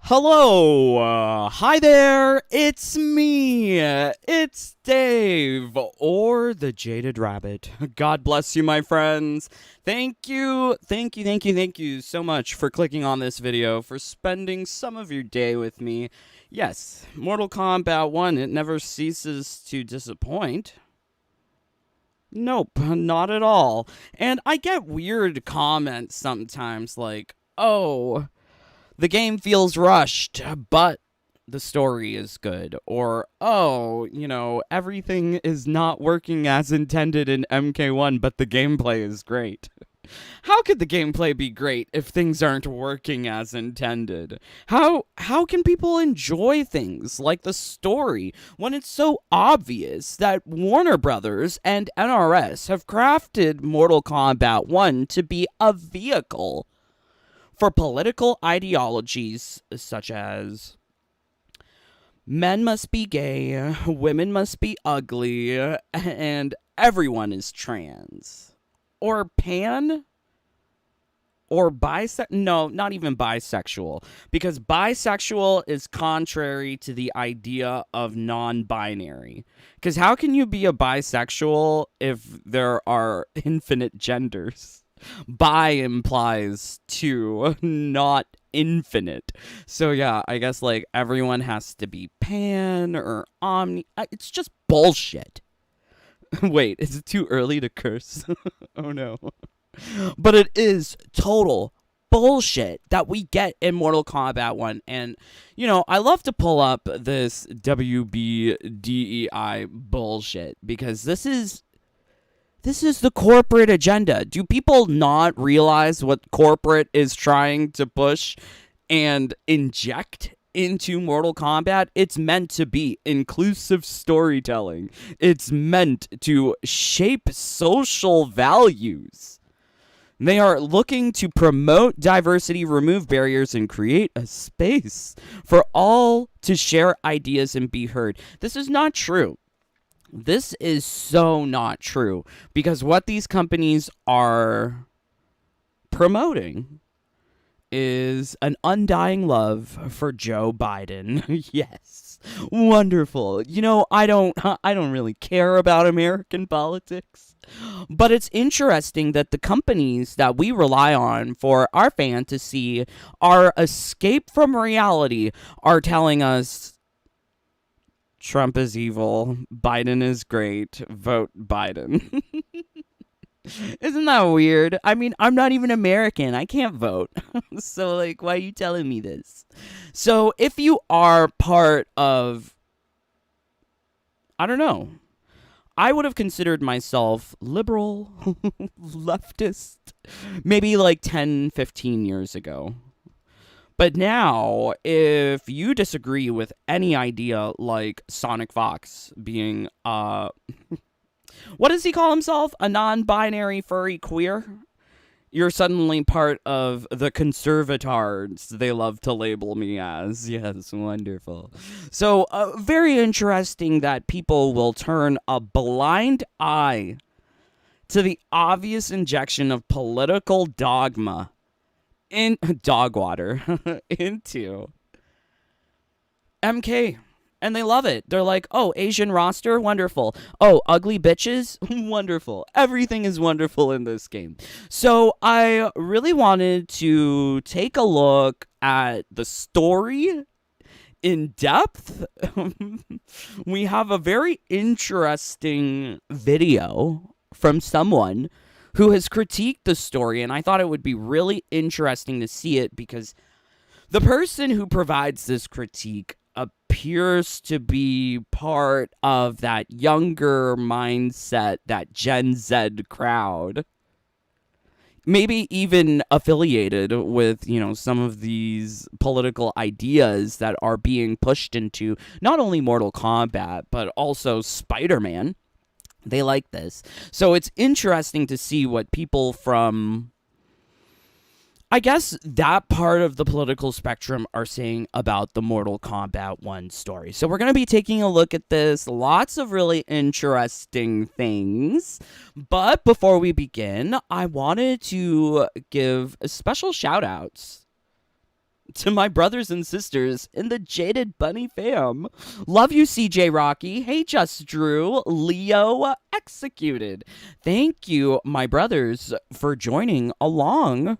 Hello, hi there, it's me, it's Dave, or the Jaded Rabbit. God bless you, my friends. Thank you so much for clicking on this video, for spending some of your day with me. Yes, Mortal Kombat 1, it never ceases to disappoint. Nope, not at all. And I get weird comments sometimes like, oh, the game feels rushed, but the story is good. Or, oh, everything is not working as intended in MK1, but the gameplay is great. How could the gameplay be great if things aren't working as intended? How can people enjoy things like the story when it's so obvious that Warner Brothers and NRS have crafted Mortal Kombat 1 to be a vehicle for political ideologies such as men must be gay, women must be ugly, and everyone is trans? Or pan? Or bisexual? No, not even bisexual. Because bisexual is contrary to the idea of non-binary. Because how can you be a bisexual if there are infinite genders? Bi implies two, not infinite. So yeah, I guess like everyone has to be pan or omni. It's just bullshit. Wait, is it too early to curse? Oh no. But it is total bullshit that we get in Mortal Kombat 1. And, I love to pull up this WBDEI bullshit because this is the corporate agenda. Do people not realize what corporate is trying to push and inject into Mortal Kombat? It's meant to be inclusive storytelling. It's meant to shape social values. They are looking to promote diversity, remove barriers, and create a space for all to share ideas and be heard. This is not true. This is so not true, because what these companies are promoting is an undying love for Joe Biden. Yes. Wonderful. I don't really care about American politics, but it's interesting that the companies that we rely on for our fantasy, our escape from reality, are telling us Trump is evil, Biden is great, vote Biden. Isn't that weird? I mean, I'm not even American. I can't vote. So, why are you telling me this? So, if you are part of, I don't know, I would have considered myself liberal, leftist, maybe 10, 15 years ago. But now, if you disagree with any idea like Sonic Fox being, what does he call himself? A non-binary furry queer? You're suddenly part of the conservatards they love to label me as. Yes, wonderful. So, very interesting that people will turn a blind eye to the obvious injection of political dogma in Dogwater into MK. And they love it. They're like, oh, Asian roster, wonderful. Oh, ugly bitches, wonderful. Everything is wonderful in this game. So I really wanted to take a look at the story in depth. We have a very interesting video from someone who has critiqued the story, and I thought it would be really interesting to see it because the person who provides this critique appears to be part of that younger mindset, that Gen Z crowd. Maybe even affiliated with, some of these political ideas that are being pushed into not only Mortal Kombat, but also Spider-Man. They like this. So it's interesting to see what people from, I guess, that part of the political spectrum are saying about the Mortal Kombat 1 story. So we're going to be taking a look at this. Lots of really interesting things. But before we begin, I wanted to give special shout outs to my brothers and sisters in the Jaded Bunny fam. Love you, CJ Rocky. Hey, Just Drew. Leo Executed. Thank you, my brothers, for joining along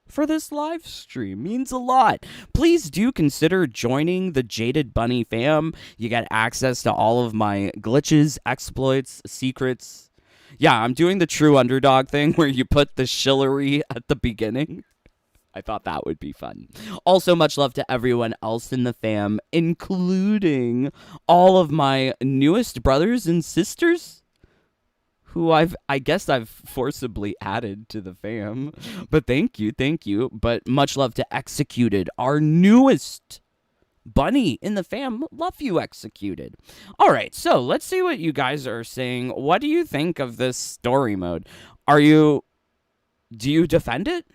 for this live stream. Means a lot. Please do consider joining the Jaded Bunny fam. You get access to all of my glitches, exploits, secrets. Yeah, I'm doing the true underdog thing where you put the shillery at the beginning. I thought that would be fun. Also, much love to everyone else in the fam, including all of my newest brothers and sisters, who I guess I've forcibly added to the fam. But thank you. But much love to Executed, our newest bunny in the fam. Love you, Executed. All right, so let's see what you guys are saying. What do you think of this story mode? Do you defend it?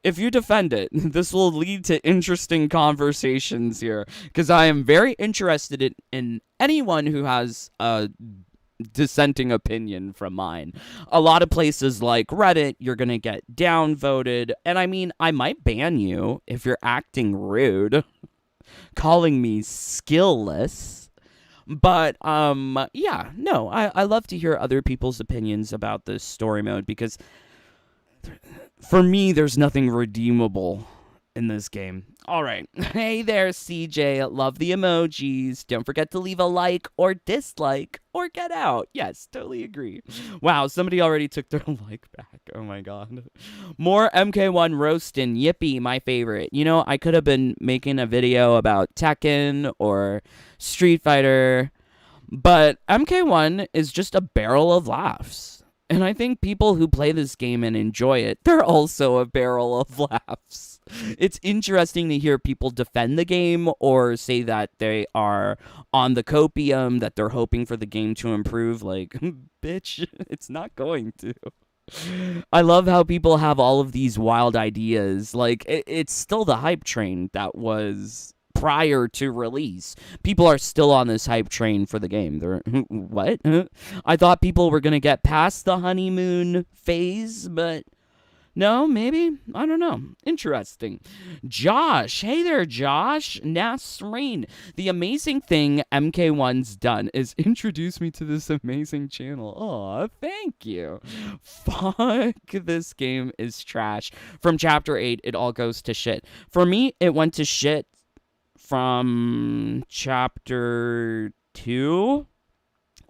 If you defend it, this will lead to interesting conversations here, because I am very interested in anyone who has a dissenting opinion from mine. A lot of places like Reddit, you're going to get downvoted, and I mean, I might ban you if you're acting rude, calling me skillless. But, yeah, no, I love to hear other people's opinions about this story mode, because for me, there's nothing redeemable in this game. All right. Hey there, CJ. Love the emojis. Don't forget to leave a like or dislike or get out. Yes, totally agree. Wow, somebody already took their like back. Oh my god. More MK1 roasting. Yippee, my favorite. You know, I could have been making a video about Tekken or Street Fighter, but MK1 is just a barrel of laughs. And I think people who play this game and enjoy it, they're also a barrel of laughs. It's interesting to hear people defend the game or say that they are on the copium, that they're hoping for the game to improve. Like, bitch, it's not going to. I love how people have all of these wild ideas. Like, it's still the hype train that was prior to release. People are still on this hype train for the game. They're what? I thought people were gonna get past the honeymoon phase, but no, maybe. I don't know. Interesting. Josh. Hey there, Josh. Nasreen. The amazing thing MK1's done is introduce me to this amazing channel. Aw, thank you. Fuck, this game is trash. From Chapter 8, it all goes to shit. For me, it went to shit from Chapter 2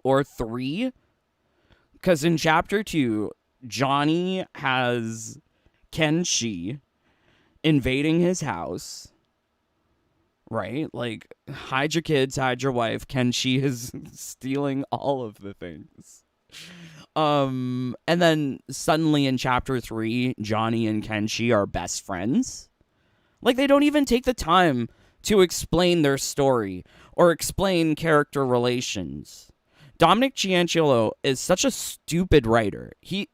or 3. Because in Chapter 2, Johnny has Kenshi invading his house, right? Like, hide your kids, hide your wife. Kenshi is stealing all of the things. And then suddenly in Chapter 3, Johnny and Kenshi are best friends. Like, they don't even take the time to explain their story or explain character relations. Dominic Giancello is such a stupid writer. He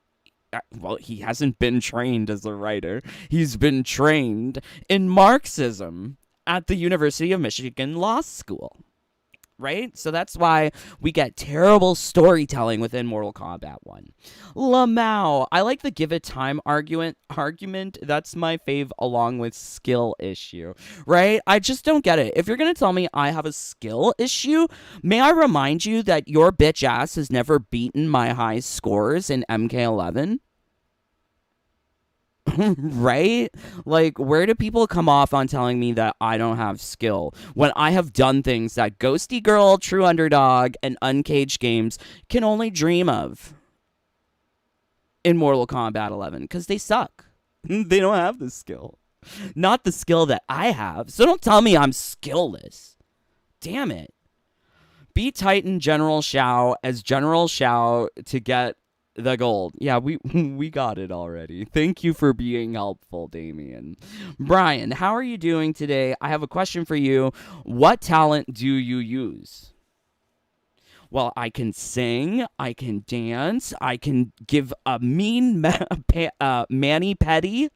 hasn't been trained as a writer. He's been trained in Marxism at the University of Michigan Law School, right? So that's why we get terrible storytelling within Mortal Kombat 1. Lamau, I like the give it time argument. That's my fave, along with skill issue, right? I just don't get it. If you're going to tell me I have a skill issue, may I remind you that your bitch ass has never beaten my high scores in MK11? Right? Like, where do people come off on telling me that I don't have skill when I have done things that Ghosty Girl, True Underdog, and Uncaged Games can only dream of in Mortal Kombat 11? Because they suck. They don't have the skill. Not the skill that I have. So don't tell me I'm skillless. Damn it. Beat Titan General Shao as General Shao to get the gold. Yeah, we got it already. Thank you for being helpful, Damien. Brian, how are you doing today? I have a question for you. What talent do you use? Well, I can sing, I can dance, I can give a mean mani-pedi.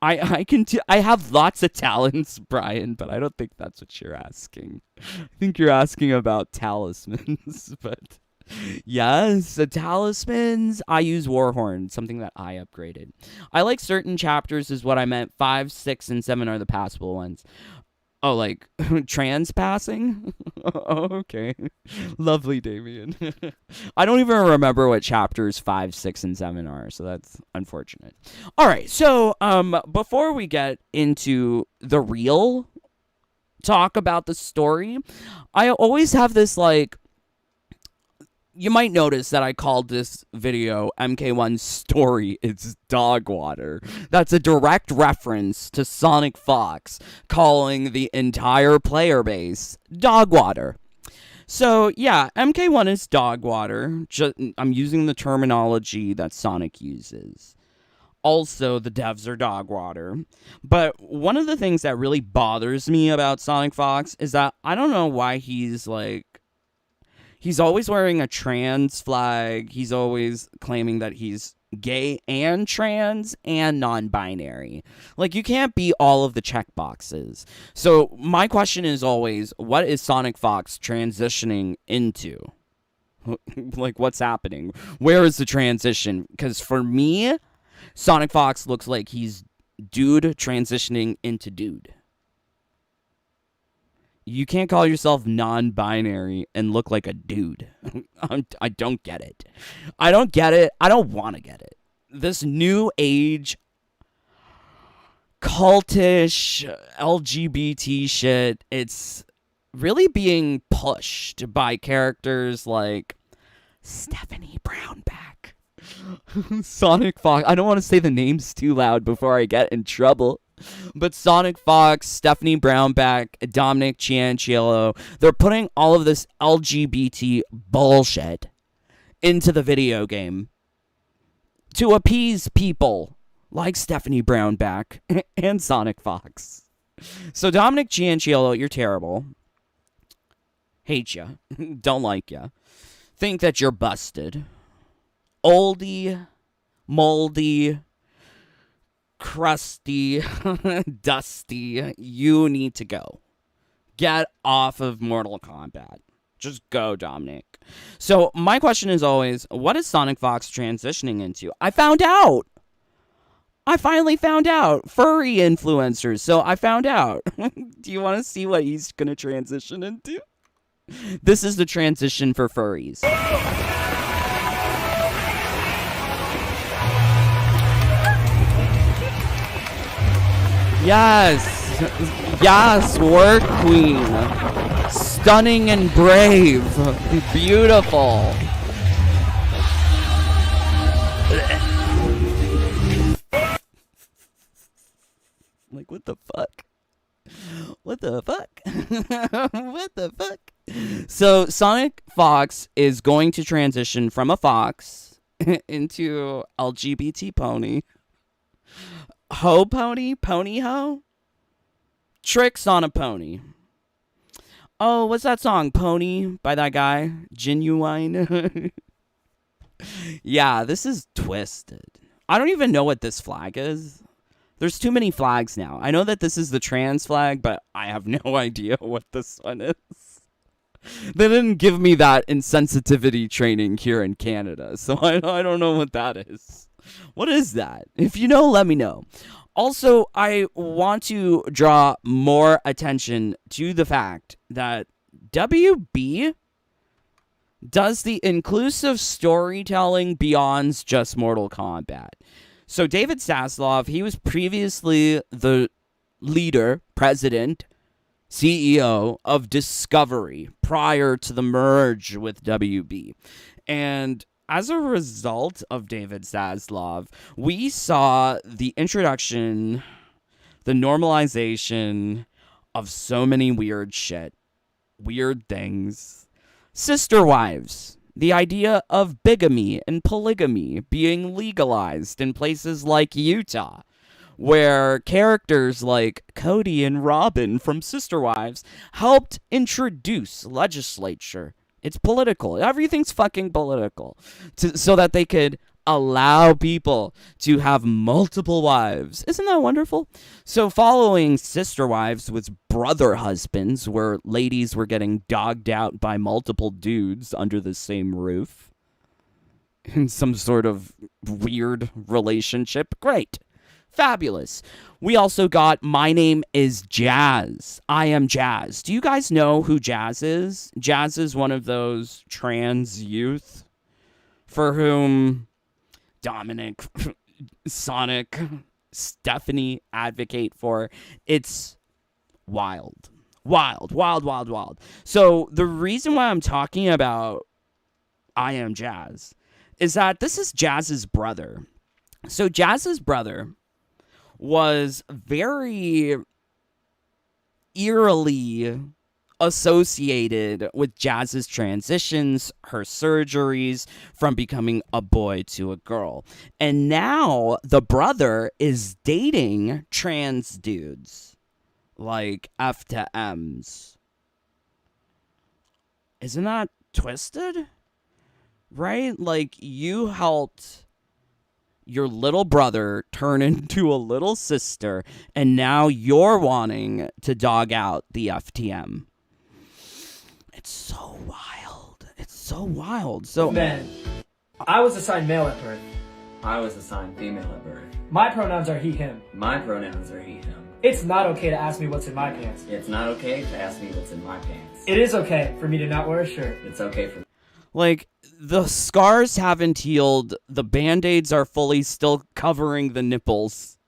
I have lots of talents, Brian, but I don't think that's what you're asking. I think you're asking about talismans, but Yes, the talismans. I use Warhorn, something that I upgraded. I like certain chapters, is what I meant. 5, 6, and 7 are the passable ones. Oh, like trans passing? Oh, okay. Lovely, Damien. I don't even remember what chapters 5, 6, and 7 are, so that's unfortunate. All right, so before we get into the real talk about the story, I always have this, like, you might notice that I called this video MK1's story. It's Dogwater. That's a direct reference to Sonic Fox calling the entire player base Dogwater. So, yeah, MK1 is Dogwater. I'm using the terminology that Sonic uses. Also, the devs are Dogwater. But one of the things that really bothers me about Sonic Fox is that I don't know why he's always wearing a trans flag. He's always claiming that he's gay and trans and non-binary. Like, you can't be all of the checkboxes. So my question is always, what is Sonic Fox transitioning into? Like, what's happening? Where is the transition? Because for me, Sonic Fox looks like he's dude transitioning into dude. You can't call yourself non-binary and look like a dude. I don't get it. I don't get it. I don't want to get it. This new age cultish LGBT shit, it's really being pushed by characters like Stephanie Brownback. Sonic Fox. I don't want to say the names too loud before I get in trouble. But Sonic Fox, Stephanie Brownback, Dominic Cianciello, they're putting all of this LGBT bullshit into the video game to appease people like Stephanie Brownback and Sonic Fox. So Dominic Cianciello, you're terrible. Hate ya. Don't like ya. Think that you're busted. Oldie, moldy, crusty, dusty, you need to go. Get off of Mortal Kombat. Just go, Dominic. So my question is always, what is Sonic Fox transitioning into? I found out. I finally found out. Furry influencers. So I found out. Do you want to see what he's going to transition into? This is the transition for furries. Yes, Work Queen. Stunning and brave. Beautiful. Like, what the fuck? What the fuck? What the fuck? So, Sonic Fox is going to transition from a fox into LGBT pony. Ho pony? Pony ho? Tricks on a pony. Oh, what's that song? Pony by that guy? Genuine? Yeah, this is twisted. I don't even know what this flag is. There's too many flags now. I know that this is the trans flag, but I have no idea what this one is. They didn't give me that insensitivity training here in Canada, so I don't know what that is. What is that? If you know, let me know. Also, I want to draw more attention to the fact that WB does the inclusive storytelling beyond just Mortal Kombat. So David Zaslav, he was previously the leader, president, CEO of Discovery prior to the merge with WB. And as a result of David Zaslav, we saw the introduction, the normalization of so many weird shit, weird things. Sister wives. The idea of bigamy and polygamy being legalized in places like Utah, where characters like Cody and Robin from Sister Wives helped introduce legislature. It's political. Everything's fucking political. So that they could allow people to have multiple wives. Isn't that wonderful? So following sister wives was brother husbands, where ladies were getting dogged out by multiple dudes under the same roof in some sort of weird relationship. Great. Fabulous. We also got My Name is Jazz. I am Jazz. Do you guys know who Jazz is? Jazz is one of those trans youth for whom Dominic, Sonic, Stephanie advocate for. It's wild. Wild, wild, wild, wild. So the reason why I'm talking about I Am Jazz is that this is Jazz's brother. So Jazz's brother was very eerily associated with Jazz's transitions, her surgeries from becoming a boy to a girl. And now the brother is dating trans dudes like F to M's. Isn't that twisted? Right? Like, you helped your little brother turn into a little sister, and now you're wanting to dog out the FTM. It's so wild. It's so wild. So, Ben, I was assigned male at birth. I was assigned female at birth. My pronouns are he, him. My pronouns are he, him. It's not okay to ask me what's in my pants. It's not okay to ask me what's in my pants. It is okay for me to not wear a shirt. It's okay for like, the scars haven't healed. The Band-Aids are fully still covering the nipples.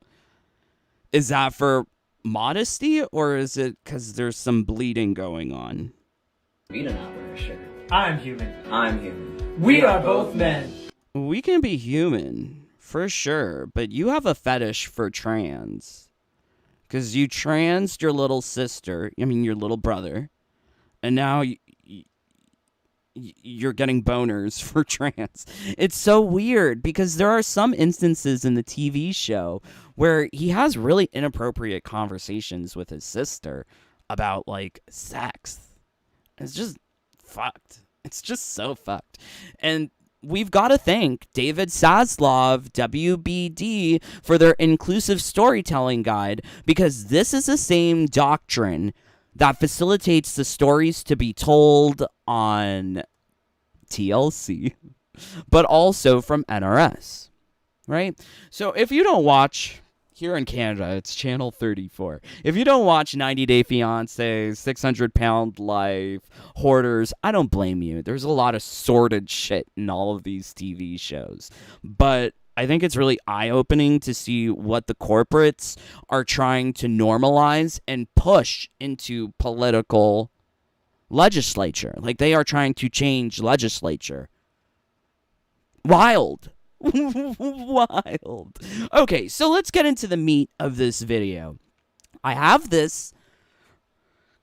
Is that for modesty, or is it because there's some bleeding going on? me to not wear a shirt. I'm human. I'm human. We are both men. We can be human, for sure, but you have a fetish for trans. Because you transed your little sister, your little brother, and now you're getting boners for trans. It's so weird, because there are some instances in the TV show where he has really inappropriate conversations with his sister about, like, sex. It's just fucked. It's just so fucked. And we've got to thank David Zaslav, WBD, for their inclusive storytelling guide, because this is the same doctrine that facilitates the stories to be told on TLC, but also from NRS, right? So if you don't watch, here in Canada, it's Channel 34. If you don't watch 90 Day Fiancé, 600 Pound Life, Hoarders, I don't blame you. There's a lot of sordid shit in all of these TV shows. But I think it's really eye-opening to see what the corporates are trying to normalize and push into political legislature. Like, they are trying to change legislature. Wild. Wild. Okay, so let's get into the meat of this video. I have this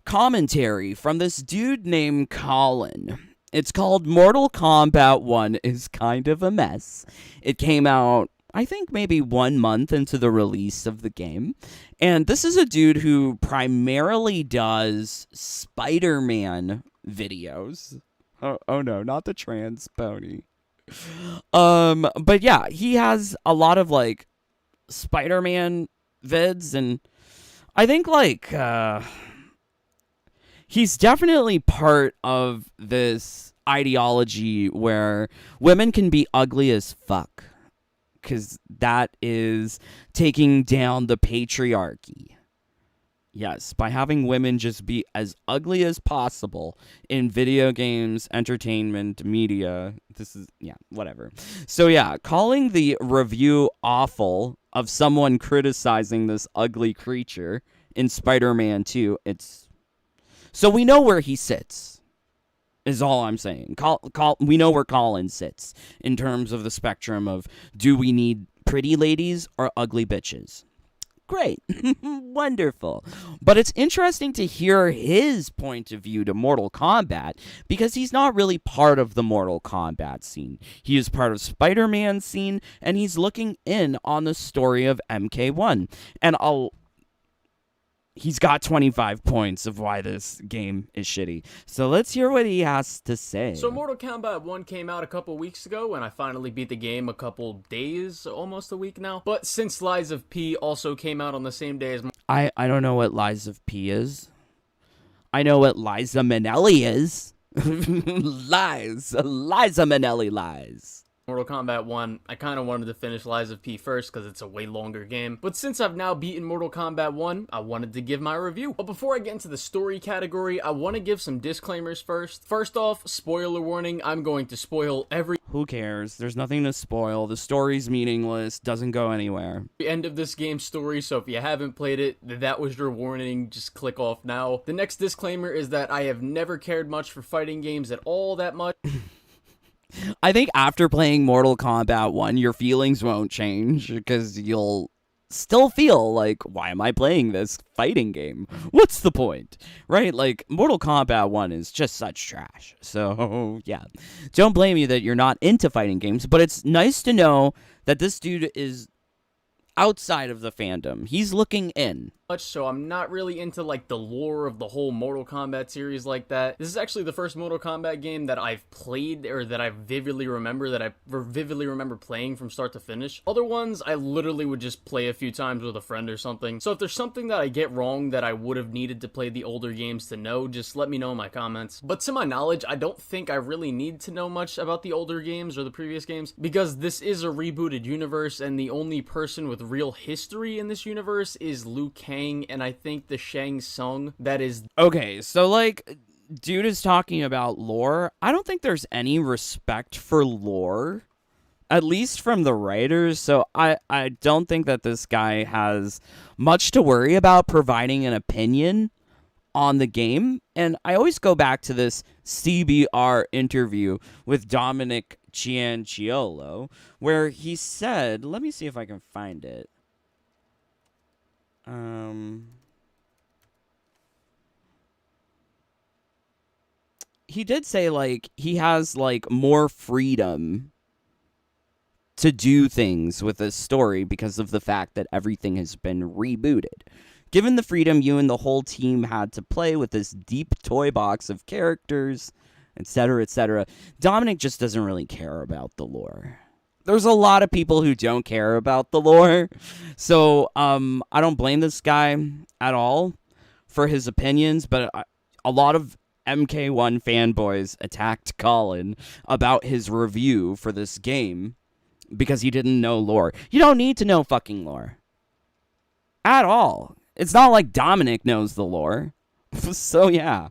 commentary from this dude named Colin. It's called Mortal Kombat 1 is Kind of a Mess. It came out, I think, maybe 1 month into the release of the game. And this is a dude who primarily does Spider-Man videos. Oh no, not the trans pony. But yeah, he has a lot of, like, Spider-Man vids, and I think, like, he's definitely part of this ideology where women can be ugly as fuck, because that is taking down the patriarchy. Yes, by having women just be as ugly as possible in video games, entertainment, media. This is, yeah, whatever. So yeah, calling the review awful of someone criticizing this ugly creature in Spider-Man 2, it's... So we know where he sits, is all I'm saying. We know where Colin sits in terms of the spectrum of, do we need pretty ladies or ugly bitches? Great. Wonderful. But it's interesting to hear his point of view to Mortal Kombat, because he's not really part of the Mortal Kombat scene. He is part of Spider-Man's scene, and he's looking in on the story of MK1. And he's got 25 points of why this game is shitty. So let's hear what he has to say. So Mortal Kombat 1 came out a couple weeks ago, and I finally beat the game a couple days, almost a week now. But since Lies of P also came out on the same day as... I don't know what Lies of P is. I know what Liza Minnelli is. Liza Minnelli lies. Mortal Kombat 1, I kind of wanted to finish Lies of P first because it's a way longer game. But since I've now beaten Mortal Kombat 1, I wanted to give my review. But before I get into the story category, I want to give some disclaimers first. First off, spoiler warning, I'm going to spoil every Who cares? There's nothing to spoil. The story's meaningless, doesn't go anywhere. end of this game's story, so if you haven't played it, that was your warning, just click off now. The next disclaimer is that I have never cared much for fighting games at all that much. I think after playing Mortal Kombat 1, your feelings won't change because you'll still feel like, why am I playing this fighting game? What's the point? Right? Like, Mortal Kombat 1 is just such trash. So, yeah. Don't blame you that you're not into fighting games, but it's nice to know that this dude is outside of the fandom. He's looking in. So I'm not really into like the lore of the whole Mortal Kombat series like that. This is actually the first Mortal Kombat game that I've played or that I vividly remember playing from start to finish. Other ones I literally would just play a few times with a friend or something. So if there's something that I get wrong that I would have needed to play the older games to know, just let me know in my comments. But to my knowledge, I don't think I really need to know much about the older games or the previous games because this is a rebooted universe and the only person with real history in this universe is Liu Kang and I think the Shang Tsung that is... Okay, so like, dude is talking about lore. I don't think there's any respect for lore, at least from the writers, so I don't think that this guy has much to worry about providing an opinion on the game. And I always go back to this CBR interview with Dominic Cianciolo, where he said, let me see if I can find it. He did say, like, he has, like, more freedom to do things with this story because of the fact that everything has been rebooted. Given the freedom you and the whole team had to play with this deep toy box of characters, etc., Dominic just doesn't really care about the lore. There's a lot of people who don't care about the lore, so I don't blame this guy at all for his opinions, but a lot of MK1 fanboys attacked Colin about his review for this game because he didn't know lore. You don't need to know fucking lore. At all. It's not like Dominic knows the lore. So, yeah.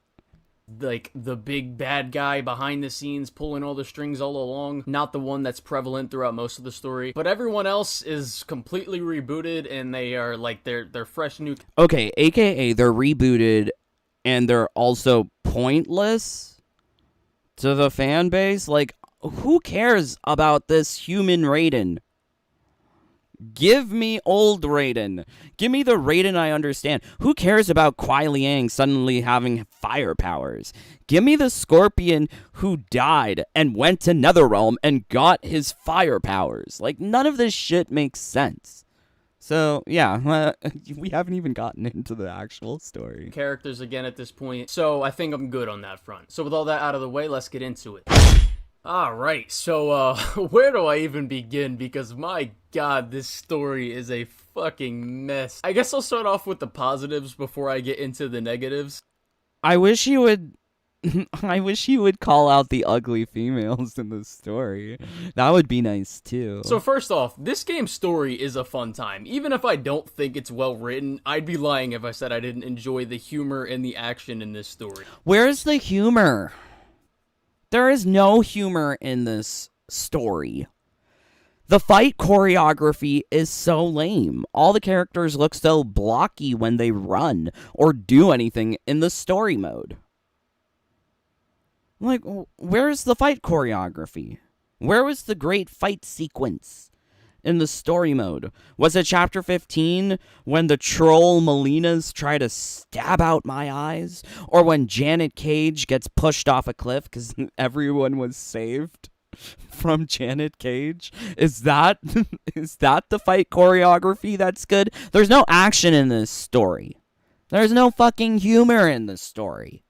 Like, the big bad guy behind the scenes pulling all the strings all along. Not the one that's prevalent throughout most of the story. But everyone else is completely rebooted, and they are, like, they're fresh new... Okay, AKA they're rebooted, and they're also pointless to the fan base. Like, who cares about this human Raiden? Give me old Raiden. Give me the Raiden I understand. Who cares about Kuai Liang suddenly having fire powers? Give me the Scorpion who died and went to Netherrealm and got his fire powers. Like, none of this shit makes sense. So, yeah, we haven't even gotten into the actual story. Characters again at this point, so I think I'm good on that front. So with all that out of the way, let's get into it. Alright, so, where do I even begin? Because, my god, this story is a fucking mess. I guess I'll start off with the positives before I get into the negatives. I wish he would call out the ugly females in the story. That would be nice, too. So first off, this game's story is a fun time. Even if I don't think it's well written, I'd be lying if I said I didn't enjoy the humor and the action in this story. Where's the humor? There is no humor in this story. The fight choreography is so lame. All the characters look so blocky when they run or do anything in the story mode. Like, where's the fight choreography? Where was the great fight sequence in the story mode? Was it chapter 15 when the troll Molinas try to stab out my eyes? Or when Janet Cage gets pushed off a cliff because everyone was saved from Janet Cage? Is that the fight choreography that's good? There's no action in this story. There's no fucking humor in this story.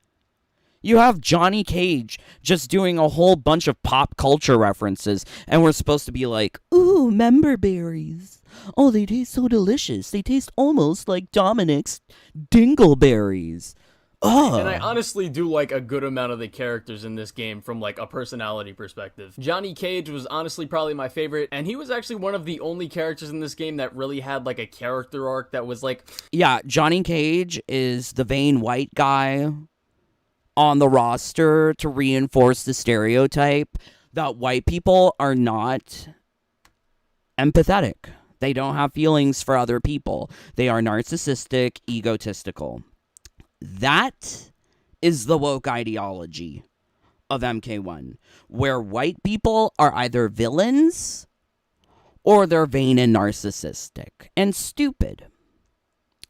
You have Johnny Cage just doing a whole bunch of pop culture references, and we're supposed to be like, ooh, member berries. Oh, they taste so delicious. They taste almost like Dominic's dingleberries. Oh. And I honestly do like a good amount of the characters in this game from like a personality perspective. Johnny Cage was honestly probably my favorite, and he was actually one of the only characters in this game that really had like a character arc that was like... Yeah, Johnny Cage is the vain white guy on the roster to reinforce the stereotype that white people are not empathetic. They don't have feelings for other people. They are narcissistic, egotistical. That is the woke ideology of MK1, where white people are either villains or they're vain and narcissistic and stupid.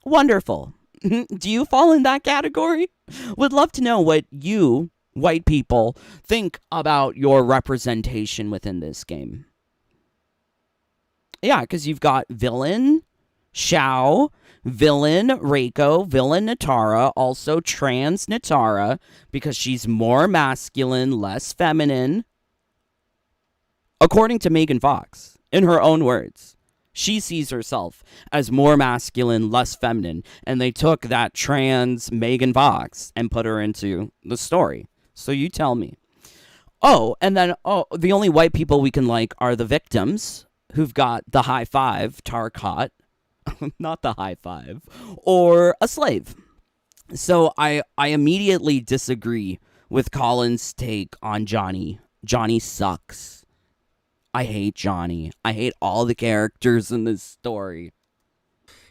Wonderful. Do you fall in that category? Would love to know what you, white people, think about your representation within this game. Yeah, because you've got villain Xiao, villain Reiko, villain Natara, also trans Natara, because she's more masculine, less feminine. According to Megan Fox, in her own words, she sees herself as more masculine, less feminine, and they took that trans Megan Fox and put her into the story. So you tell me. Oh, and then, the only white people we can like are the victims, who've got the high five, Tarkat, not the high five, or a slave. So I immediately disagree with Colin's take on Johnny. Johnny sucks. I hate Johnny. I hate all the characters in this story.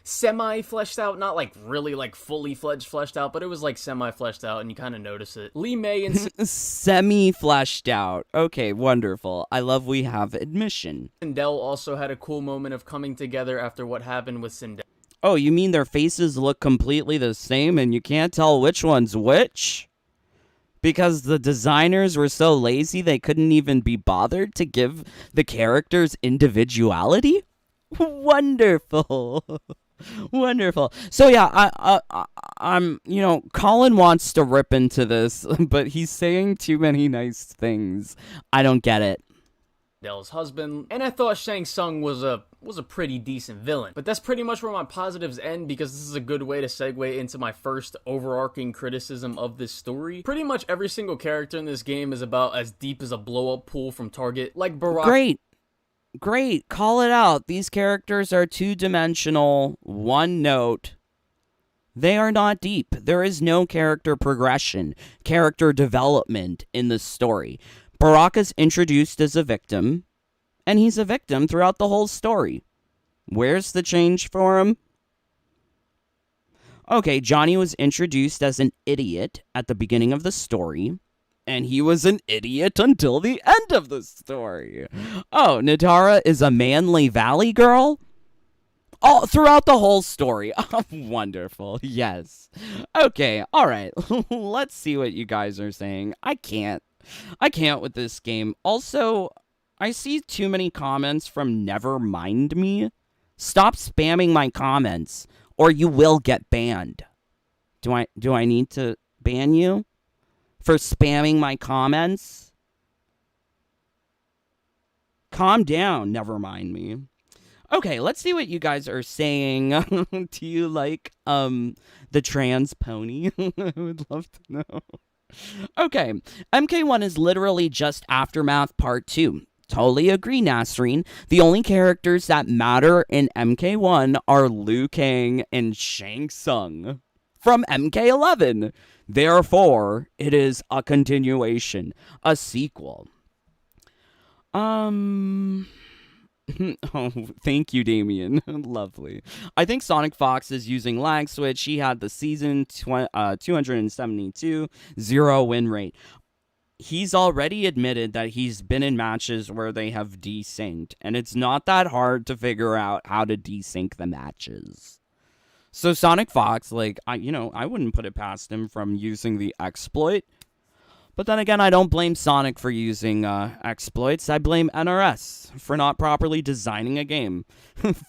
Semi-fleshed out, not like really like fully fleshed out, but it was like semi-fleshed out and you kind of notice it. Lee May and Semi-fleshed out. Okay, wonderful. I love we have admission. Sindel also had a cool moment of coming together after what happened with Sindel. Oh, you mean their faces look completely the same and you can't tell which one's which? Because the designers were so lazy they couldn't even be bothered to give the characters individuality? Wonderful. Wonderful. So yeah, I'm, Colin wants to rip into this, but he's saying too many nice things. I don't get it. Dell's husband, and I thought Shang Tsung was a pretty decent villain. But that's pretty much where my positives end, because this is a good way to segue into my first overarching criticism of this story. Pretty much every single character in this game is about as deep as a blow-up pool from Target. Like Barack. Great, call it out. These characters are two-dimensional, one note. They are not deep. There is no character progression, character development in this story. Baraka's introduced as a victim, and he's a victim throughout the whole story. Where's the change for him? Okay, Johnny was introduced as an idiot at the beginning of the story, and he was an idiot until the end of the story. Oh, Natara is a manly valley girl? Oh, throughout the whole story. Oh, wonderful. Yes. Okay, all right. Let's see what you guys are saying. I can't with this game. Also, I see too many comments from Never Mind Me. Stop spamming my comments, or you will get banned. Do I need to ban you for spamming my comments? Calm down, Never Mind Me. Okay, let's see what you guys are saying. Do you like the trans pony? I would love to know. Okay, MK1 is literally just Aftermath Part 2. Totally agree, Nasreen. The only characters that matter in MK1 are Liu Kang and Shang Tsung from MK11. Therefore, it is a continuation, a sequel. Oh, thank you, Damien. Lovely. I think Sonic Fox is using lag switch. He had the season 272 0 win rate. He's already admitted that he's been in matches where they have desynced, and it's not that hard to figure out how to desync the matches. So Sonic Fox, I wouldn't put it past him from using the exploit. But then again, I don't blame Sonic for using exploits. I blame NRS for not properly designing a game.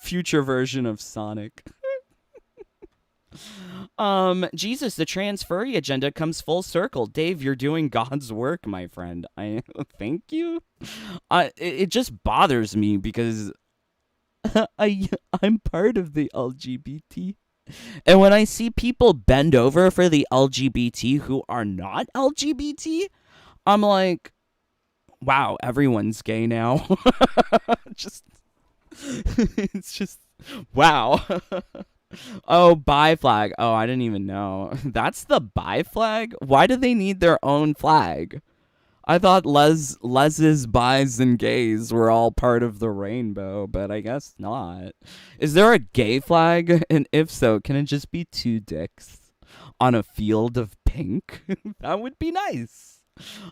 Future version of Sonic. Jesus, the trans furry agenda comes full circle. Dave, you're doing God's work, my friend. I thank you. It just bothers me because I'm part of the LGBT. And when I see people bend over for the LGBT who are not LGBT, I'm like, wow, everyone's gay now. Just it's just wow. Oh, bi flag. Oh, I didn't even know. That's the bi flag? Why do they need their own flag? I thought leses, bis, and gays were all part of the rainbow, but I guess not. Is there a gay flag? And if so, can it just be two dicks on a field of pink? That would be nice.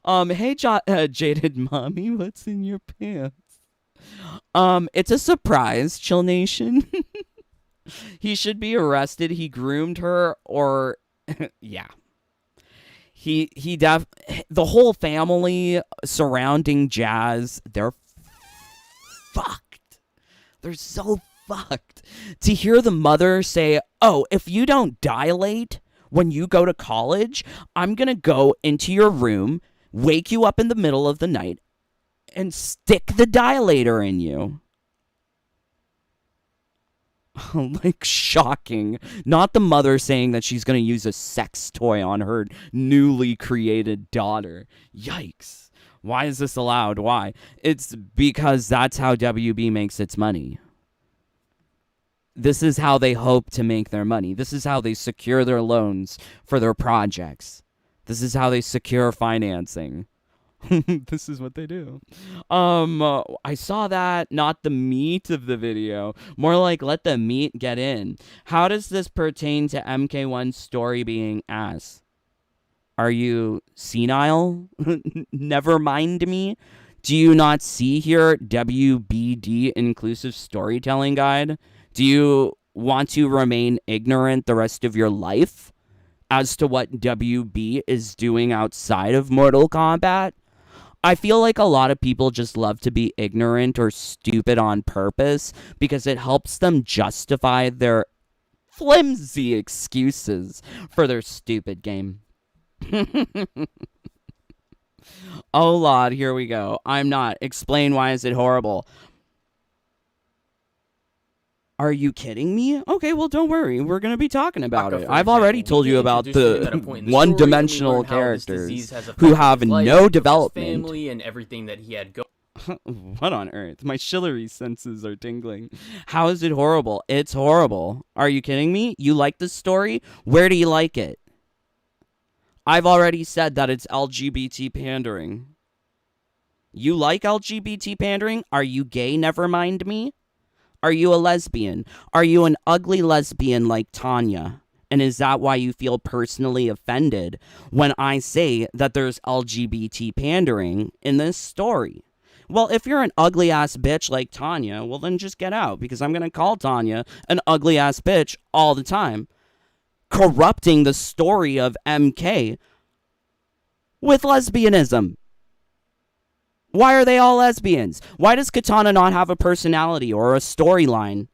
Hey, Jaded Mommy, what's in your pants? It's a surprise, Chill Nation. He should be arrested. He groomed her, or yeah. The whole family surrounding Jazz, they're fucked. They're so fucked. To hear the mother say, "Oh, if you don't dilate when you go to college, I'm going to go into your room, wake you up in the middle of the night, and stick the dilator in you." Like, shocking. Not the mother saying that she's going to use a sex toy on her newly created daughter. Yikes. Why is this allowed? Why? It's because that's how WB makes its money. This is how they hope to make their money. This is how they secure their loans for their projects. This is how they secure financing. This is what they do. I saw that, not the meat of the video. More like, let the meat get in. How does this pertain to MK1's story being ass? Are you senile? Never mind me. Do you not see here WBD Inclusive Storytelling Guide? Do you want to remain ignorant the rest of your life as to what WB is doing outside of Mortal Kombat? I feel like a lot of people just love to be ignorant or stupid on purpose because it helps them justify their flimsy excuses for their stupid game. Oh, Lord, here we go. I'm not. Explain why is it horrible. Are you kidding me? Okay, well, don't worry. We're going to be talking about it. I've already told you about the one-dimensional characters who have no development. Family and everything that he had go. What on earth? My chivalry senses are tingling. How is it horrible? It's horrible. Are you kidding me? You like this story? Where do you like it? I've already said that it's LGBT pandering. You like LGBT pandering? Are you gay? Never mind me. Are you a lesbian? Are you an ugly lesbian like Tanya? And is that why you feel personally offended when I say that there's LGBT pandering in this story? Well, if you're an ugly-ass bitch like Tanya, well, then just get out, because I'm going to call Tanya an ugly-ass bitch all the time, corrupting the story of MK with lesbianism. Why are they all lesbians? Why does Katana not have a personality or a storyline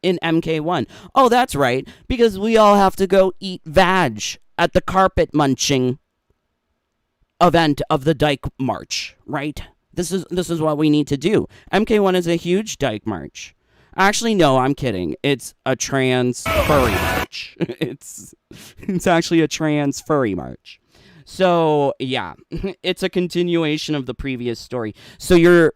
in MK1? Oh, that's right, because we all have to go eat vag at the carpet munching event of the Dyke March, right? This is what we need to do. MK1 is a huge Dyke March. Actually, no, I'm kidding. It's a trans furry march. It's actually a trans furry march. So, yeah, it's a continuation of the previous story. So you're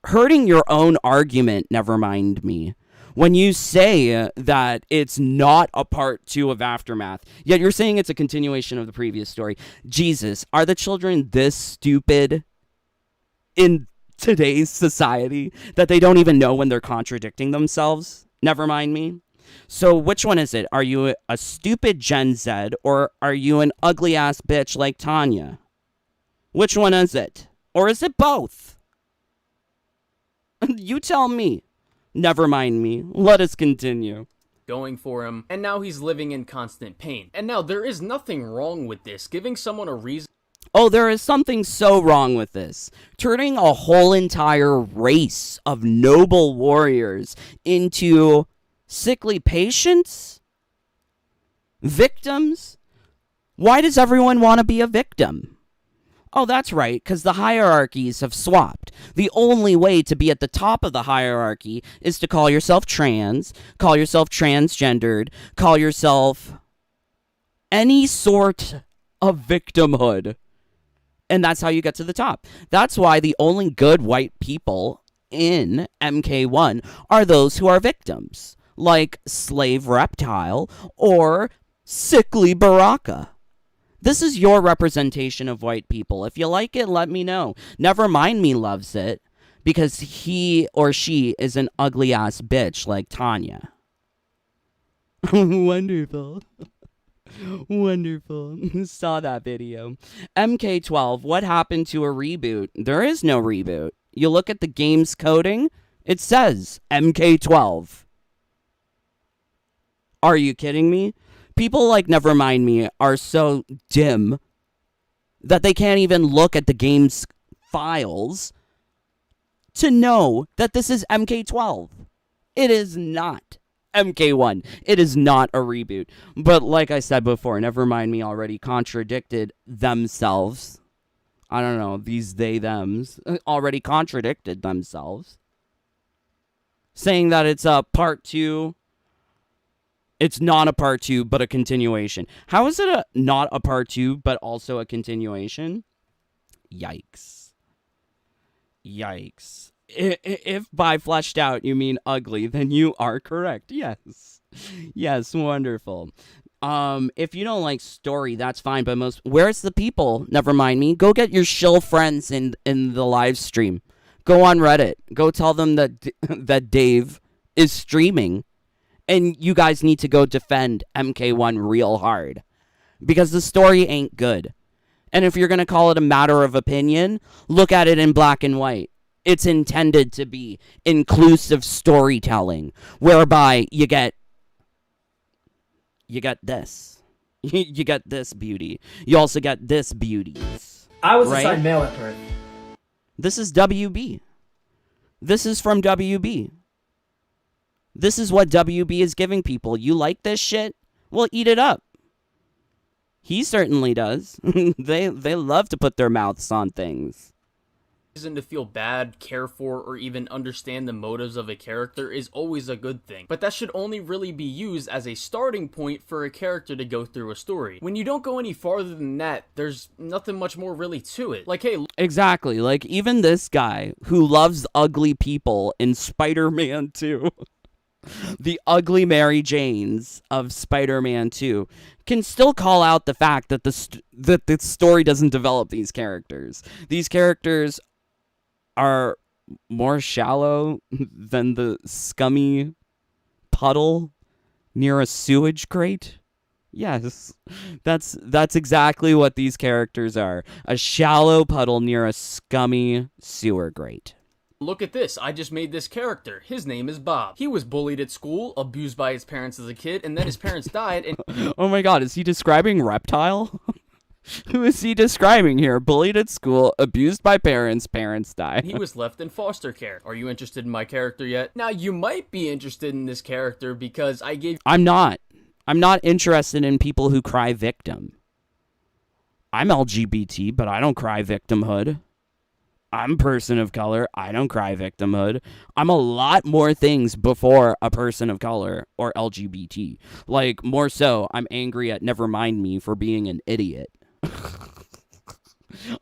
hurting your own argument, never mind me, when you say that it's not a part 2 of Aftermath, yet you're saying it's a continuation of the previous story. Jesus, are the children this stupid in today's society that they don't even know when they're contradicting themselves? Never mind me. So which one is it? Are you a stupid Gen Z, or are you an ugly-ass bitch like Tanya? Which one is it? Or is it both? You tell me. Never mind me. Let us continue. Going for him, and now he's living in constant pain. And now there is nothing wrong with this, giving someone a reason. Oh, there is something so wrong with this. Turning a whole entire race of noble warriors into sickly patients? Victims? Why does everyone want to be a victim? Oh, that's right, because the hierarchies have swapped. The only way to be at the top of the hierarchy is to call yourself trans, call yourself transgendered, call yourself any sort of victimhood. And that's how you get to the top. That's why the only good white people in MK1 are those who are victims, like Slave Reptile or Sickly Baraka. This is your representation of white people. If you like it, let me know. Nevermind Me loves it because he or she is an ugly ass bitch like Tanya. Wonderful. Wonderful. Saw that video. MK12, what happened to a reboot? There is no reboot. You look at the game's coding, it says MK12. Are you kidding me? People like Nevermind Me are so dim that they can't even look at the game's files to know that this is MK12. It is not MK1. It is not a reboot. But like I said before, Nevermind Me already contradicted themselves. I don't know, these they-thems already contradicted themselves, saying that it's a part 2. It's not a part 2, but a continuation. How is it not a part 2, but also a continuation? Yikes. Yikes. If by fleshed out you mean ugly, then you are correct. Yes. Yes, wonderful. If you don't like story, that's fine, but where's the people? Nevermind Me. Go get your shill friends in the live stream. Go on Reddit. Go tell them that that Dave is streaming. And you guys need to go defend MK1 real hard. Because the story ain't good. And if you're going to call it a matter of opinion, look at it in black and white. It's intended to be inclusive storytelling. Whereby you get this. You get this beauty. You also get this beauties. I was right? assigned male at birth. This is WB. This is from WB. This is what WB is giving people. You like this shit? Well, eat it up. He certainly does. They love to put their mouths on things. Reason to feel bad, care for, or even understand the motives of a character is always a good thing. But that should only really be used as a starting point for a character to go through a story. When you don't go any farther than that, there's nothing much more really to it. Like, hey... Exactly. Like, even this guy who loves ugly people in Spider-Man 2... the ugly Mary Janes of Spider-Man 2 can still call out the fact that the story doesn't develop these characters. These characters are more shallow than the scummy puddle near a sewage grate. Yes, that's exactly what these characters are. A shallow puddle near a scummy sewer grate. Look at this, I just made this character. His name is Bob. He was bullied at school, abused by his parents as a kid, and then his parents died, and... Oh my god, is he describing Reptile? Who is he describing here? Bullied at school, abused by parents, parents died. He was left in foster care. Are you interested in my character yet? Now, you might be interested in this character because I gave... I'm not. I'm not interested in people who cry victim. I'm LGBT, but I don't cry victimhood. I'm a person of color. I don't cry victimhood. I'm a lot more things before a person of color or LGBT. Like, more so, I'm angry at Nevermind Me for being an idiot.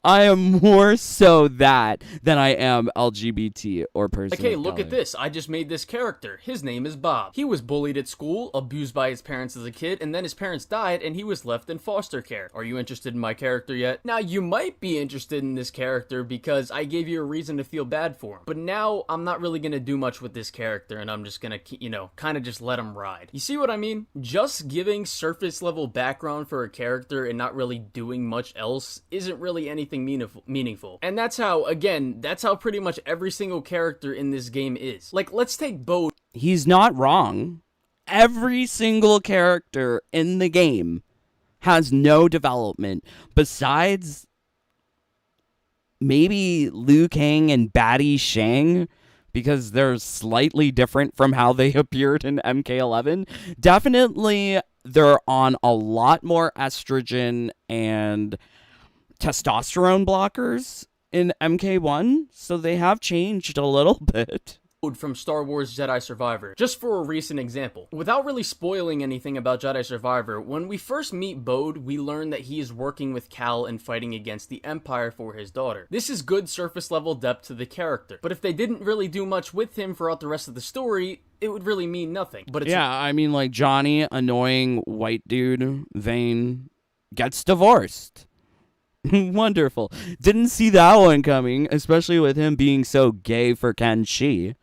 I am more so that than I am LGBT or person of color. Look at this. I just made this character. His name is Bob. He was bullied at school, abused by his parents as a kid, and then his parents died, and he was left in foster care. Are you interested in my character yet? Now, you might be interested in this character because I gave you a reason to feel bad for him. But now, I'm not really going to do much with this character, and I'm just going to, kind of just let him ride. You see what I mean? Just giving surface level background for a character and not really doing much else isn't really anything meaningful. And that's how pretty much every single character in this game is. Like, let's take Bo. He's not wrong. Every single character in the game has no development besides maybe Liu Kang and Batty Shang, because they're slightly different from how they appeared in MK11. Definitely they're on a lot more estrogen and testosterone blockers in MK1, so they have changed a little bit. From Star Wars Jedi Survivor. Just for a recent example, without really spoiling anything about Jedi Survivor, when we first meet Bode, we learn that he is working with Cal and fighting against the Empire for his daughter. This is good surface level depth to the character, but if they didn't really do much with him throughout the rest of the story, it would really mean nothing. But it's Yeah, I mean, like, Johnny, annoying white dude, Vane, gets divorced. Wonderful. Didn't see that one coming, especially with him being so gay for Ken Shi.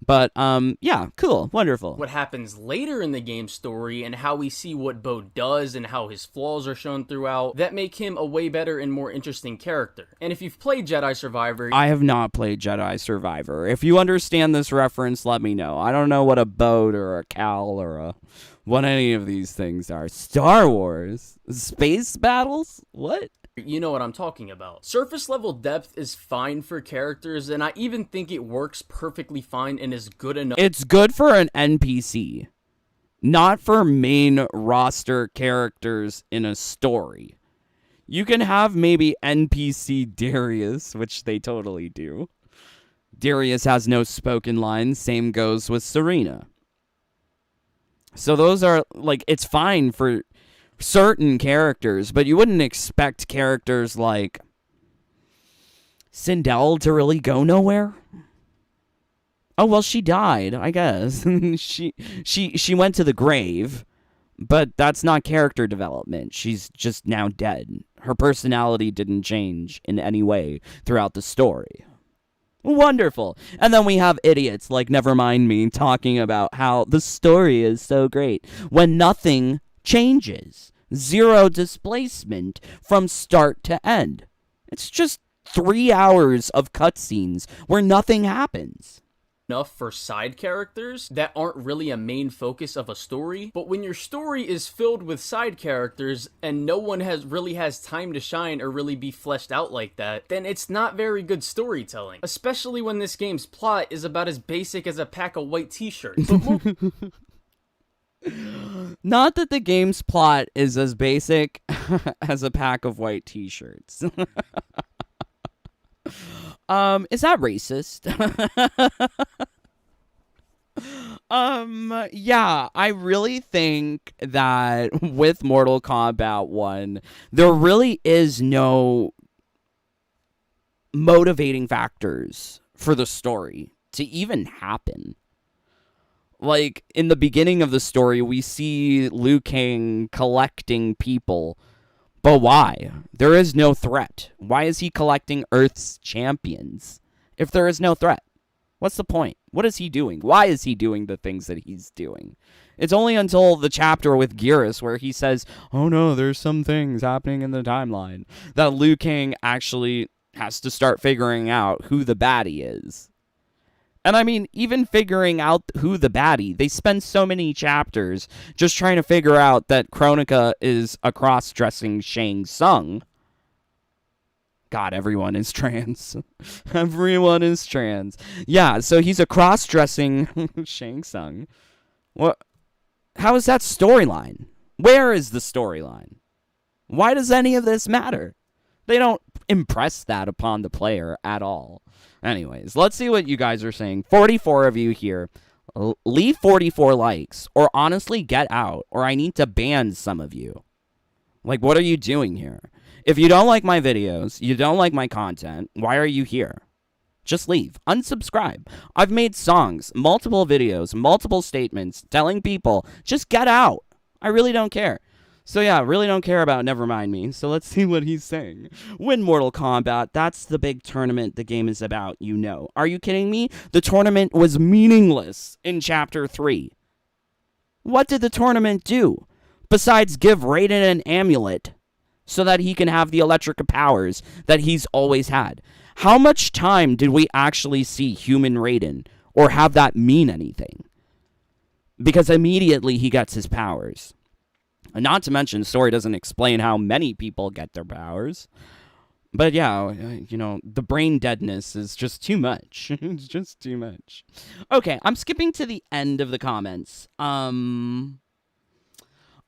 But, yeah, cool, wonderful. what happens later in the game's story and how we see what Bo does and how his flaws are shown throughout that make him a way better and more interesting character. And if you've played Jedi Survivor, I have not played Jedi Survivor. If you understand this reference, let me know. I don't know what a boat or a Cal or what any of these things are. Star Wars? Space battles? What? you know what I'm talking about. Surface level depth is fine for characters, and I even think it works perfectly fine and is good enough. It's good for an NPC, not for main roster characters in a story. You can have maybe NPC Darius, which they totally do. Darius has no spoken lines, same goes with Serena. So those are, like, it's fine for certain characters, but you wouldn't expect characters like Sindel to really go nowhere. Oh, well, she died, I guess. she went to the grave, but that's not character development. She's just now dead. Her personality didn't change in any way throughout the story. Wonderful. And then we have idiots like Nevermind Me talking about how the story is so great when nothing changes. Zero displacement from start to end. It's just 3 hours of cutscenes where nothing happens. Enough for side characters that aren't really a main focus of a story, but when your story is filled with side characters and no one really has time to shine or really be fleshed out like that, then it's not very good storytelling, especially when this game's plot is about as basic as a pack of white t-shirts. Not that the game's plot is as basic as a pack of white t-shirts. Is that racist? Yeah, I really think that with Mortal Kombat 1, there really is no motivating factors for the story to even happen. Like, in the beginning of the story, we see Liu Kang collecting people. But why? There is no threat. Why is he collecting Earth's champions if there is no threat? What's the point? What is he doing? Why is he doing the things that he's doing? It's only until the chapter with Geras where he says, oh no, there's some things happening in the timeline, that Liu Kang actually has to start figuring out who the baddie is. And I mean, even figuring out who the baddie, they spend so many chapters just trying to figure out that Kronika is a cross-dressing Shang Tsung. God, everyone is trans. Everyone is trans. Yeah, so he's a cross-dressing Shang Tsung. What? How is that storyline? Where is the storyline? Why does any of this matter? They don't impress that upon the player at all. Anyways, let's see what you guys are saying. 44 of you here. Leave 44 likes, or honestly get out, or I need to ban some of you. Like, what are you doing here? If you don't like my videos, you don't like my content, why are you here? Just leave. Unsubscribe. I've made songs, multiple videos, multiple statements telling people, just get out. I really don't care. So yeah, really don't care about Nevermind Me, so let's see what he's saying. Win Mortal Kombat, that's the big tournament the game is about, you know. Are you kidding me? The tournament was meaningless in Chapter 3. What did the tournament do? Besides give Raiden an amulet, so that he can have the electric powers that he's always had. How much time did we actually see human Raiden, or have that mean anything? Because immediately he gets his powers. Not to mention, the story doesn't explain how many people get their powers. But yeah, you know, the brain deadness is just too much. It's just too much. Okay, I'm skipping to the end of the comments.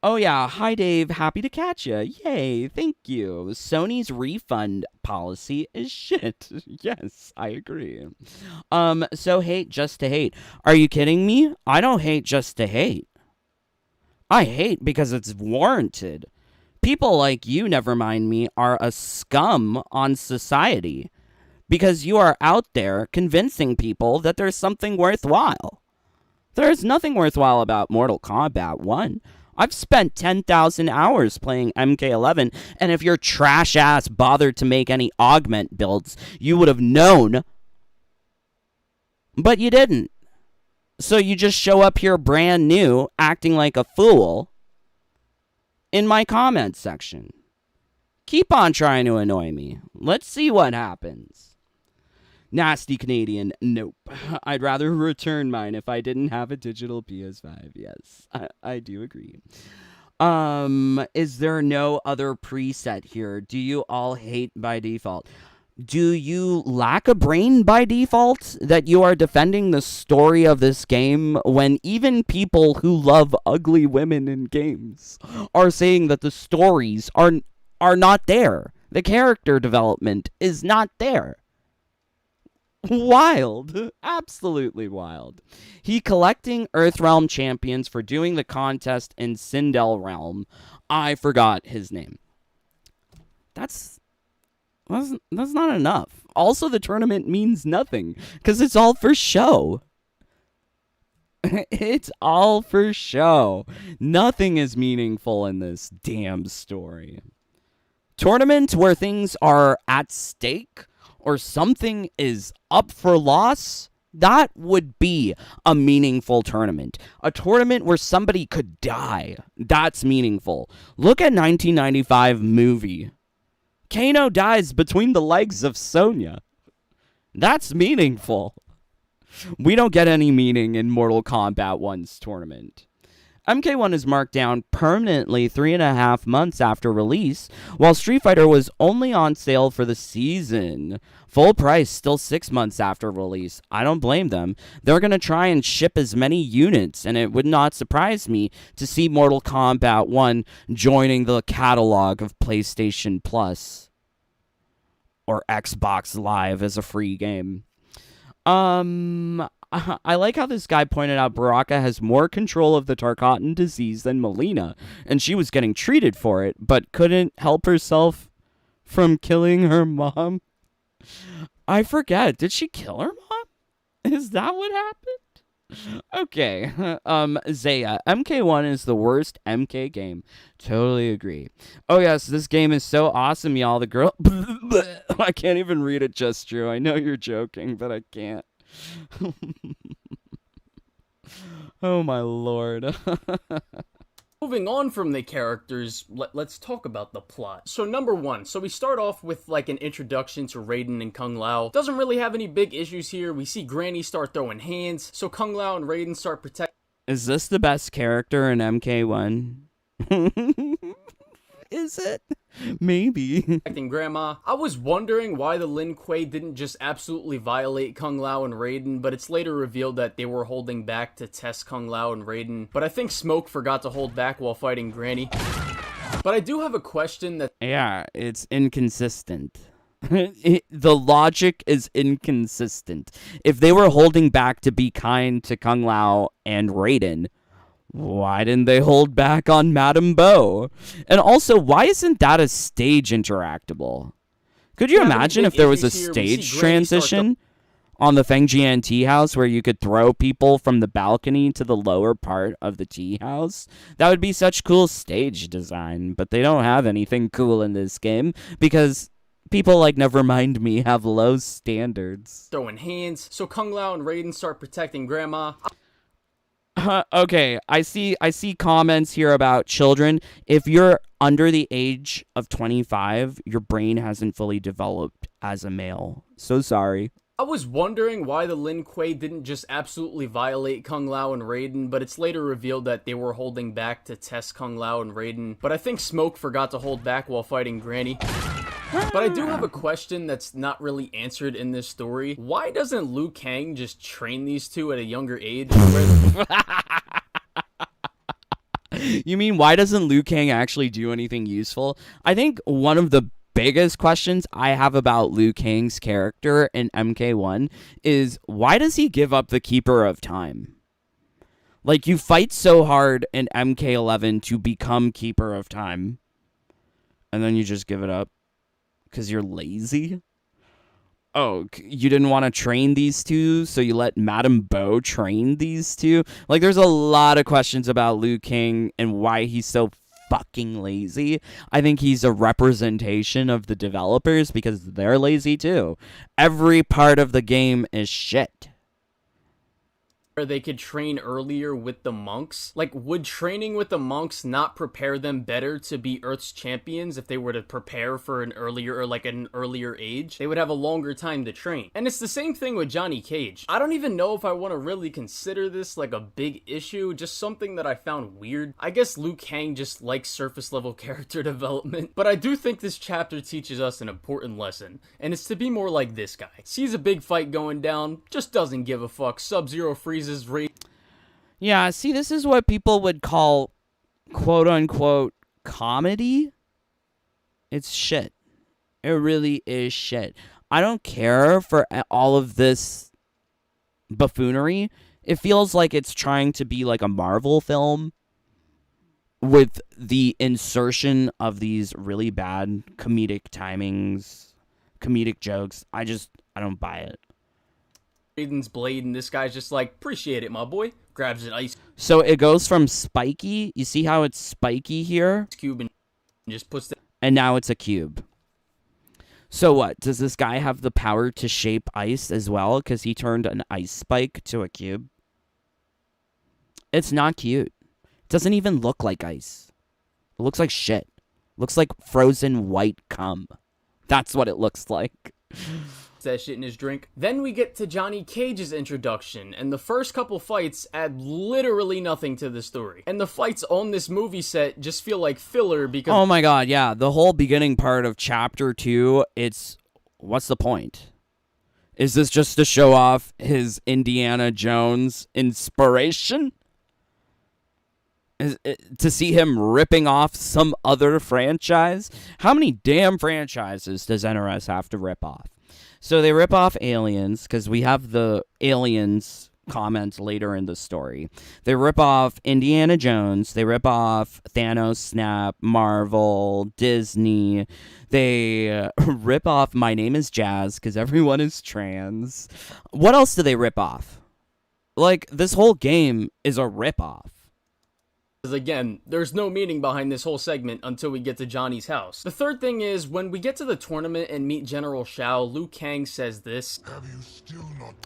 Oh yeah, hi Dave, happy to catch ya. Yay, thank you. Sony's refund policy is shit. Yes, I agree. So hate just to hate. Are you kidding me? I don't hate just to hate. I hate because it's warranted. People like you, never mind me, are a scum on society because you are out there convincing people that there's something worthwhile. There's nothing worthwhile about Mortal Kombat 1. I've spent 10,000 hours playing MK11, and if your trash ass bothered to make any augment builds, you would have known. But you didn't. So you just show up here brand new, acting like a fool in my comments section. Keep on trying to annoy me. Let's see what happens. Nasty Canadian, nope. I'd rather return mine if I didn't have a digital PS5. Yes, I do agree. Is there no other preset here? Do you all hate by default? Do you lack a brain by default that you are defending the story of this game when even people who love ugly women in games are saying that the stories are not there? The character development is not there. Wild. Absolutely wild. He collecting Earthrealm champions for doing the contest in Sindel Realm. I forgot his name. That's not enough. Also, the tournament means nothing because it's all for show. It's all for show. Nothing is meaningful in this damn story. Tournament where things are at stake or something is up for loss, that would be a meaningful tournament. A tournament where somebody could die. That's meaningful. Look at 1995 movie. Kano dies between the legs of Sonya. That's meaningful. We don't get any meaning in Mortal Kombat 1's tournament. MK1 is marked down permanently 3.5 months after release, while Street Fighter was only on sale for the season. Full price still 6 months after release. I don't blame them. They're going to try and ship as many units, and it would not surprise me to see Mortal Kombat 1 joining the catalog of PlayStation Plus or Xbox Live as a free game. I like how this guy pointed out Baraka has more control of the Tarkatan disease than Melina, and she was getting treated for it, but couldn't help herself from killing her mom. I forget. Did she kill her mom? Is that what happened? Okay. Zaya, MK1 is the worst MK game. Totally agree. Oh yes, this game is so awesome, y'all. The girl I can't even read it, just Drew. I know you're joking, but I can't. Oh my lord. Moving on from the characters, let's talk about the plot. So number one, we start off with like an introduction to Raiden and Kung Lao. Doesn't really have any big issues here. We see Granny start throwing hands, so Kung Lao and Raiden start protecting. Is this the best character in MK1? Is it? Maybe. Protecting Grandma. I was wondering why the Lin Kuei didn't just absolutely violate Kung Lao and Raiden, but it's later revealed that they were holding back to test Kung Lao and Raiden. But I think Smoke forgot to hold back while fighting Granny. But I do have a question that... Yeah, it's inconsistent. The logic is inconsistent. If they were holding back to be kind to Kung Lao and Raiden, why didn't they hold back on Madame Bo? And also, why isn't that a stage interactable? Could you imagine if there was a stage transition on the Fengjian tea house where you could throw people from the balcony to the lower part of the tea house? That would be such cool stage design, but they don't have anything cool in this game because people like Nevermind Me have low standards. Throwing hands, so Kung Lao and Raiden start protecting Grandma. Okay, I see comments here about children. If you're under the age of 25, your brain hasn't fully developed as a male. So sorry. I was wondering why the Lin Kuei didn't just absolutely violate Kung Lao and Raiden, but it's later revealed that they were holding back to test Kung Lao and Raiden. But I think Smoke forgot to hold back while fighting Granny. But I do have a question that's not really answered in this story. Why doesn't Liu Kang just train these two at a younger age? You mean why doesn't Liu Kang actually do anything useful? I think one of the biggest questions I have about Liu Kang's character in MK1 is why does he give up the Keeper of Time? Like, you fight so hard in MK11 to become Keeper of Time, and then you just give it up because you're lazy? Oh, you didn't want to train these two, so you let Madame Bo train these two? Like, there's a lot of questions about Liu Kang and why he's so fucking lazy. I think he's a representation of the developers because they're lazy too. Every part of the game is shit. Or they could train earlier with the monks. Like, would training with the monks not prepare them better to be Earth's champions if they were to prepare for an earlier age? They would have a longer time to train. And it's the same thing with Johnny Cage. I don't even know if I want to really consider this like a big issue, just something that I found weird. I guess Liu Kang just likes surface level character development, but I do think this chapter teaches us an important lesson, and it's to be more like this guy. Sees a big fight going down, just doesn't give a fuck. Sub-Zero freezes. Yeah, see, this is what people would call quote-unquote comedy. It's shit. It really is shit. I don't care for all of this buffoonery. It feels like it's trying to be like a Marvel film with the insertion of these really bad comedic timings, comedic jokes. I don't buy it. Raiden's blade, and this guy's just like, appreciate it, my boy. Grabs an ice So it goes from spiky. You see how it's spiky here? cube and just puts it. And now it's a cube. So what? Does this guy have the power to shape ice as well? Because he turned an ice spike to a cube? It's not cute. It doesn't even look like ice. It looks like shit. It looks like frozen white cum. That's what it looks like. That shit in his drink. Then we get to Johnny Cage's introduction, and the first couple fights add literally nothing to the story. And the fights on this movie set just feel like filler because... Oh my god, yeah. The whole beginning part of Chapter 2, what's the point? Is this just to show off his Indiana Jones inspiration? To see him ripping off some other franchise? How many damn franchises does NRS have to rip off? So they rip off Aliens, because we have the Aliens comment later in the story. They rip off Indiana Jones. They rip off Thanos, Snap, Marvel, Disney. They rip off My Name is Jazz, because everyone is trans. What else do they rip off? Like, this whole game is a rip off. Again, there's no meaning behind this whole segment until we get to Johnny's house. The third thing is, when we get to the tournament and meet General Shao, Liu Kang says this.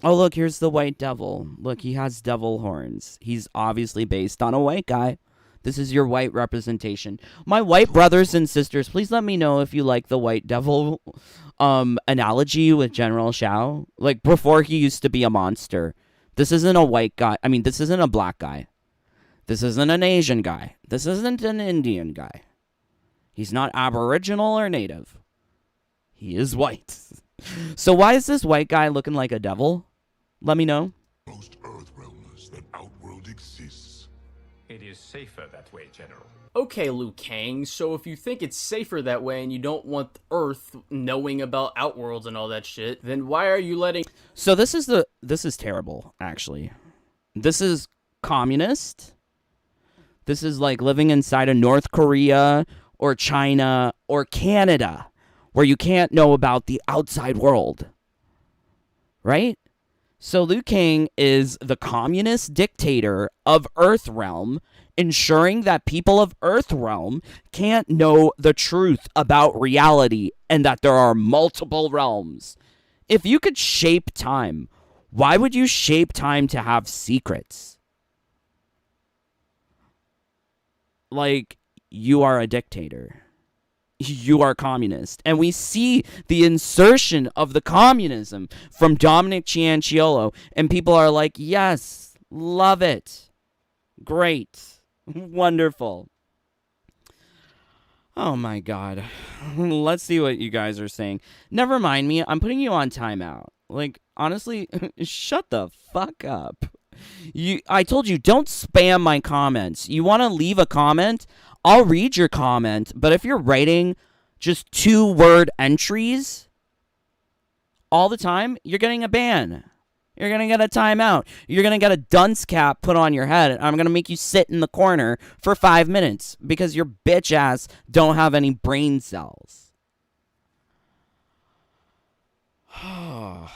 Oh, look, here's the white devil. Look, he has devil horns. He's obviously based on a white guy. This is your white representation. My white brothers and sisters, please let me know if you like the white devil analogy with General Shao. Like, before he used to be a monster. This isn't a white guy. I mean, this isn't a black guy. This isn't an Asian guy. This isn't an Indian guy. He's not Aboriginal or Native. He is white. So why is this white guy looking like a devil? Let me know. Most Earthrealmers that Outworld exists. It is safer that way, General. Okay, Liu Kang, so if you think it's safer that way and you don't want Earth knowing about Outworlds and all that shit, then why are you letting... So this is terrible, actually. This is communist. This is like living inside of North Korea or China or Canada, where you can't know about the outside world. Right? So Liu Kang is the communist dictator of Earthrealm, ensuring that people of Earthrealm can't know the truth about reality and that there are multiple realms. If you could shape time, why would you shape time to have secrets? Like, you are a dictator. You are communist. And we see the insertion of the communism from Dominic Cianciolo. And people are like, yes, love it. Great. Wonderful. Oh my god. Let's see what you guys are saying. Never mind me. I'm putting you on timeout. Like, honestly, shut the fuck up. I told you, don't spam my comments. You want to leave a comment? I'll read your comment. But if you're writing just 2-word entries all the time, you're getting a ban. You're going to get a timeout. You're going to get a dunce cap put on your head. I'm going to make you sit in the corner for 5 minutes because your bitch ass don't have any brain cells. I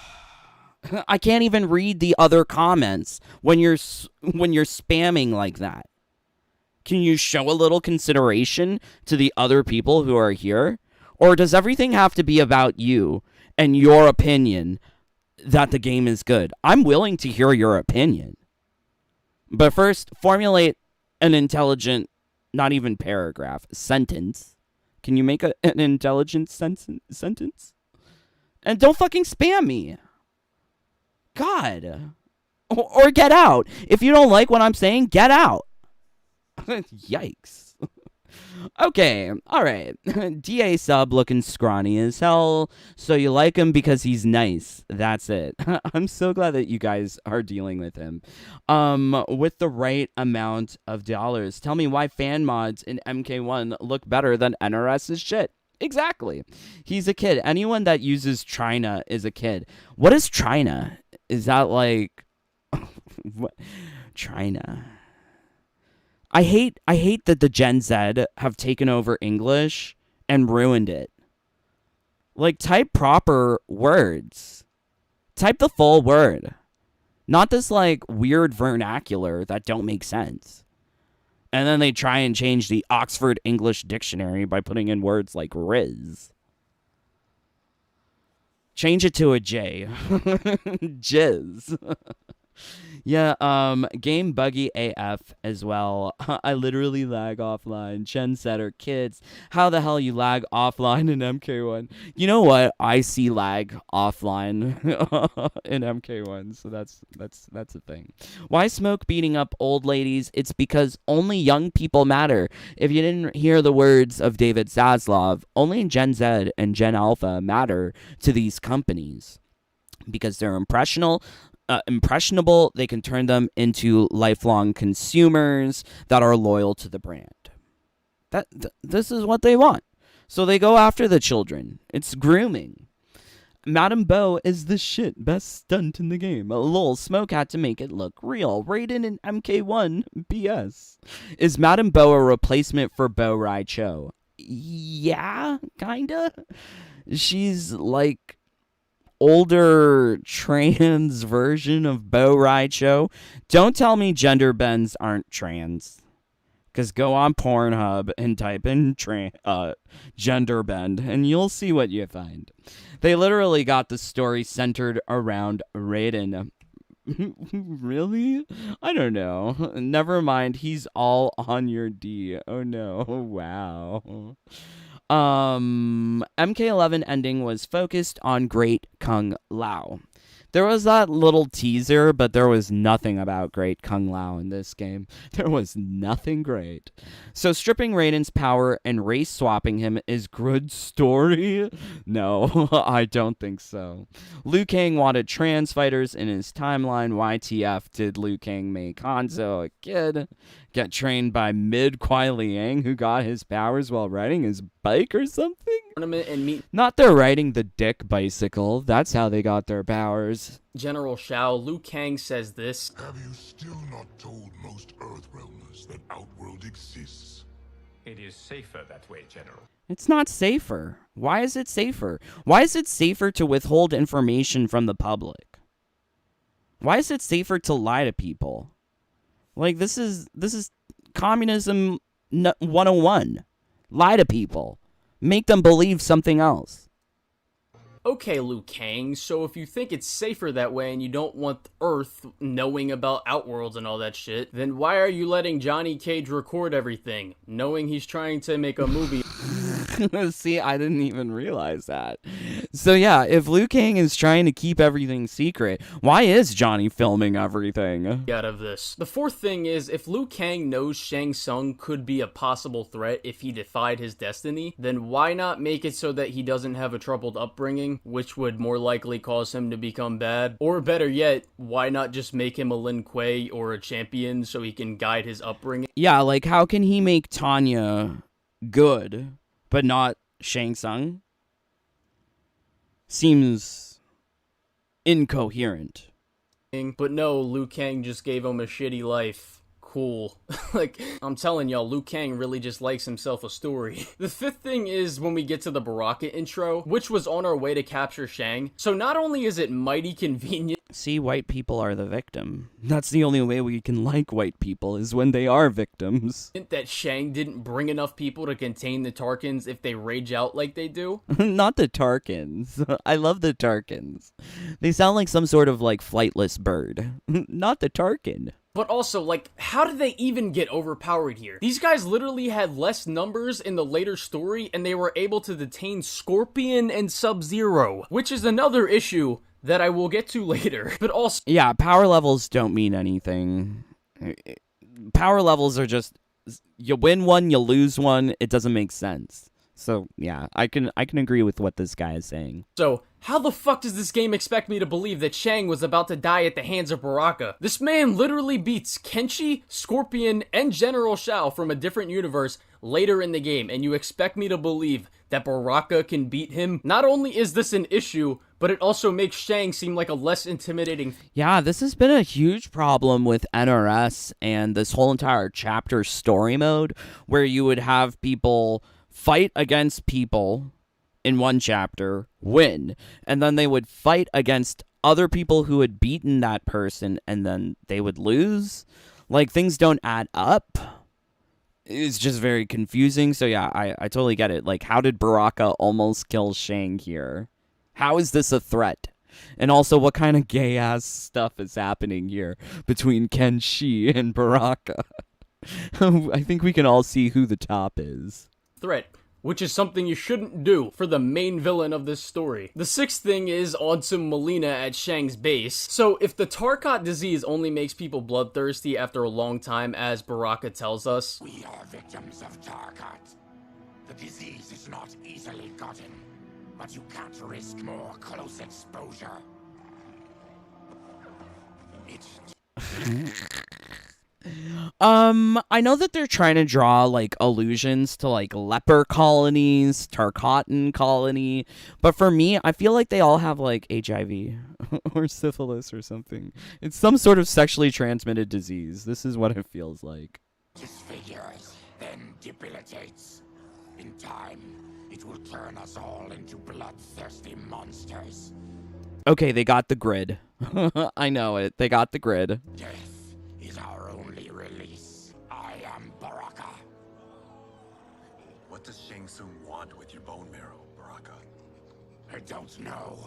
can't even read the other comments when you're spamming like that. Can you show a little consideration to the other people who are here? Or does everything have to be about you and your opinion that the game is good? I'm willing to hear your opinion. But first, formulate an intelligent, not even paragraph, sentence. Can you make an intelligent sentence? And don't fucking spam me. God. Or get out. If you don't like what I'm saying, get out. Yikes. Okay, alright. DA sub looking scrawny as hell, so you like him because he's nice. That's it. I'm so glad that you guys are dealing with him. With the right amount of dollars. Tell me why fan mods in MK1 look better than NRS's shit. Exactly. He's a kid. Anyone that uses China is a kid. What is China? Is that like... what? China... I hate that the Gen Z have taken over English and ruined it. Like, type proper words. Type the full word. Not this, like, weird vernacular that don't make sense. And then they try and change the Oxford English Dictionary by putting in words like Riz. Change it to a J. Jizz. Yeah, game buggy AF as well. I literally lag offline. Chen said, "Are kids, how the hell you lag offline in MK1?" You know what? I see lag offline in MK1, so that's a thing. Why smoke beating up old ladies? It's because only young people matter. If you didn't hear the words of David Zaslav, only Gen Z and Gen Alpha matter to these companies because they're impressionable, they can turn them into lifelong consumers that are loyal to the brand. This is what they want. So they go after the children. It's grooming. Madame Bo is the shit. Best stunt in the game. Lol, Smoke had to make it look real. Raiden in MK1 BS. Is Madame Bo a replacement for Bo Rai Cho? Yeah, kinda. She's like older trans version of Bo Rai Cho. Don't tell me gender bends aren't trans. Because go on Pornhub and type in gender bend and you'll see what you find. They literally got the story centered around Raiden. Really? I don't know. Never mind. He's all on your D. Oh no. Wow. MK11 ending was focused on Great Kung Lao. There was that little teaser, but there was nothing about Great Kung Lao in this game. There was nothing great. So stripping Raiden's power and race swapping him is good story? No, I don't think so. Liu Kang wanted trans fighters in his timeline. YTF did Liu Kang make Hanzo a kid? Get trained by mid Kuai Liang who got his powers while riding his bike or something? Tournament and meet Not they're riding the dick bicycle. That's how they got their powers. General Shao. Liu Kang says this. Have you still not told most Earthrealmers that Outworld exists? It is safer that way, General. It's not safer. Why is it safer? Why is it safer to withhold information from the public? Why is it safer to lie to people? Like, this is communism 101. Lie to people. Make them believe something else. Okay, Liu Kang, so if you think it's safer that way and you don't want Earth knowing about Outworlds and all that shit, then why are you letting Johnny Cage record everything, knowing he's trying to make a movie? See, I didn't even realize that. So yeah, if Liu Kang is trying to keep everything secret, why is Johnny filming everything? Out of this. The fourth thing is, if Liu Kang knows Shang Tsung could be a possible threat if he defied his destiny, then why not make it so that he doesn't have a troubled upbringing, which would more likely cause him to become bad? Or better yet, why not just make him a Lin Kuei or a champion so he can guide his upbringing? Yeah, like how can he make Tanya good, but not Shang Tsung? Seems incoherent. But no, Liu Kang just gave him a shitty life. Cool. Like, I'm telling y'all, Liu Kang really just likes himself a story. The fifth thing is when we get to the Baraka intro, which was on our way to capture Shang. So not only is it mighty convenient. See, white people are the victim. That's the only way we can like white people, is when they are victims. That Shang didn't bring enough people to contain the Tarkins if they rage out like they do. Not the Tarkins. I love the Tarkins. They sound like some sort of, like, flightless bird. Not the Tarkin. But also, like, how did they even get overpowered here? These guys literally had less numbers in the later story, and they were able to detain Scorpion and Sub-Zero, which is another issue that I will get to later. But also... Yeah, power levels don't mean anything. Power levels are just... You win one, you lose one, it doesn't make sense. So, yeah, I can agree with what this guy is saying. So, how the fuck does this game expect me to believe that Shang was about to die at the hands of Baraka? This man literally beats Kenshi, Scorpion, and General Shao from a different universe later in the game, and you expect me to believe that Baraka can beat him? Not only is this an issue, but it also makes Shang seem like a less intimidating... Yeah, this has been a huge problem with NRS and this whole entire chapter story mode, where you would have people fight against people in one chapter, win, and then they would fight against other people who had beaten that person, and then they would lose. Like, things don't add up. It's just very confusing. So yeah, I totally get it. Like, how did Baraka almost kill Shang here? How is this a threat? And also, what kind of gay-ass stuff is happening here between Kenshi and Baraka? I think we can all see who the top is. Threat, which is something you shouldn't do for the main villain of this story. The sixth thing is onto Melina at Shang's base. So if the Tarkat disease only makes people bloodthirsty after a long time, as Baraka tells us, We are victims of Tarkat. The disease is not easily gotten, but you can't risk more close exposure. It's I know that they're trying to draw, like, allusions to, like, leper colonies, Tarkatan colony, but for me, I feel like they all have, like, HIV or syphilis or something. It's some sort of sexually transmitted disease. This is what it feels like. disfigures, then debilitates. In time, it will turn us all into bloodthirsty monsters. Okay, they got the grid. I know it. They got the grid. Death is our only release. I am Baraka. What does Shang Tsung want with your bone marrow, Baraka? I don't know,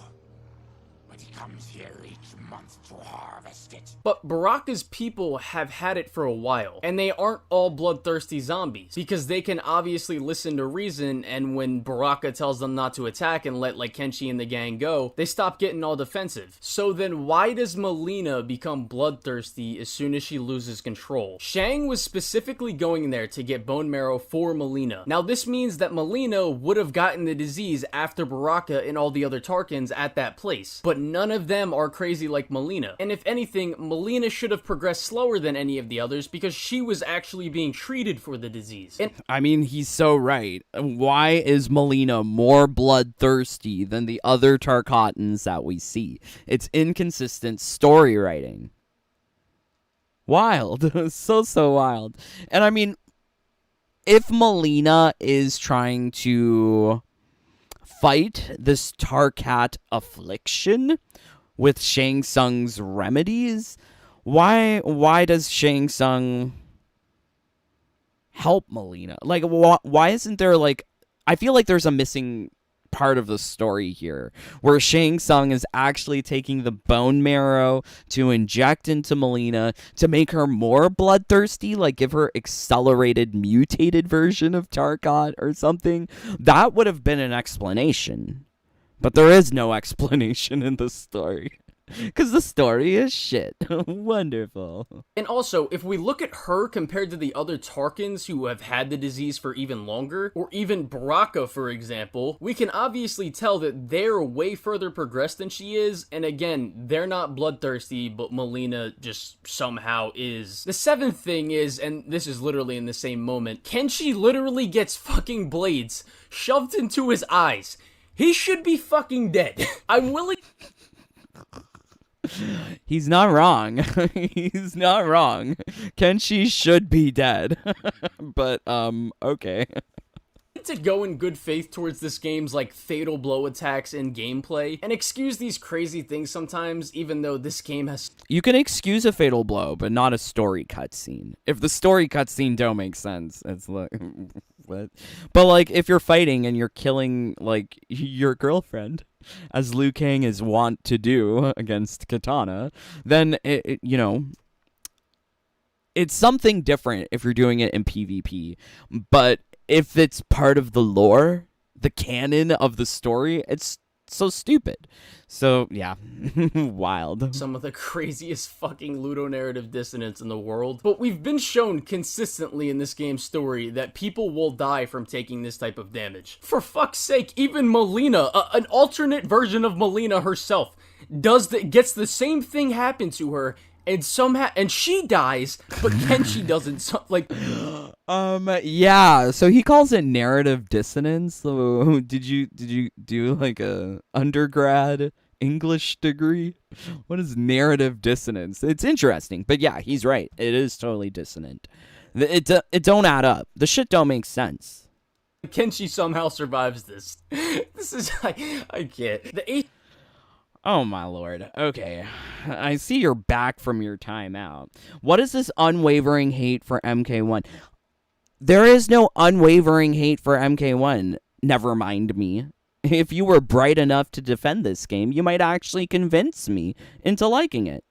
but he comes here each month to harvest it. but Baraka's people have had it for a while, and they aren't all bloodthirsty zombies, because they can obviously listen to reason, and when Baraka tells them not to attack and let, like, Kenshi and the gang go, they stop getting all defensive. So then why does Melina become bloodthirsty as soon as she loses control? Shang was specifically going there to get bone marrow for Melina. Now this means that Melina would have gotten the disease after Baraka and all the other Tarkins at that place, but none of them are crazy like Melina. And if anything, Melina should have progressed slower than any of the others because she was actually being treated for the disease. And I mean, he's so right. Why is Melina more bloodthirsty than the other Tarkatans that we see? It's inconsistent story writing. Wild. So wild. And I mean, if Melina is trying to fight this Tarkat affliction with Shang Tsung's remedies, why does Shang Tsung help Melina? Like, why isn't there, like, I feel like there's a missing part of the story here where Shang Tsung is actually taking the bone marrow to inject into Melina to make her more bloodthirsty, like give her accelerated mutated version of Tarkat or something. That would have been an explanation. But there is no explanation in the story. Because the story is shit. Wonderful. And also, if we look at her compared to the other Tarkins who have had the disease for even longer, or even Baraka, for example, we can obviously tell that they're way further progressed than she is, and again, they're not bloodthirsty, but Melina just somehow is. The seventh thing is, and this is literally in the same moment, Kenshi literally gets fucking blades shoved into his eyes. He should be fucking dead. I'm willing... He's not wrong. He's not wrong. Kenshi should be dead. But, okay. to go in good faith towards this game's like fatal blow attacks and gameplay, and excuse these crazy things sometimes, even though this game has... You can excuse a fatal blow, but not a story cutscene. If the story cutscene don't make sense, it's like... what? But, like, if you're fighting and you're killing, like, your girlfriend, as Liu Kang is wont to do against Katana, then, you know... It's something different if you're doing it in PvP, but if it's part of the lore, the canon of the story, it's so stupid. So, yeah, wild. Some of the craziest fucking ludonarrative dissonance in the world. But we've been shown consistently in this game's story that people will die from taking this type of damage. For fuck's sake, even Melina, an alternate version of Melina herself, gets the same thing happen to her, and somehow, and she dies, but Kenshi doesn't. So, like, yeah. So he calls it narrative dissonance. So did you do like a undergrad English degree? What is narrative dissonance? It's interesting, but yeah, he's right. It is totally dissonant. It don't add up. The shit don't make sense. Kenshi somehow survives this. This is I can't. The eighth. Oh my lord. Okay. I see you're back from your timeout. What is this unwavering hate for MK1? There is no unwavering hate for MK1. Never mind me. If you were bright enough to defend this game, you might actually convince me into liking it.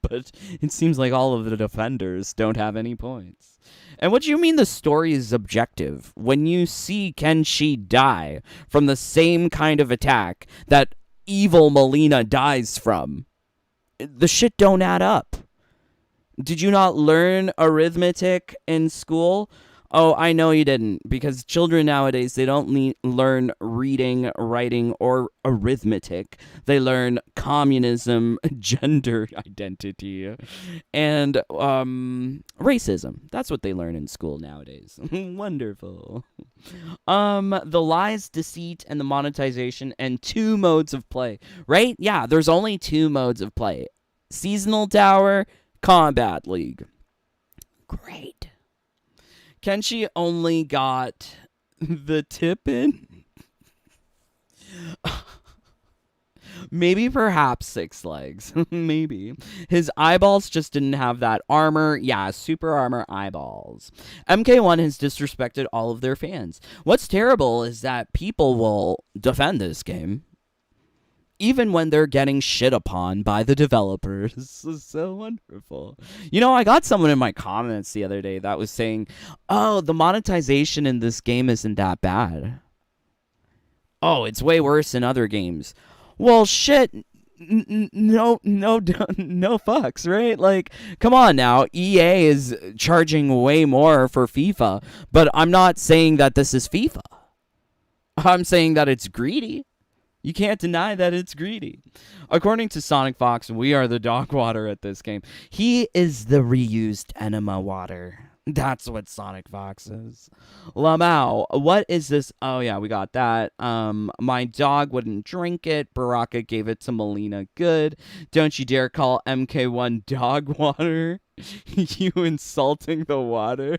But it seems like all of the defenders don't have any points. And what do you mean the story is objective? When you see Kenshi die from the same kind of attack that evil Melina dies from, the shit don't add up. Did you not learn arithmetic in school? Oh, I know you didn't, because children nowadays, they don't learn reading, writing, or arithmetic. They learn communism, gender identity, and racism. That's what they learn in school nowadays. Wonderful. The lies, deceit, and the monetization, and 2 modes of play, right? Yeah, there's only 2 modes of play. Seasonal Tower, Combat League. Great. Kenshi only got the tip in. Maybe perhaps 6 legs. Maybe. His eyeballs just didn't have that armor. Yeah, super armor eyeballs. MK1 has disrespected all of their fans. What's terrible is that people will defend this game, even when they're getting shit upon by the developers. This is so wonderful. You know, I got someone in my comments the other day that was saying, oh, the monetization in this game isn't that bad. Oh, it's way worse in other games. Well, shit. No fucks, right? Like, come on now. EA is charging way more for FIFA, but I'm not saying that this is FIFA. I'm saying that it's greedy. You can't deny that it's greedy. According to Sonic Fox, we are the Dogwater at this game. He is the reused enema water. That's what Sonic Fox is. Lamau, what is this? Oh, yeah, we got that. My dog wouldn't drink it. Baraka gave it to Melina. Good. Don't you dare call MK1 dog water. You insulting the water.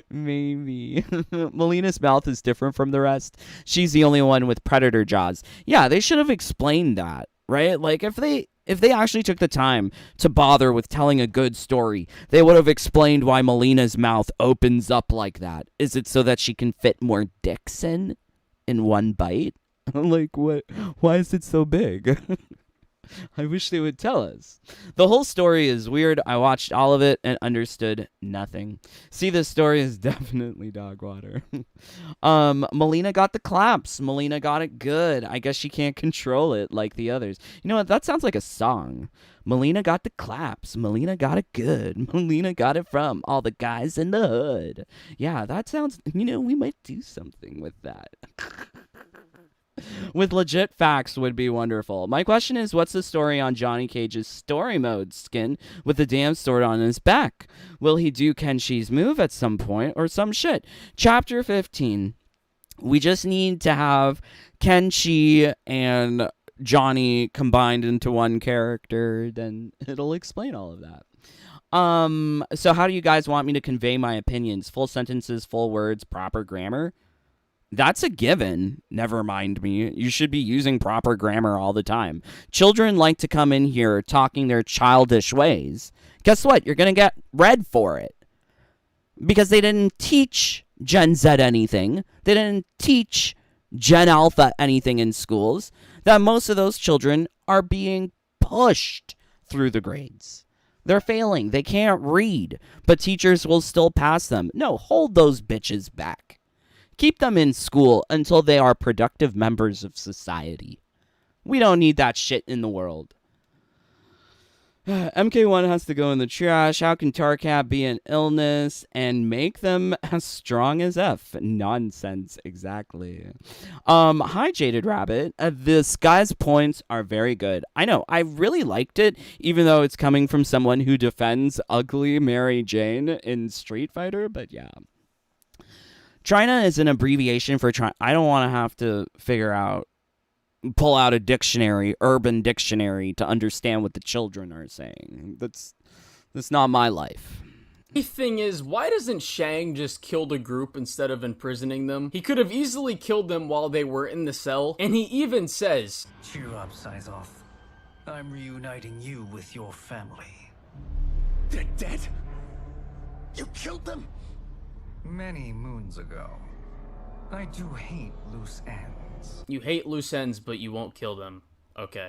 Maybe. Melina's mouth is different from the rest. She's the only one with predator jaws. Yeah, they should have explained that, right? Like, if they actually took the time to bother with telling a good story, they would have explained why Melina's mouth opens up like that. Is it so that she can fit more dicks in one bite? Like, what? Why is it so big? I wish they would tell us. The whole story is weird. I watched all of it and understood nothing. See, this story is definitely Dogwater. Melina got the claps. Melina got it good. I guess she can't control it like the others. You know what? That sounds like a song. Melina got the claps. Melina got it good. Melina got it from all the guys in the hood. Yeah, that sounds, we might do something with that. With legit facts would be wonderful. My question is, what's the story on Johnny Cage's story mode skin with the damn sword on his back? Will he do Kenshi's move at some point or some shit? Chapter 15. We just need to have Kenshi and Johnny combined into one character, then it'll explain all of that. So how do you guys want me to convey my opinions? Full sentences, full words, proper grammar? That's a given. Never mind me. You should be using proper grammar all the time. Children like to come in here talking their childish ways. Guess what? You're going to get read for it. Because they didn't teach Gen Z anything. They didn't teach Gen Alpha anything in schools. That most of those children are being pushed through the grades. They're failing. They can't read. But teachers will still pass them. No, hold those bitches back. Keep them in school until they are productive members of society. We don't need that shit in the world. MK1 has to go in the trash. How can Tarkat be an illness and make them as strong as F? Nonsense, exactly. Hi, Jaded Rabbit. This guy's points are very good. I know, I really liked it, even though it's coming from someone who defends ugly Mary Jane in Street Fighter, but yeah. China is an abbreviation for China. I don't want to have to pull out a dictionary, urban dictionary, to understand what the children are saying. That's not my life. The thing is, why doesn't Shang just kill the group instead of imprisoning them? He could have easily killed them while they were in the cell, and he even says, "Cheer up, Syzoth. I'm reuniting you with your family." They're dead? You killed them? Many moons ago. I do hate loose ends. You hate loose ends, but you won't kill them. Okay.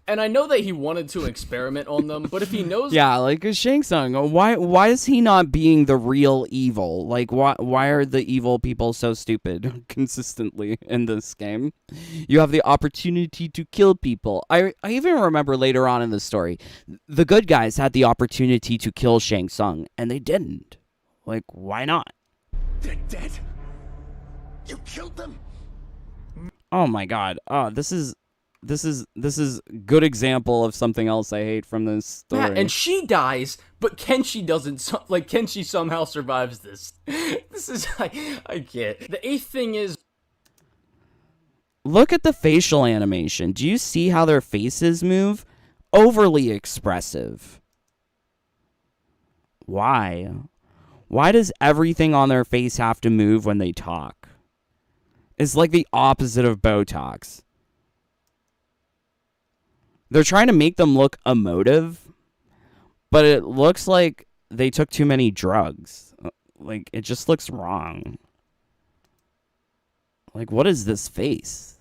And I know that he wanted to experiment on them, but if he knows... Yeah, like Shang Tsung, why is he not being the real evil? Like, why are the evil people so stupid consistently in this game? You have the opportunity to kill people. I even remember later on in the story, the good guys had the opportunity to kill Shang Tsung, and they didn't. Like, why not? They're dead? You killed them? Oh my god. Oh, this is good example of something else I hate from this story. Yeah, and she dies, but Kenshi doesn't. Kenshi somehow survives this. This is I can't. The eighth thing is, look at the facial animation. Do you see how their faces move? Overly expressive. Why? Why does everything on their face have to move when they talk? It's like the opposite of Botox. They're trying to make them look emotive, but it looks like they took too many drugs. Like, it just looks wrong. Like, what is this face?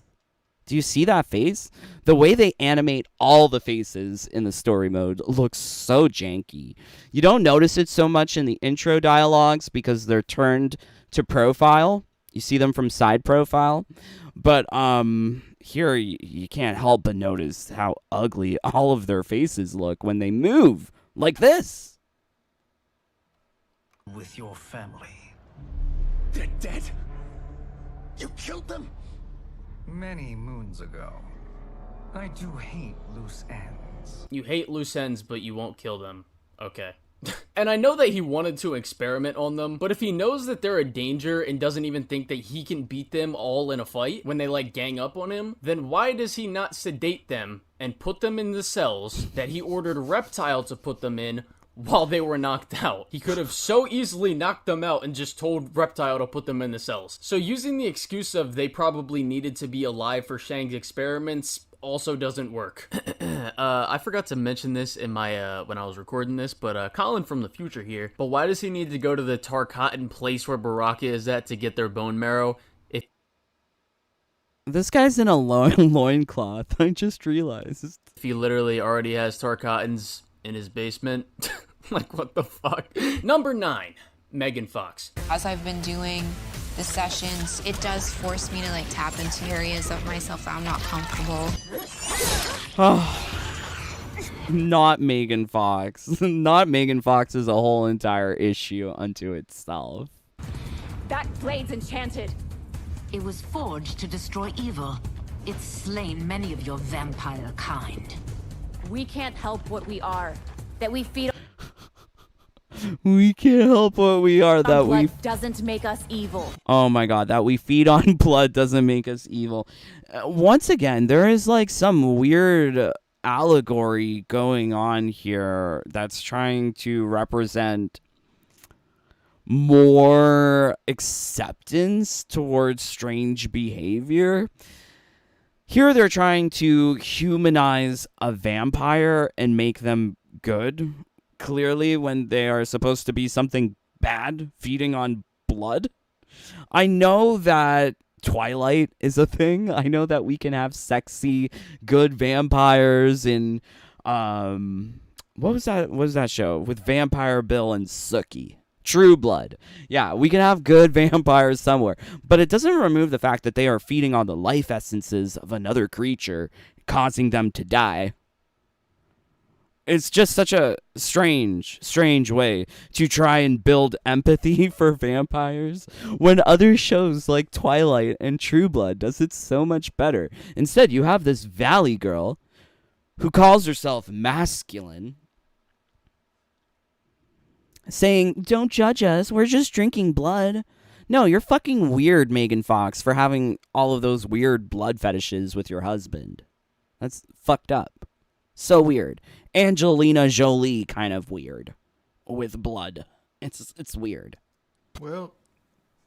Do you see that face? The way they animate all the faces in the story mode looks so janky. You don't notice it so much in the intro dialogues because they're turned to profile. You see them from side profile. But here you can't help but notice how ugly all of their faces look when they move like this. With your family. They're dead? You killed them? Many moons ago. I do hate loose ends. you hate loose ends, but you won't kill them. Okay. And I know that he wanted to experiment on them, but if he knows that they're a danger and doesn't even think that he can beat them all in a fight when they like gang up on him, then why does he not sedate them and put them in the cells that he ordered Reptile to put them in while they were knocked out? He could have so easily knocked them out and just told Reptile to put them in the cells. So using the excuse of they probably needed to be alive for Shang's experiments also doesn't work. I forgot to mention this in my when I was recording this, but Colin from the future here. But why does he need to go to the Tarkatan place where Baraka is at to get their bone marrow? This guy's in a loincloth. I just realized. If he literally already has Tarkatans in his basement. Like, what the fuck? Number 9, Megan Fox. As I've been doing the sessions, it does force me to like tap into areas of myself that I'm not comfortable. Not Megan Fox. Not Megan Fox is a whole entire issue unto itself. That blade's enchanted. It was forged to destroy evil. It's slain many of your vampire kind. We can't help what we are. That we feed We can't help what we are. That we doesn't make us evil. Oh my god, that we feed on blood doesn't make us evil. Once again, there is like some weird allegory going on here that's trying to represent more acceptance towards strange behavior. Here they're trying to humanize a vampire and make them good, clearly, when they are supposed to be something bad, feeding on blood. I know that Twilight is a thing. I know that we can have sexy, good vampires in what was that show with Vampire Bill and Sookie? True Blood. Yeah, we can have good vampires somewhere, but it doesn't remove the fact that they are feeding on the life essences of another creature, causing them to die. It's just such a strange way to try and build empathy for vampires when other shows like Twilight and True Blood does it so much better. Instead, you have this valley girl who calls herself masculine, saying, "Don't judge us, we're just drinking blood." No, you're fucking weird, Megan Fox, for having all of those weird blood fetishes with your husband. That's fucked up. So weird. Angelina Jolie kind of weird with blood. It's weird. Well,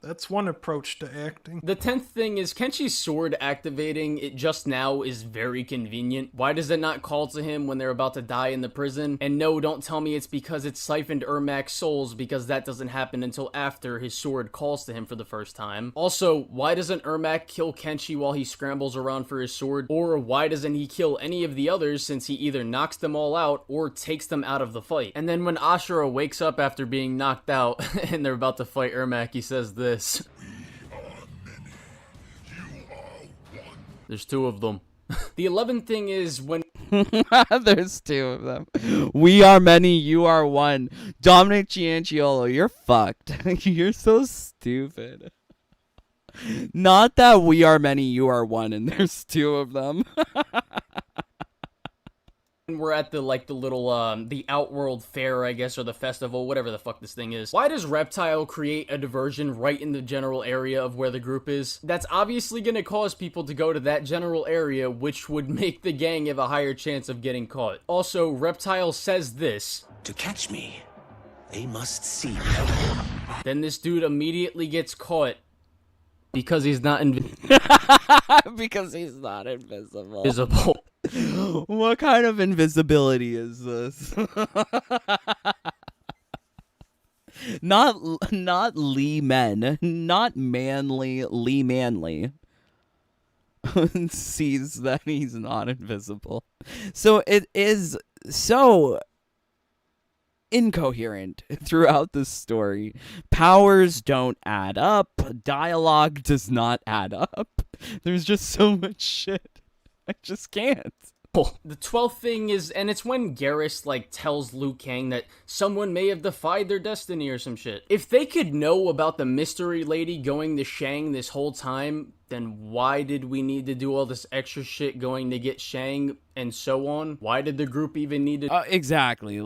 that's one approach to acting. The 10th thing is Kenshi's sword activating it just now is very convenient. Why does it not call to him when they're about to die in the prison? And no, don't tell me it's because it siphoned Ermac's souls, because that doesn't happen until after his sword calls to him for the first time. Also, why doesn't Ermac kill Kenshi while he scrambles around for his sword? Or why doesn't he kill any of the others, since he either knocks them all out or takes them out of the fight? And then when Ashura wakes up after being knocked out and they're about to fight Ermac, he says this. There's 2 of them. The 11th thing is when there's 2 of them. We are many, you are one. Dominic Gianciolo, you're fucked. You're so stupid. Not that we are many, you are one, and there's 2 of them. we're at the little the Outworld Fair, I guess, or the festival, whatever the fuck this thing is. Why does Reptile create a diversion right in the general area of where the group is? That's obviously gonna cause people to go to that general area, which would make the gang have a higher chance of getting caught. Also, Reptile says this: "To catch me, they must see me." Then this dude immediately gets caught because he's not because he's not invisible. What kind of invisibility is this? Not Lee Men, not manly Lee Manly sees that he's not invisible. So it is so incoherent throughout the story. Powers don't add up. Dialogue does not add up. There's just so much shit. I just can't. The 12th thing is, and it's when Garrus, tells Liu Kang that someone may have defied their destiny or some shit. If they could know about the mystery lady going to Shang this whole time, then why did we need to do all this extra shit going to get Shang and so on? Why did the group even need to... Exactly.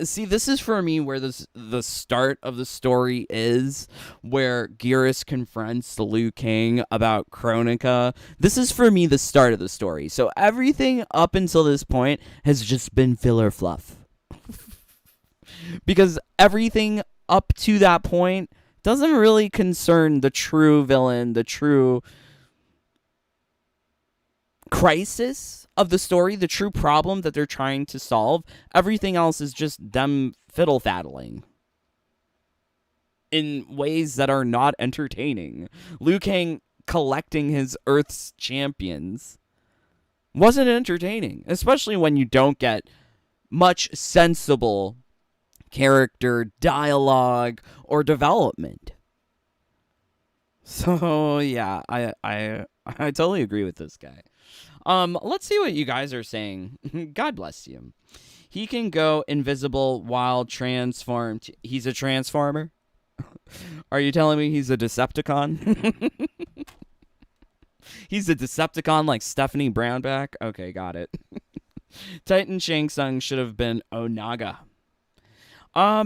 See, this is for me where the start of the story is, where Garrus confronts Liu Kang about Kronika. This is for me the start of the story. So everything up until this point has just been filler fluff. Because everything up to that point doesn't really concern the true villain, the true crisis of the story, the true problem that they're trying to solve. Everything else is just them fiddle-faddling in ways that are not entertaining. Liu Kang collecting his Earth's champions wasn't entertaining, especially when you don't get much sensible character dialogue or development. So yeah, I totally agree with this guy. Let's see what you guys are saying. God bless you. He can go invisible while transformed. He's a transformer? Are you telling me he's a Decepticon? He's a Decepticon like Stephanie Brownback? Okay, got it. Titan Shang Tsung should have been Onaga. A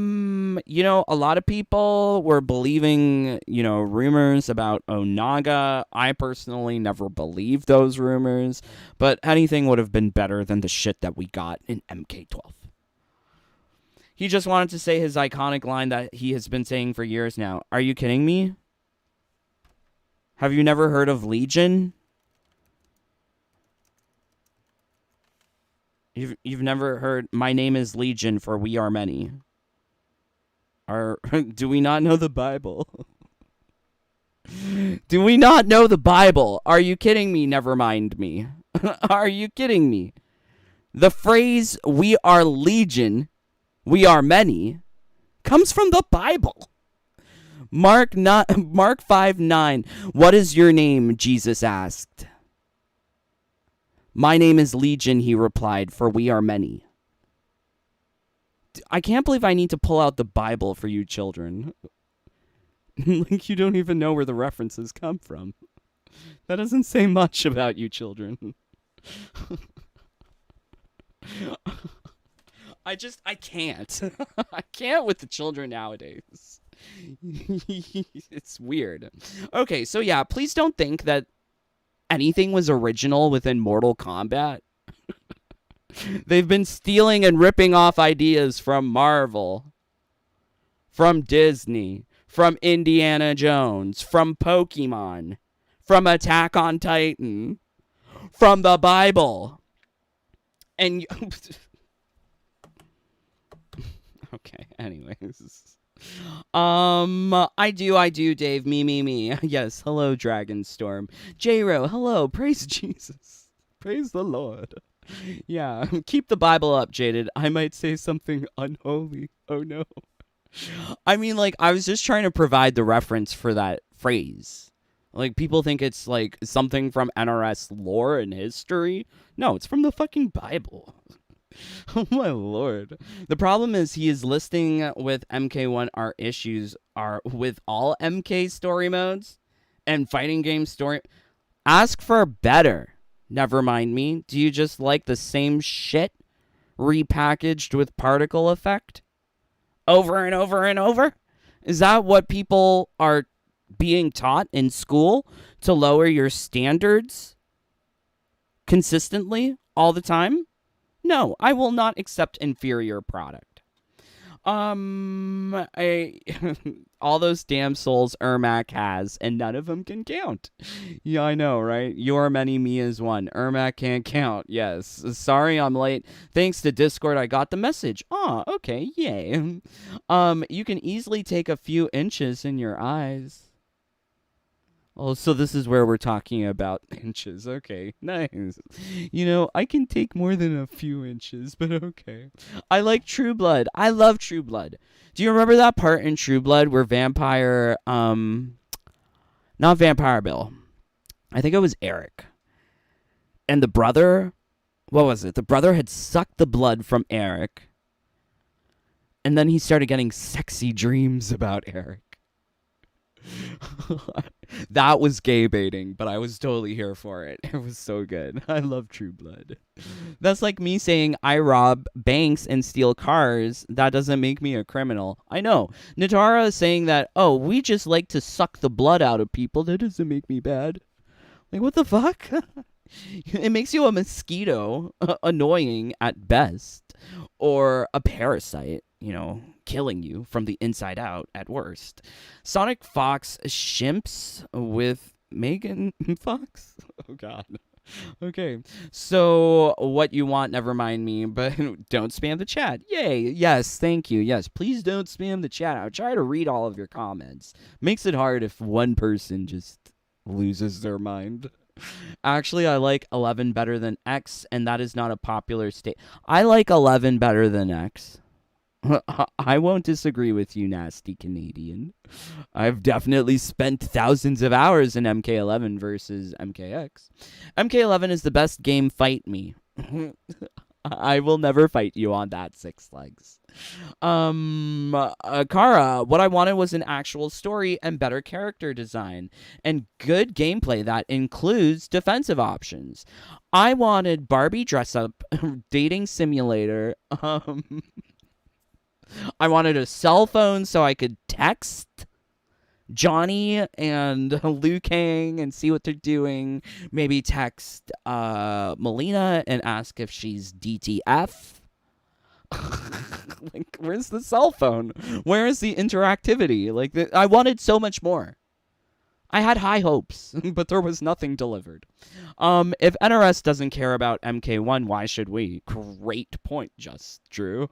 lot of people were believing, rumors about Onaga. I personally never believed those rumors, but anything would have been better than the shit that we got in MK12. He just wanted to say his iconic line that he has been saying for years now. Are you kidding me? Have you never heard of Legion? You've never heard, my name is Legion, for we are many. Do we not know the Bible? Do we not know the Bible? Are you kidding me? Never mind me. Are you kidding me? The phrase, we are Legion, we are many, comes from the Bible. Mark 5:9. What is your name? Jesus asked. My name is Legion, he replied, for we are many. I can't believe I need to pull out the Bible for you children. Like, you don't even know where the references come from. That doesn't say much about you children. I can't. I can't with the children nowadays. It's weird. Okay, so yeah, please don't think that anything was original within Mortal Kombat. They've been stealing and ripping off ideas from Marvel, from Disney, from Indiana Jones, from Pokemon, from Attack on Titan, from the Bible. And okay, anyways. I do, Dave. Me. Yes, hello, Dragonstorm. J-Ro, hello, praise Jesus. Praise the Lord. Yeah, keep the Bible up, Jaded. I might say something unholy. Oh, no. I mean, like, I was just trying to provide the reference for that phrase. Like, people think it's, like, something from NRS lore and history. No, it's from the fucking Bible. Oh, my Lord. The problem is he is listing with MK1 our issues are with all MK story modes and fighting game story. Ask for better. Never mind me. Do you just like the same shit repackaged with particle effect? Over and over and over? Is that what people are being taught in school? To lower your standards consistently all the time? No, I will not accept inferior product. All those damn souls Ermac has, and none of them can count. Yeah, I know, right? Your many, me is one. Ermac can't count. Yes. Sorry I'm late. Thanks to Discord, I got the message. Aw, okay, yay. You can easily take a few inches in your eyes. Oh, so this is where we're talking about inches. Okay, nice. I can take more than a few inches, but okay. I like True Blood. I love True Blood. Do you remember that part in True Blood where not Vampire Bill. I think it was Eric. And the brother, what was it? The brother had sucked the blood from Eric. And then he started getting sexy dreams about Eric. That was gay baiting, but I was totally here for it. It was so good. I love True Blood. That's like me saying I rob banks and steal cars. That doesn't make me a criminal. I know. Natara is saying that, oh, we just like to suck the blood out of people. That doesn't make me bad. Like, what the fuck? It makes you a mosquito, annoying at best, or a parasite, killing you from the inside out at worst. Sonic Fox shimps with Megan Fox? Oh, God. Okay. So, what you want, never mind me, but don't spam the chat. Yay. Yes, thank you. Yes, please don't spam the chat. I'll try to read all of your comments. Makes it hard if one person just loses their mind. Actually, I like 11 better than X, and that is not a popular state. I like 11 better than X. I won't disagree with you, nasty Canadian. I've definitely spent thousands of hours in MK11 versus MKX. MK11 is the best game, fight me. I will never fight you on that, Six Legs. Kara, what I wanted was an actual story and better character design and good gameplay that includes defensive options. I wanted Barbie dress up, dating simulator. I wanted a cell phone so I could text Johnny and Liu Kang and see what they're doing. Maybe text Melina and ask if she's DTF. Like, where's the cell phone? Where is the interactivity? Like, I wanted so much more. I had high hopes, but there was nothing delivered. If NRS doesn't care about MK1, why should we? Great point, just Drew.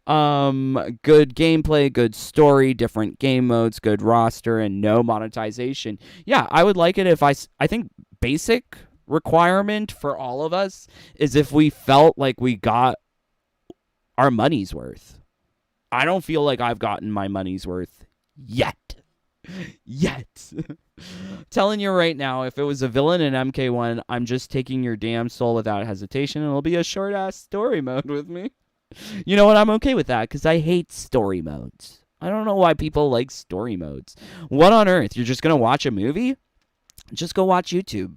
Good gameplay, good story, different game modes, good roster, and no monetization. Yeah, I would like it if I think basic requirement for all of us is if we felt like we got our money's worth. I don't feel like I've gotten my money's worth yet. Telling you right now, if it was a villain in MK1, I'm just taking your damn soul without hesitation, and it'll be a short-ass story mode with me. You know what? I'm okay with that, because I hate story modes. I don't know why people like story modes. What on earth? You're just going to watch a movie? Just go watch YouTube.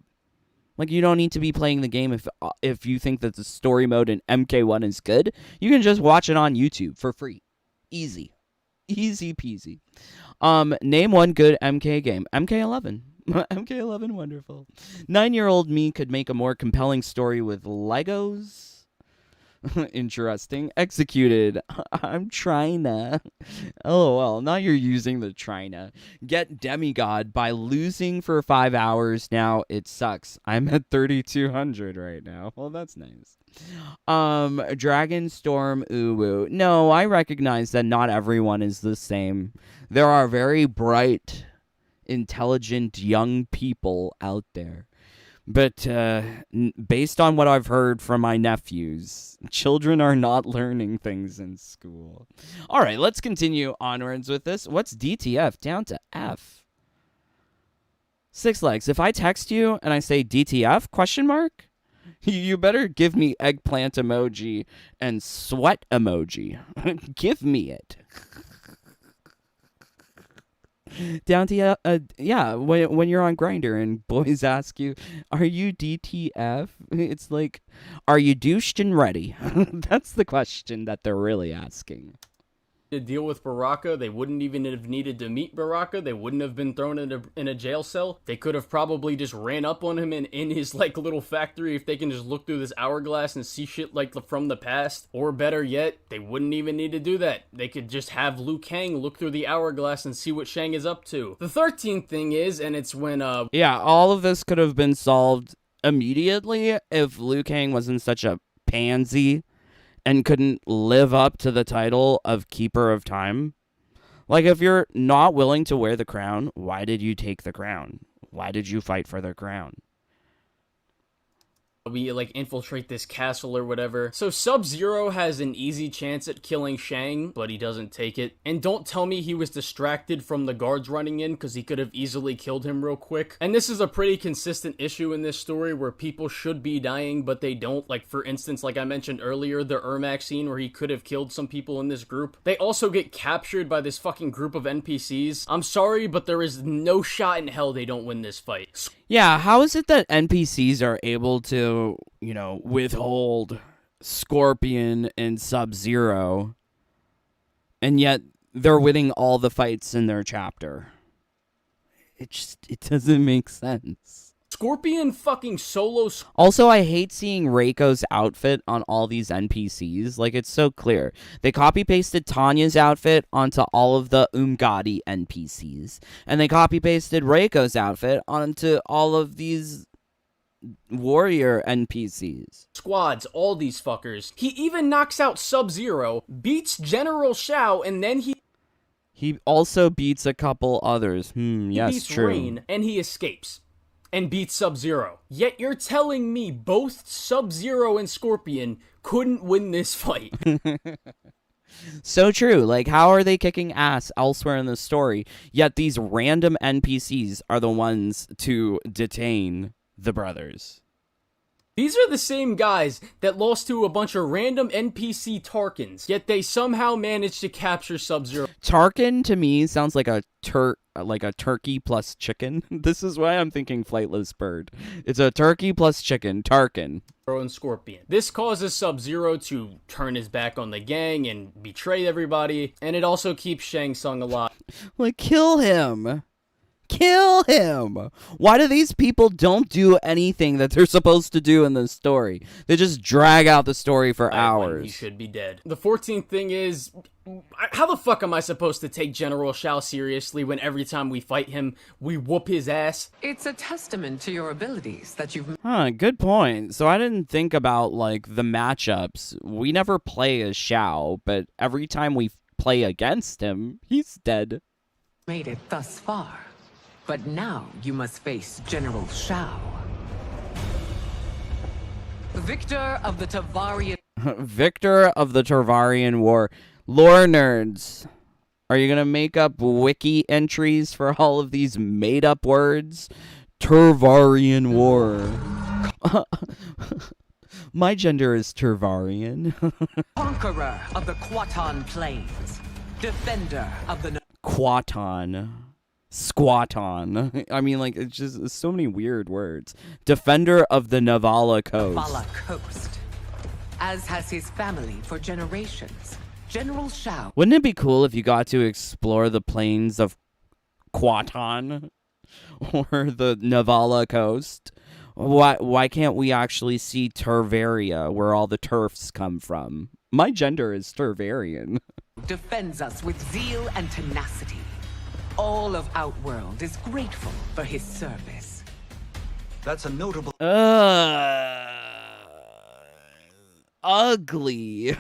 Like, you don't need to be playing the game if you think that the story mode in MK1 is good. You can just watch it on YouTube for free. Easy. Easy peasy. Name one good MK game. MK11. MK11, wonderful. 9-year-old me could make a more compelling story with Legos. Interesting. Executed. I'm trying to. LOL. Now you're using the trying to. Get demigod by losing for 5 hours. Now it sucks. I'm at 3,200 right now. Well, that's nice. Dragon Storm Uwu. No, I recognize that not everyone is the same. There are very bright, intelligent young people out there. But based on what I've heard from my nephews, children are not learning things in school. All right, let's continue onwards with this. What's DTF? Down to F. Six Legs. If I text you and I say DTF, question mark? You better give me eggplant emoji and sweat emoji. Give me it. Down to yeah, when you're on Grindr and boys ask you, are you DTF? It's like, are you douched and ready? That's the question that they're really asking. To deal with Baraka, they wouldn't even have needed to meet Baraka. They wouldn't have been thrown in a jail cell. They could have probably just ran up on him in his like little factory if they can just look through this hourglass and see shit like from the past. Or better yet, they wouldn't even need to do that. They could just have Liu Kang look through the hourglass and see what Shang is up to. The 13th thing is, and it's when yeah, all of this could have been solved immediately if Liu Kang wasn't such a pansy and couldn't live up to the title of Keeper of Time. Like, if you're not willing to wear the crown, why did you take the crown? Why did you fight for the crown? we like infiltrate this castle or whatever. So Sub-Zero has an easy chance at killing Shang, but he doesn't take it. And don't tell me he was distracted from the guards running in, because he could have easily killed him real quick. And this is a pretty consistent issue in this story where people should be dying, but they don't. Like, for instance, like I mentioned earlier, the Ermac scene where he could have killed some people in this group. They also get captured by this fucking group of NPCs. I'm sorry, but there is no shot in hell they don't win this fight. Yeah, how is it that NPCs are able to, you know, withhold Scorpion and Sub-Zero, and yet they're winning all the fights in their chapter? It doesn't make sense. Scorpion fucking solo. Also, I hate seeing Reiko's outfit on all these NPCs. Like, it's so clear. They copy-pasted Tanya's outfit onto all of the Umgadi NPCs. And they copy-pasted Reiko's outfit onto all of these warrior NPCs. Squads, all these fuckers. He even knocks out Sub-Zero, beats General Shao, and then He also beats a couple others. Yes, beats true. Rain, and he escapes. And beats Sub-Zero. Yet you're telling me both Sub-Zero and Scorpion couldn't win this fight. So true. Like, how are they kicking ass elsewhere in the story, yet these random NPCs are the ones to detain the brothers? These are the same guys that lost to a bunch of random NPC Tarkins, yet they somehow managed to capture Sub-Zero. Tarkin to me sounds like a turkey plus chicken. This is why I'm thinking flightless bird. It's a turkey plus chicken, Tarkin. And Scorpion. This causes Sub-Zero to turn his back on the gang and betray everybody, and it also keeps Shang Tsung alive. Like, kill him. Kill him! Why do these people don't do anything that they're supposed to do in the story? They just drag out the story for hours. He should be dead. The 14th thing is, how the fuck am I supposed to take General Shao seriously when every time we fight him, we whoop his ass? It's a testament to your abilities that you've... Good point. So I didn't think about, like, the matchups. We never play as Shao, but every time we play against him, he's dead. Made it thus far. But now you must face General Shao. Victor of the Tavarian... Victor of the Tarvarian War. Lore nerds, are you gonna make up wiki entries for all of these made-up words? Tarvarian War. My gender is Tarvarian. Conqueror of the Quatan Plains. Defender of the... Quatan. Squaton. I mean, like, it's just so many weird words. Defender of the Navala Coast. Navala Coast. As has his family for generations. General Shao. Wouldn't it be cool if you got to explore the plains of Quatan or the Navala Coast? Why can't we actually see Tervaria, where all the turfs come from? My gender is Tervarian. Defends us with zeal and tenacity. All of Outworld is grateful for his service. That's a notable... Ugly.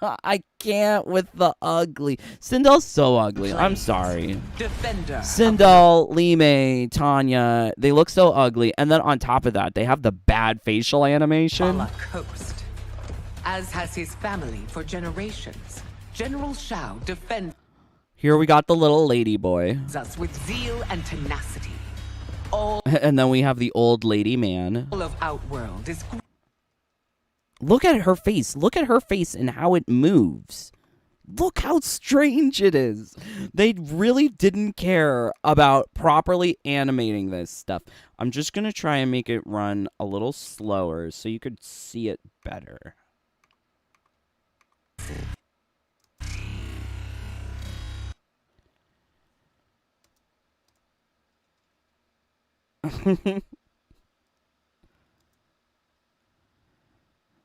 I can't with the ugly. Sindal's so ugly. I'm sorry. Defender. Sindal, Lime, Tanya, they look so ugly. And then on top of that, they have the bad facial animation. Navala Coast. As has his family for generations. General Shao defends... Here we got the little lady boy. ...us with zeal and tenacity. And then we have the old lady man. All of Outworld is... Look at her face. Look at her face and how it moves. Look how strange it is. They really didn't care about properly animating this stuff. I'm just going to try and make it run a little slower so you could see it better.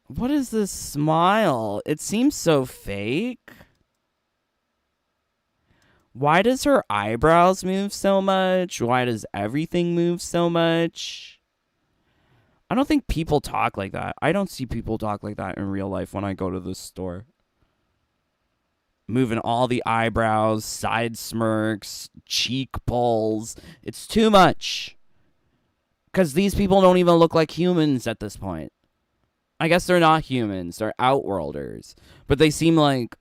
What is this smile? It seems so fake. Why does her eyebrows move so much? Why does everything move so much? I don't think people talk like that. I don't see people talk like that in real life when I go to the store. Moving all the eyebrows, side smirks, cheek pulls. It's too much. Because these people don't even look like humans at this point. I guess they're not humans. They're Outworlders. But they seem like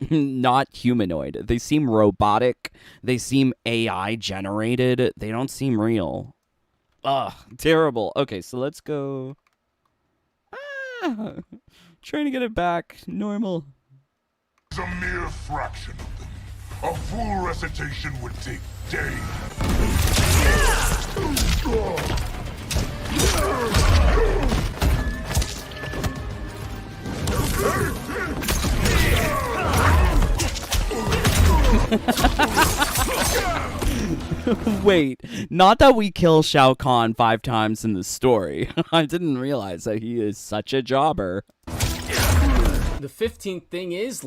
not humanoid. They seem robotic. They seem AI generated. They don't seem real. Ugh, terrible. Okay, so let's go. Trying to get it back. Normal. It's a mere fraction of them. A full recitation would take days. Wait, not that we kill Shao Kahn 5 times in the story. I didn't realize that he is such a jobber. The 15th thing is...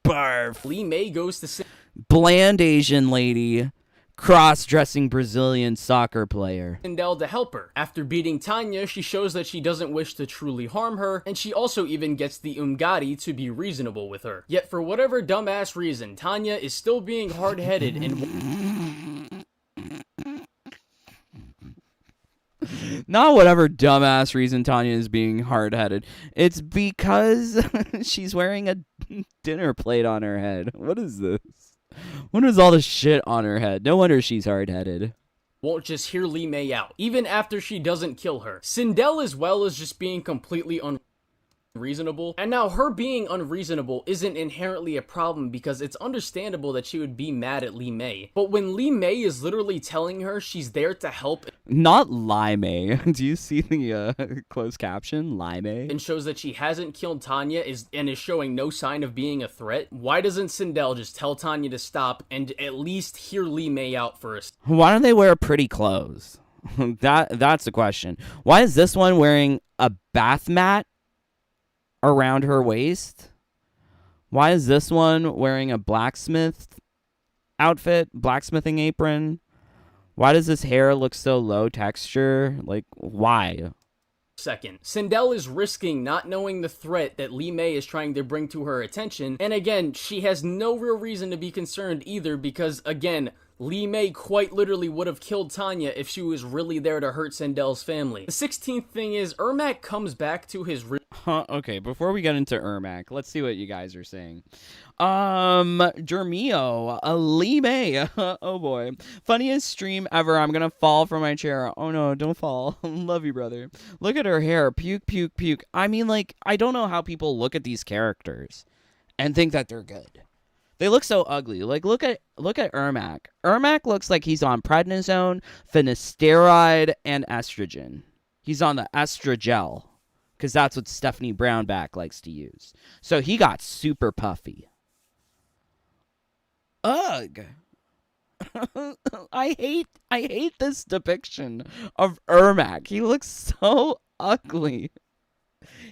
Barf. Lee May goes to... Bland Asian lady cross-dressing Brazilian soccer player. Sindel to help her. After beating Tanya, she shows that she doesn't wish to truly harm her, and she also even gets the Umgadi to be reasonable with her. Yet for whatever dumbass reason, Tanya is still being hard-headed and... Not whatever dumbass reason Tanya is being hard-headed. It's because she's wearing a dinner plate on her head. What is this? What is all this shit on her head? No wonder she's hard-headed. Won't just hear Li Mei out, even after she doesn't kill her. Sindel as well is just being completely unreasonable. And now her being unreasonable isn't inherently a problem because it's understandable that she would be mad at Li Mei. But when Li Mei is literally telling her she's there to help... Not Li Mei. Do you see the closed caption? Li Mei? And shows that she hasn't killed Tanya and is showing no sign of being a threat. Why doesn't Sindel just tell Tanya to stop and at least hear Li Mei out first? Why don't they wear pretty clothes? That's the question. Why is this one wearing a bath mat around her waist? Why is this one wearing a blacksmith outfit, blacksmithing apron? Why does this hair look so low texture? Like, why? Second, Sindel is risking not knowing the threat that Li Mei is trying to bring to her attention, and again, she has no real reason to be concerned either because, again, Li Mei quite literally would have killed Tanya if she was really there to hurt Sindel's family. The 16th thing is, Ermac comes back to his okay, before we get into Ermac, let's see what you guys are saying. Jermio, Li Mei, oh boy. Funniest stream ever, I'm gonna fall from my chair. Oh no, don't fall. Love you, brother. Look at her hair, puke, puke, puke. I mean, like, I don't know how people look at these characters and think that they're good. They look so ugly. Like, look at Ermac. Ermac looks like he's on prednisone, finasteride, and estrogen. He's on the estrogel, because that's what Stephanie Brownback likes to use. So he got super puffy. Ugh. I hate this depiction of Ermac. He looks so ugly.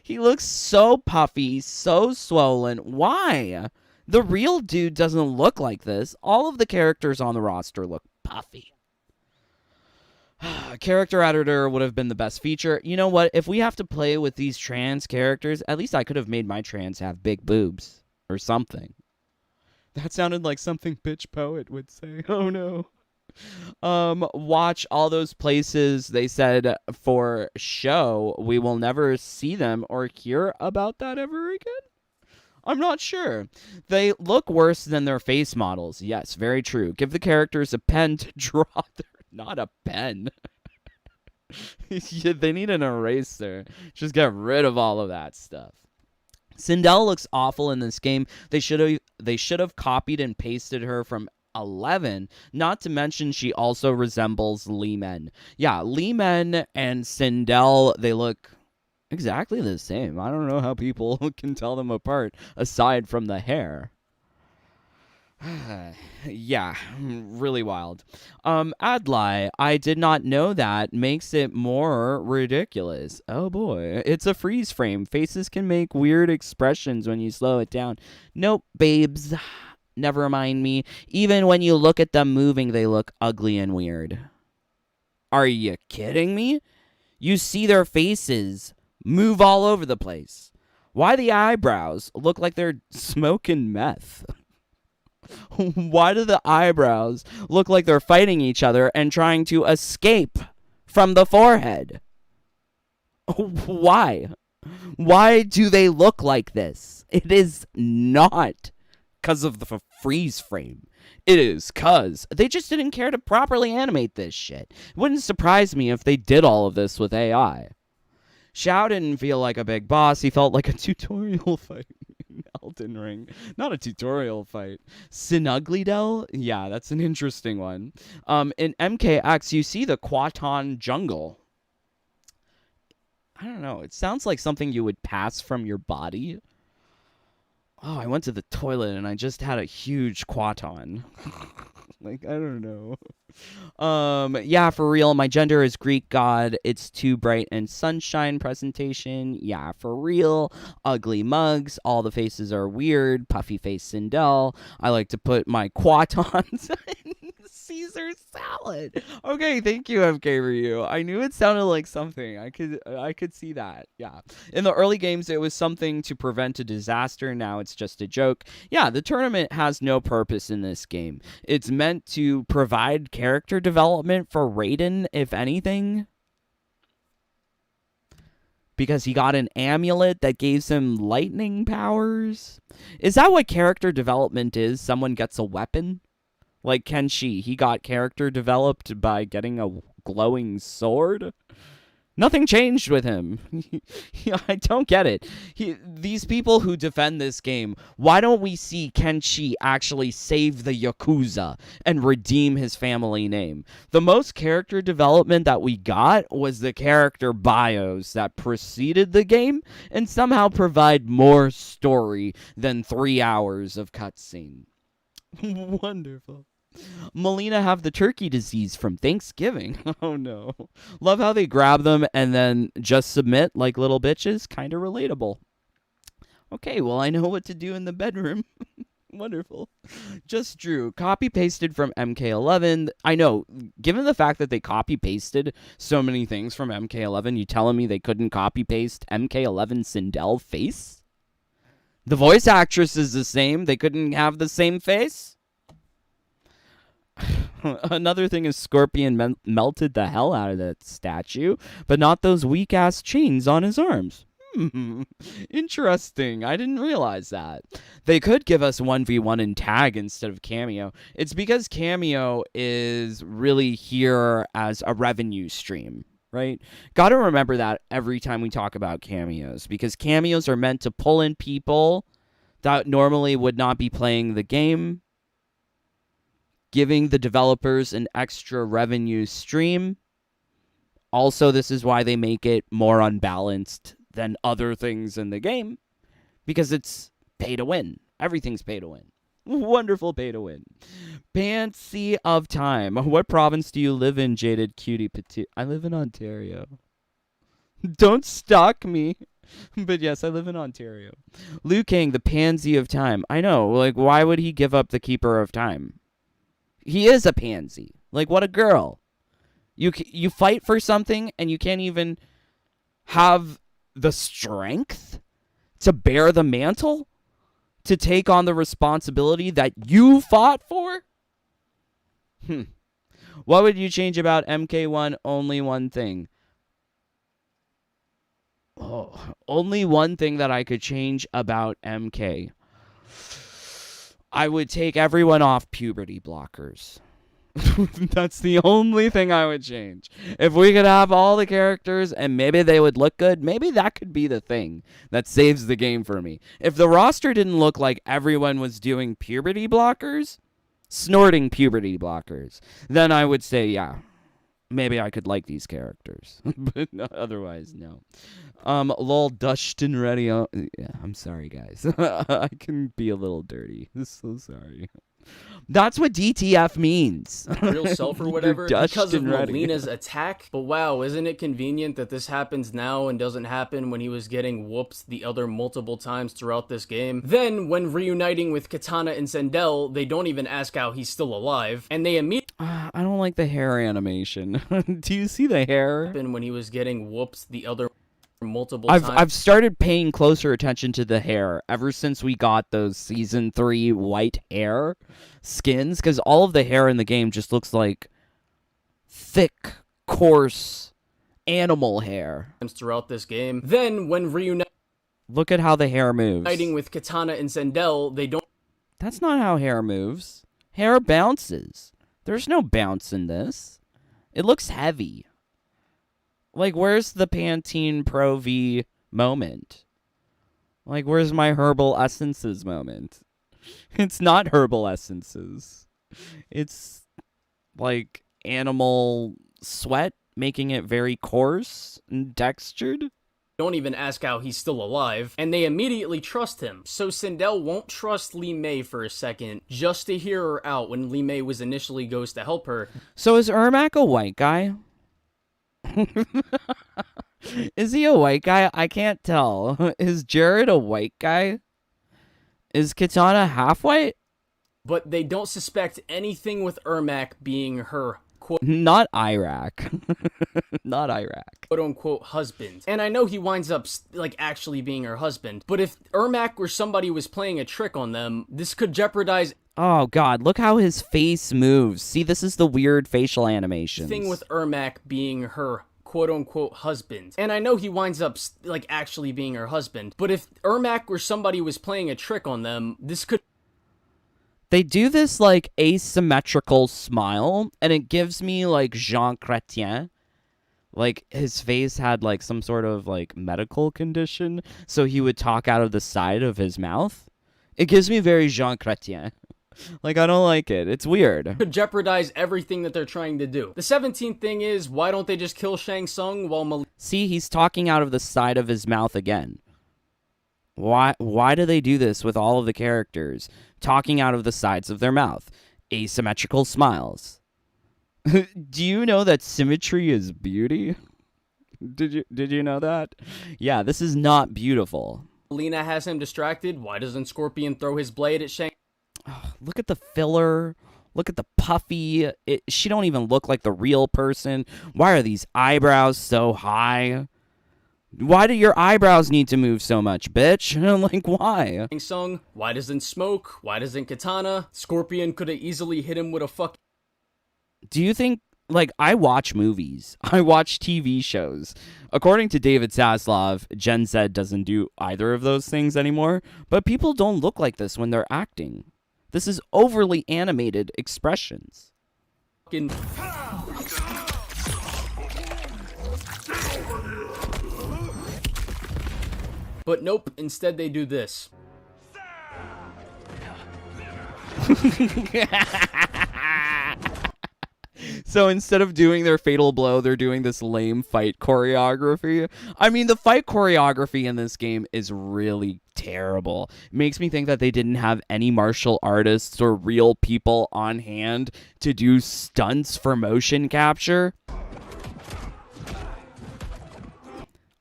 He looks so puffy, so swollen. Why? The real dude doesn't look like this. All of the characters on the roster look puffy. Character editor would have been the best feature. You know what? If we have to play with these trans characters, at least I could have made my trans have big boobs or something. That sounded like something Bitch Poet would say. Oh no. Watch all those places they said for show. We will never see them or hear about that ever again. I'm not sure. They look worse than their face models. Yes, very true. Give the characters a pen to draw their... Not a pen. They need an eraser. Just get rid of all of that stuff. Sindel looks awful in this game. They should have copied and pasted her from 11. Not to mention she also resembles Li Men. Yeah, Li Men and Sindel, they look exactly the same. I don't know how people can tell them apart aside from the hair. Yeah, really wild. Adlai, I did not know that. Makes it more ridiculous. Oh boy, it's a freeze frame. Faces can make weird expressions when you slow it down. Nope, babes. Never mind me. Even when you look at them moving, they look ugly and weird. Are you kidding me? You see their faces move all over the place. Why the eyebrows look like they're smoking meth? Why do the eyebrows look like they're fighting each other and trying to escape from the forehead? Why? Why do they look like this? It is not because of the freeze frame. It is because they just didn't care to properly animate this shit. It wouldn't surprise me if they did all of this with AI. Xiao didn't feel like a big boss. He felt like a tutorial fight in Elden Ring. Not a tutorial fight. Sinuglidel? Yeah, that's an interesting one. In MKX, you see the Quaton jungle. I don't know. It sounds like something you would pass from your body. Oh, I went to the toilet and I just had a huge Quaton. Like, I don't know. Yeah, for real, my gender is Greek god. It's too bright and sunshine presentation. Yeah, for real. Ugly mugs. All the faces are weird. Puffy face Sindel. I like to put my Quatons in Caesar salad. Okay, thank you, MK Ryu. I knew it sounded like something. I could see that. Yeah. In the early games, it was something to prevent a disaster. Now it's just a joke. Yeah, the tournament has no purpose in this game. It's meant to provide character development for Raiden, if anything. Because he got an amulet that gives him lightning powers. Is that what character development is? Someone gets a weapon? Like Kenshi, he got character developed by getting a glowing sword? Nothing changed with him. I don't get it. These people who defend this game, why don't we see Kenshi actually save the Yakuza and redeem his family name? The most character development that we got was the character bios that preceded the game and somehow provide more story than 3 hours of cutscene. Wonderful. Melina have the turkey disease from Thanksgiving. Oh no. Love how they grab them and then just submit like little bitches. Kind of relatable. Okay, well, I know what to do in the bedroom. Wonderful. Just drew. Copy pasted from MK11. I know, given the fact that they copy pasted so many things from MK11, you telling me they couldn't copy paste MK11 Sindel face? The voice actress is the same. They couldn't have the same face? Another thing is Scorpion melted the hell out of that statue, but not those weak-ass chains on his arms. Interesting. I didn't realize that. They could give us 1v1 in tag instead of cameo. It's because cameo is really here as a revenue stream, right? Got to remember that every time we talk about cameos, because cameos are meant to pull in people that normally would not be playing the game, giving the developers an extra revenue stream. Also, this is why they make it more unbalanced than other things in the game, because it's pay to win. Everything's pay to win. Wonderful pay to win. Fancy of time. What province do you live in, Jaded Cutie Petite? I live in Ontario. Don't stalk me. But yes, I live in Ontario. Liu Kang, the pansy of time. I know, like, why would he give up the keeper of time? He is a pansy. Like, what a girl. You fight for something and you can't even have the strength to bear the mantle? To take on the responsibility that you fought for? What would you change about MK1? Only one thing. Only one thing that I could change about MK. I would take everyone off puberty blockers. That's the only thing I would change. If we could have all the characters and maybe they would look good, maybe that could be the thing that saves the game for me. If the roster didn't look like everyone was doing puberty blockers, snorting puberty blockers, then I would say, yeah, maybe I could like these characters. But no, otherwise, no. Lol, dushed and ready. Yeah, I'm sorry, guys. I can be a little dirty. So sorry. That's what DTF means. Real self or whatever, dushed because of and ready. Molina's attack. But wow, isn't it convenient that this happens now and doesn't happen when he was getting whooped the other multiple times throughout this game? Then, when reuniting with Katana and Sindel, they don't even ask how he's still alive, and they immediately... I don't like the hair animation. Do you see the hair? When he was getting whooped the other multiple times. I've started paying closer attention to the hair ever since we got those season 3 white hair skins, because all of the hair in the game just looks like thick, coarse animal hair throughout this game. Then when look at how the hair moves. Fighting with Katana and Sindel, they don't... That's not how hair moves. Hair bounces. There's no bounce in this. It looks heavy. Like, where's the Pantene Pro V moment? Like, where's my herbal essences moment? It's not herbal essences. It's, like, animal sweat, making it very coarse and textured. Don't even ask how he's still alive, and they immediately trust him. So Sindel won't trust Li Mei for a second, just to hear her out when Li Mei was initially goes to help her. So is Ermac a white guy? Is he a white guy? I can't tell. Is Jared a white guy? Is Katana half white? but they don't suspect anything with Ermac being her Not Iraq. Not Iraq. quote-unquote husband. And I know he winds up, like, actually being her husband, but if Ermac or somebody was playing a trick on them, this could jeopardize Oh, God. Look how his face moves. See, this is the weird facial animations. thing with Ermac being her quote-unquote husband. And I know he winds up, like, actually being her husband, but if Ermac or somebody was playing a trick on them, this could... They do this, like, asymmetrical smile, and it gives me, like, Jean Chrétien. Like, his face had, like, some sort of, like, medical condition, so he would talk out of the side of his mouth. It gives me very Jean Chrétien. Like, I don't like it. It's weird. Could jeopardize everything that they're trying to do. The 17th thing is, why don't they just kill Shang Tsung while See, he's talking out of the side of his mouth again. Why do they do this with all of the characters? Talking out of the sides of their mouth. Asymmetrical smiles. Do you know that symmetry is beauty? Did you know that? Yeah, this is not beautiful. Lena has him distracted, why doesn't Scorpion throw his blade at Shang? Look at the filler. Look at the puffy. She don't even look like the real person. Why are these eyebrows so high? Why do your eyebrows need to move so much, bitch? Like, why? Shang Tsung, why doesn't Smoke? Why doesn't Katana? Scorpion could have easily hit him with a fuck. Do you think, like, I watch movies. I watch TV shows. According to David Zaslav, Gen Z doesn't do either of those things anymore, but people don't look like this when they're acting. This is overly animated expressions. But nope, instead they do this. So instead of doing their fatal blow, they're doing this lame fight choreography. I mean, the fight choreography in this game is really terrible. It makes me think that they didn't have any martial artists or real people on hand to do stunts for motion capture.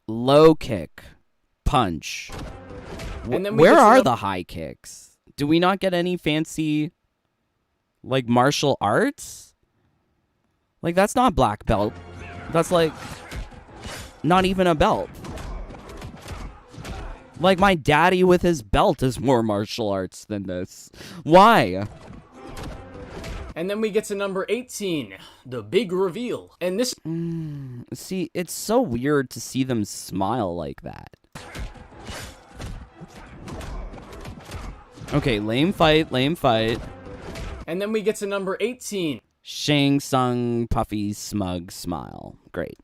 Low kick. Punch. And then Where are the high kicks? Do we not get any fancy, like, martial arts? Like, that's not black belt. That's, like, not even a belt. Like, my daddy with his belt is more martial arts than this. Why? And then we get to number 18, the big reveal. And this... See, it's so weird to see them smile like that. Okay, lame fight, lame fight. And then we get to number 18. Shang Tsung, puffy, smug smile. Great.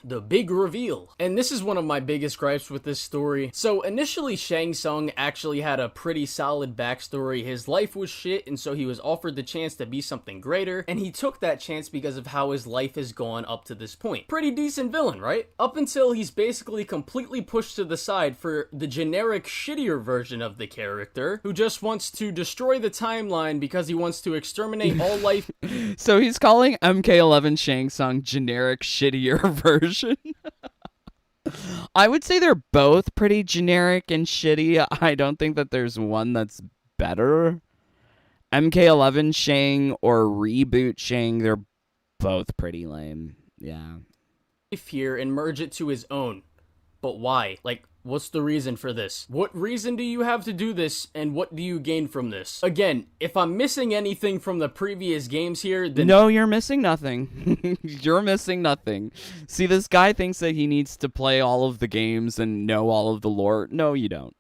The big reveal. And this is one of my biggest gripes with this story. So initially Shang Tsung actually had a pretty solid backstory. His life was shit, and so he was offered the chance to be something greater, and he took that chance because of how his life has gone up to this point. Pretty decent villain, right? Up until he's basically completely pushed to the side for the generic shittier version of the character, who just wants to destroy the timeline because he wants to exterminate all life. So he's calling MK1's Shang Tsung generic shittier version. I would say they're both pretty generic and shitty. I don't think that there's one that's better. MK1 Shang or Reboot Shang, they're both pretty lame. Yeah. Here and merge it to his own. But why? Like, what's the reason for this? What reason do you have to do this, and what do you gain from this? Again, if I'm missing anything from the previous games here, then... No, you're missing nothing. You're missing nothing. See, this guy thinks that he needs to play all of the games and know all of the lore. No, you don't.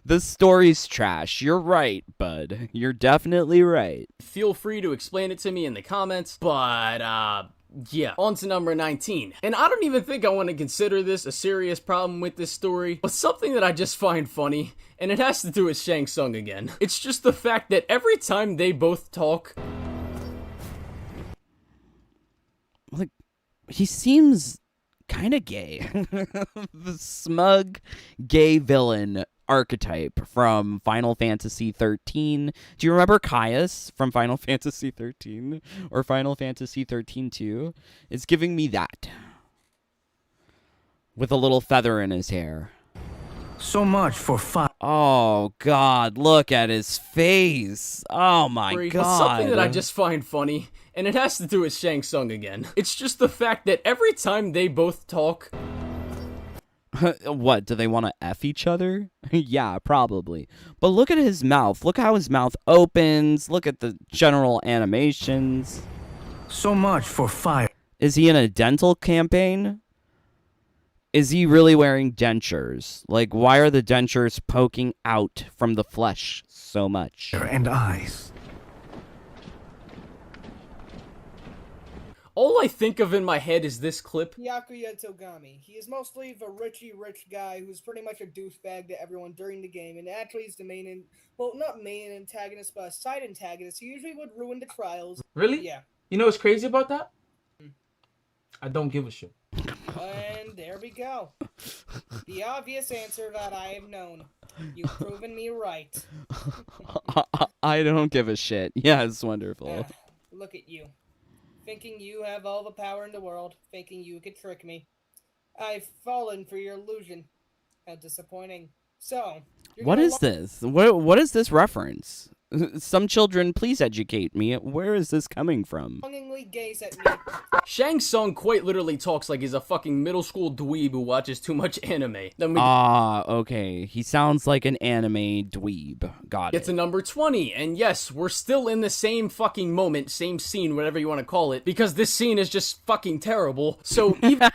The story's trash. You're right, bud. You're definitely right. Feel free to explain it to me in the comments, but, yeah, on to number 19. And I don't even think I want to consider this a serious problem with this story, but something that I just find funny, and it has to do with Shang Tsung again. It's just the fact that every time they both talk... Like, he seems kind of gay. The smug, gay villain archetype from Final Fantasy 13. Do you remember Caius from Final Fantasy 13 or Final Fantasy 13-2? It's giving me that. With a little feather in his hair. So much for fire. Oh God, look at his face. Oh my But God. something that I just find funny, and it has to do with Shang Tsung again. It's just the fact that every time they both talk... What, do they want to F each other? Yeah, probably. But look at his mouth. Look how his mouth opens. Look at the general animations. So much for fire. Is he in a dental campaign? Is he really wearing dentures? Like, why are the dentures poking out from the flesh so much? And eyes. All I think of in my head is this clip. Yakuya Togami. He is mostly the rich guy who's pretty much a douchebag to everyone during the game, and actually is the main, well, not main antagonist, but a side antagonist. He usually would ruin the trials. Really? Yeah. You know what's crazy about that? I don't give a shit. And there we go. The obvious answer that I have known. You've proven me right. I don't give a shit. Yeah, it's wonderful. Look at you. Thinking you have all the power in the world, thinking you could trick me. I've fallen for your illusion. How disappointing. So, what is this? What is this reference? Some children, please educate me. Where is this coming from? Longingly gaze at me. Shang Tsung quite literally talks like he's a fucking middle school dweeb who watches too much anime. Okay. He sounds like an anime dweeb. Got it. It's a number 20, and yes, we're still in the same fucking moment, same scene, whatever you want to call it, because this scene is just fucking terrible. So even...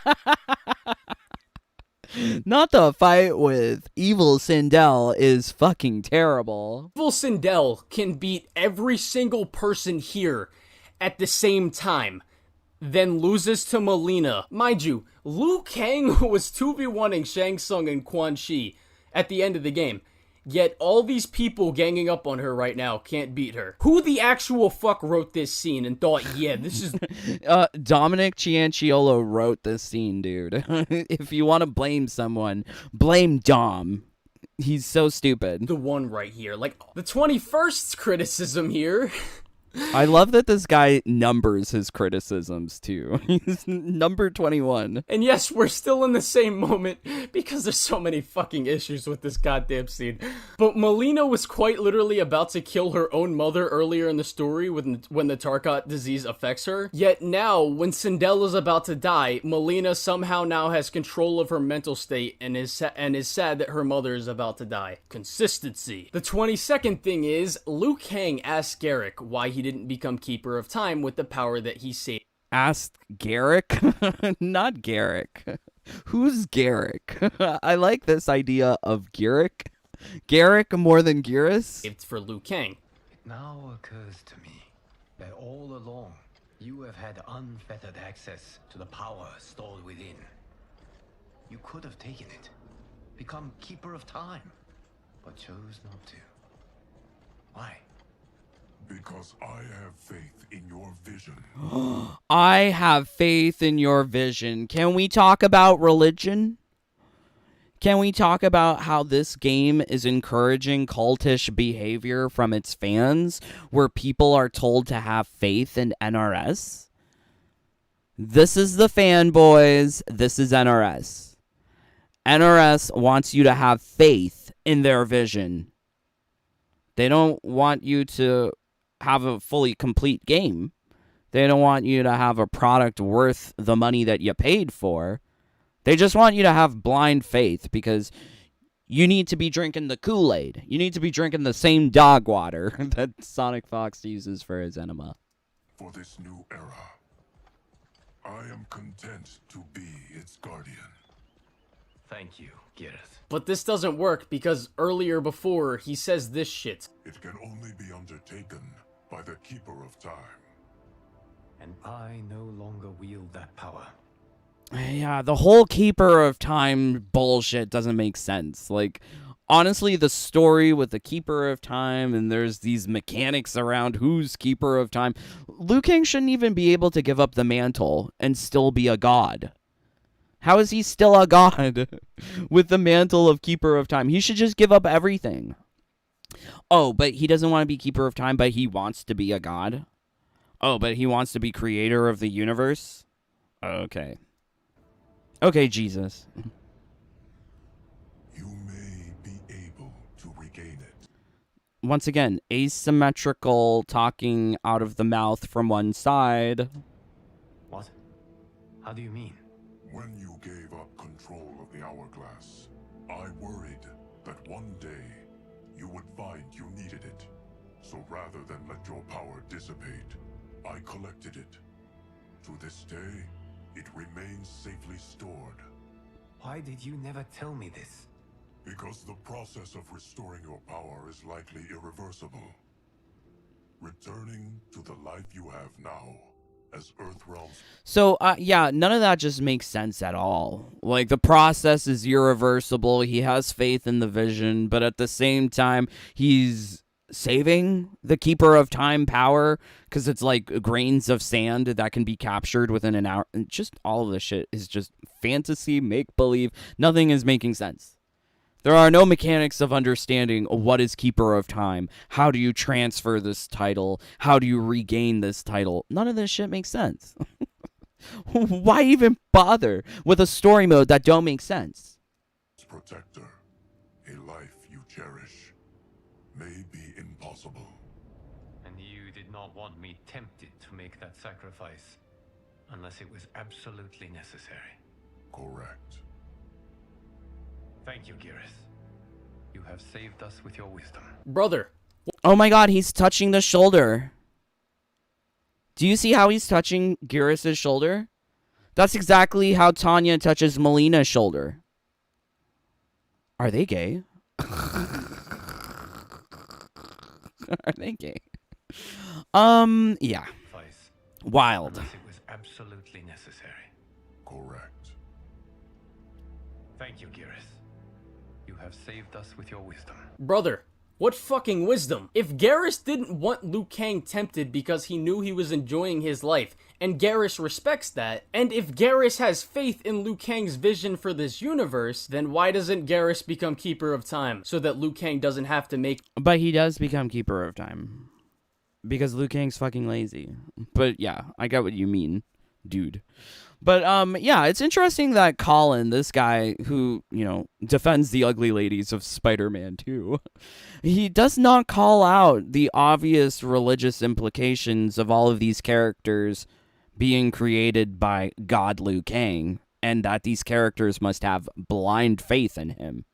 Not the fight with Evil Sindel is fucking terrible. Evil Sindel can beat every single person here at the same time, then loses to Melina. Mind you, Liu Kang was 2v1ing Shang Tsung and Quan Chi at the end of the game. Yet all these people ganging up on her right now can't beat her. Who the actual fuck wrote this scene and thought, yeah, this is... Dominic Cianciolo wrote this scene, dude. If you want to blame someone, blame Dom. He's so stupid. The one right here. Like, the 21st criticism here... I love that this guy numbers his criticisms, too. He's number 21. And yes, we're still in the same moment, because there's so many fucking issues with this goddamn scene. But Melina was quite literally about to kill her own mother earlier in the story when the Tarkat disease affects her. Yet now, when Sindel is about to die, Melina somehow now has control of her mental state and is sad that her mother is about to die. Consistency. The 22nd thing is, Liu Kang asked Garrick why he didn't become Keeper of Time with the power that he saved. Asked Garrick? Not Garrick. Who's Garrick? I like this idea of Garrick. Garrick more than Geras? It's for Liu Kang. It now occurs to me that all along you have had unfettered access to the power stored within. You could have taken it, become Keeper of Time, but chose not to. Why? Because I have faith in your vision. I have faith in your vision. Can we talk about religion? Can we talk about how this game is encouraging cultish behavior from its fans, where people are told to have faith in NRS? This is the fanboys. This is NRS. NRS wants you to have faith in their vision. They don't want you to have a fully complete game. They don't want you to have a product worth the money that you paid for. They just want you to have blind faith because you need to be drinking the Kool-Aid. You need to be drinking the same dog water that Sonic Fox uses for his enema. For this new era, I am content to be its guardian. Thank you, Gareth. But this doesn't work because earlier before he says this shit. It can only be undertaken by the Keeper of Time. And I no longer wield that power. Yeah, the whole Keeper of Time bullshit doesn't make sense. Like, honestly, the story with the Keeper of Time and there's these mechanics around who's Keeper of Time. Liu Kang shouldn't even be able to give up the mantle and still be a god. How is he still a god with the mantle of Keeper of Time? He should just give up everything. Oh, but he doesn't want to be Keeper of Time, but he wants to be a god? Oh, but he wants to be creator of the universe? Okay. Okay, Jesus. You may once again, asymmetrical talking out of the mouth from one side. What? How do you mean? When you gave up control of the hourglass, I worried that one day you would find you needed it. So rather than let your power dissipate, I collected it. To this day, it remains safely stored. Why did you never tell me this? Because the process of restoring your power is likely irreversible. Returning to the life you have now, as Earthrealm's... So, yeah, none of that just makes sense at all. Like, the process is irreversible, he has faith in the vision, but at the same time, he's saving the Keeper of Time power, because it's like grains of sand that can be captured within an hour. And just all of this shit is just fantasy, make-believe. Nothing is making sense. There are no mechanics of understanding what is Keeper of Time. How do you transfer this title? How do you regain this title? None of this shit makes sense. Why even bother with a story mode that don't make sense? Protector, a life you cherish, may be impossible. And you did not want me tempted to make that sacrifice, unless it was absolutely necessary. Correct. Thank you, Geras. You have saved us with your wisdom. Brother. Oh my god, he's touching the shoulder. Do you see how he's touching Geras' shoulder? That's exactly how Tanya touches Melina's shoulder. Are they gay? Are they gay? Yeah. Wild. Unless it was absolutely necessary. Correct. Thank you, Geras. You have saved us with your wisdom. Brother, what fucking wisdom? If Geras didn't want Liu Kang tempted because he knew he was enjoying his life, and Geras respects that, and if Geras has faith in Liu Kang's vision for this universe, then why doesn't Geras become Keeper of Time, so that Liu Kang doesn't have to make... But he does become Keeper of Time. Because Liu Kang's fucking lazy. But yeah, I get what you mean, dude. But, yeah, it's interesting that Colin, this guy who, you know, defends the ugly ladies of Spider-Man 2, he does not call out the obvious religious implications of all of these characters being created by God Liu Kang, and that these characters must have blind faith in him.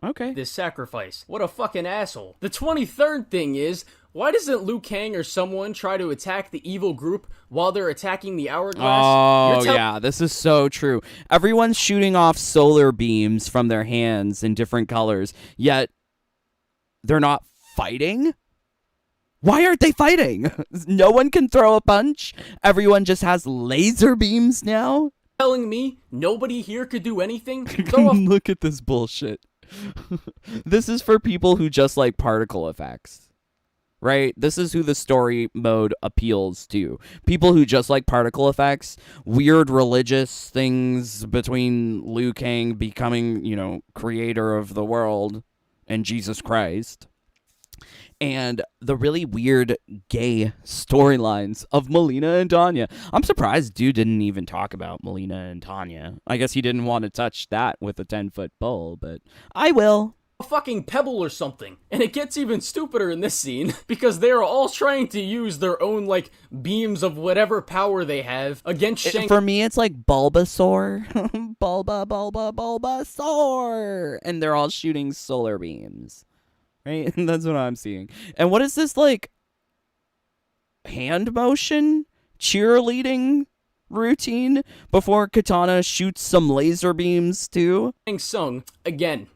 Okay. This sacrifice. What a fucking asshole. The 23rd thing is, why doesn't Liu Kang or someone try to attack the evil group while they're attacking the hourglass? Oh, yeah, this is so true. Everyone's shooting off solar beams from their hands in different colors, yet they're not fighting? Why aren't they fighting? No one can throw a punch? Everyone just has laser beams now? Telling me nobody here could do anything? Look at this bullshit. This is for people who just like particle effects. Right? This is who the story mode appeals to. People who just like particle effects, weird religious things between Liu Kang becoming, you know, creator of the world and Jesus Christ, and the really weird gay storylines of Melina and Tanya. I'm surprised dude didn't even talk about Melina and Tanya. I guess he didn't want to touch that with a 10-foot pole, but I will. A fucking pebble or something. And it gets even stupider in this scene because they're all trying to use their own like beams of whatever power they have against Shang. For me it's like Bulbasaur. Bulbasaur, and they're all shooting solar beams. Right? That's what I'm seeing. And what is this like hand motion cheerleading routine before Katana shoots some laser beams too? Shang Tsung again.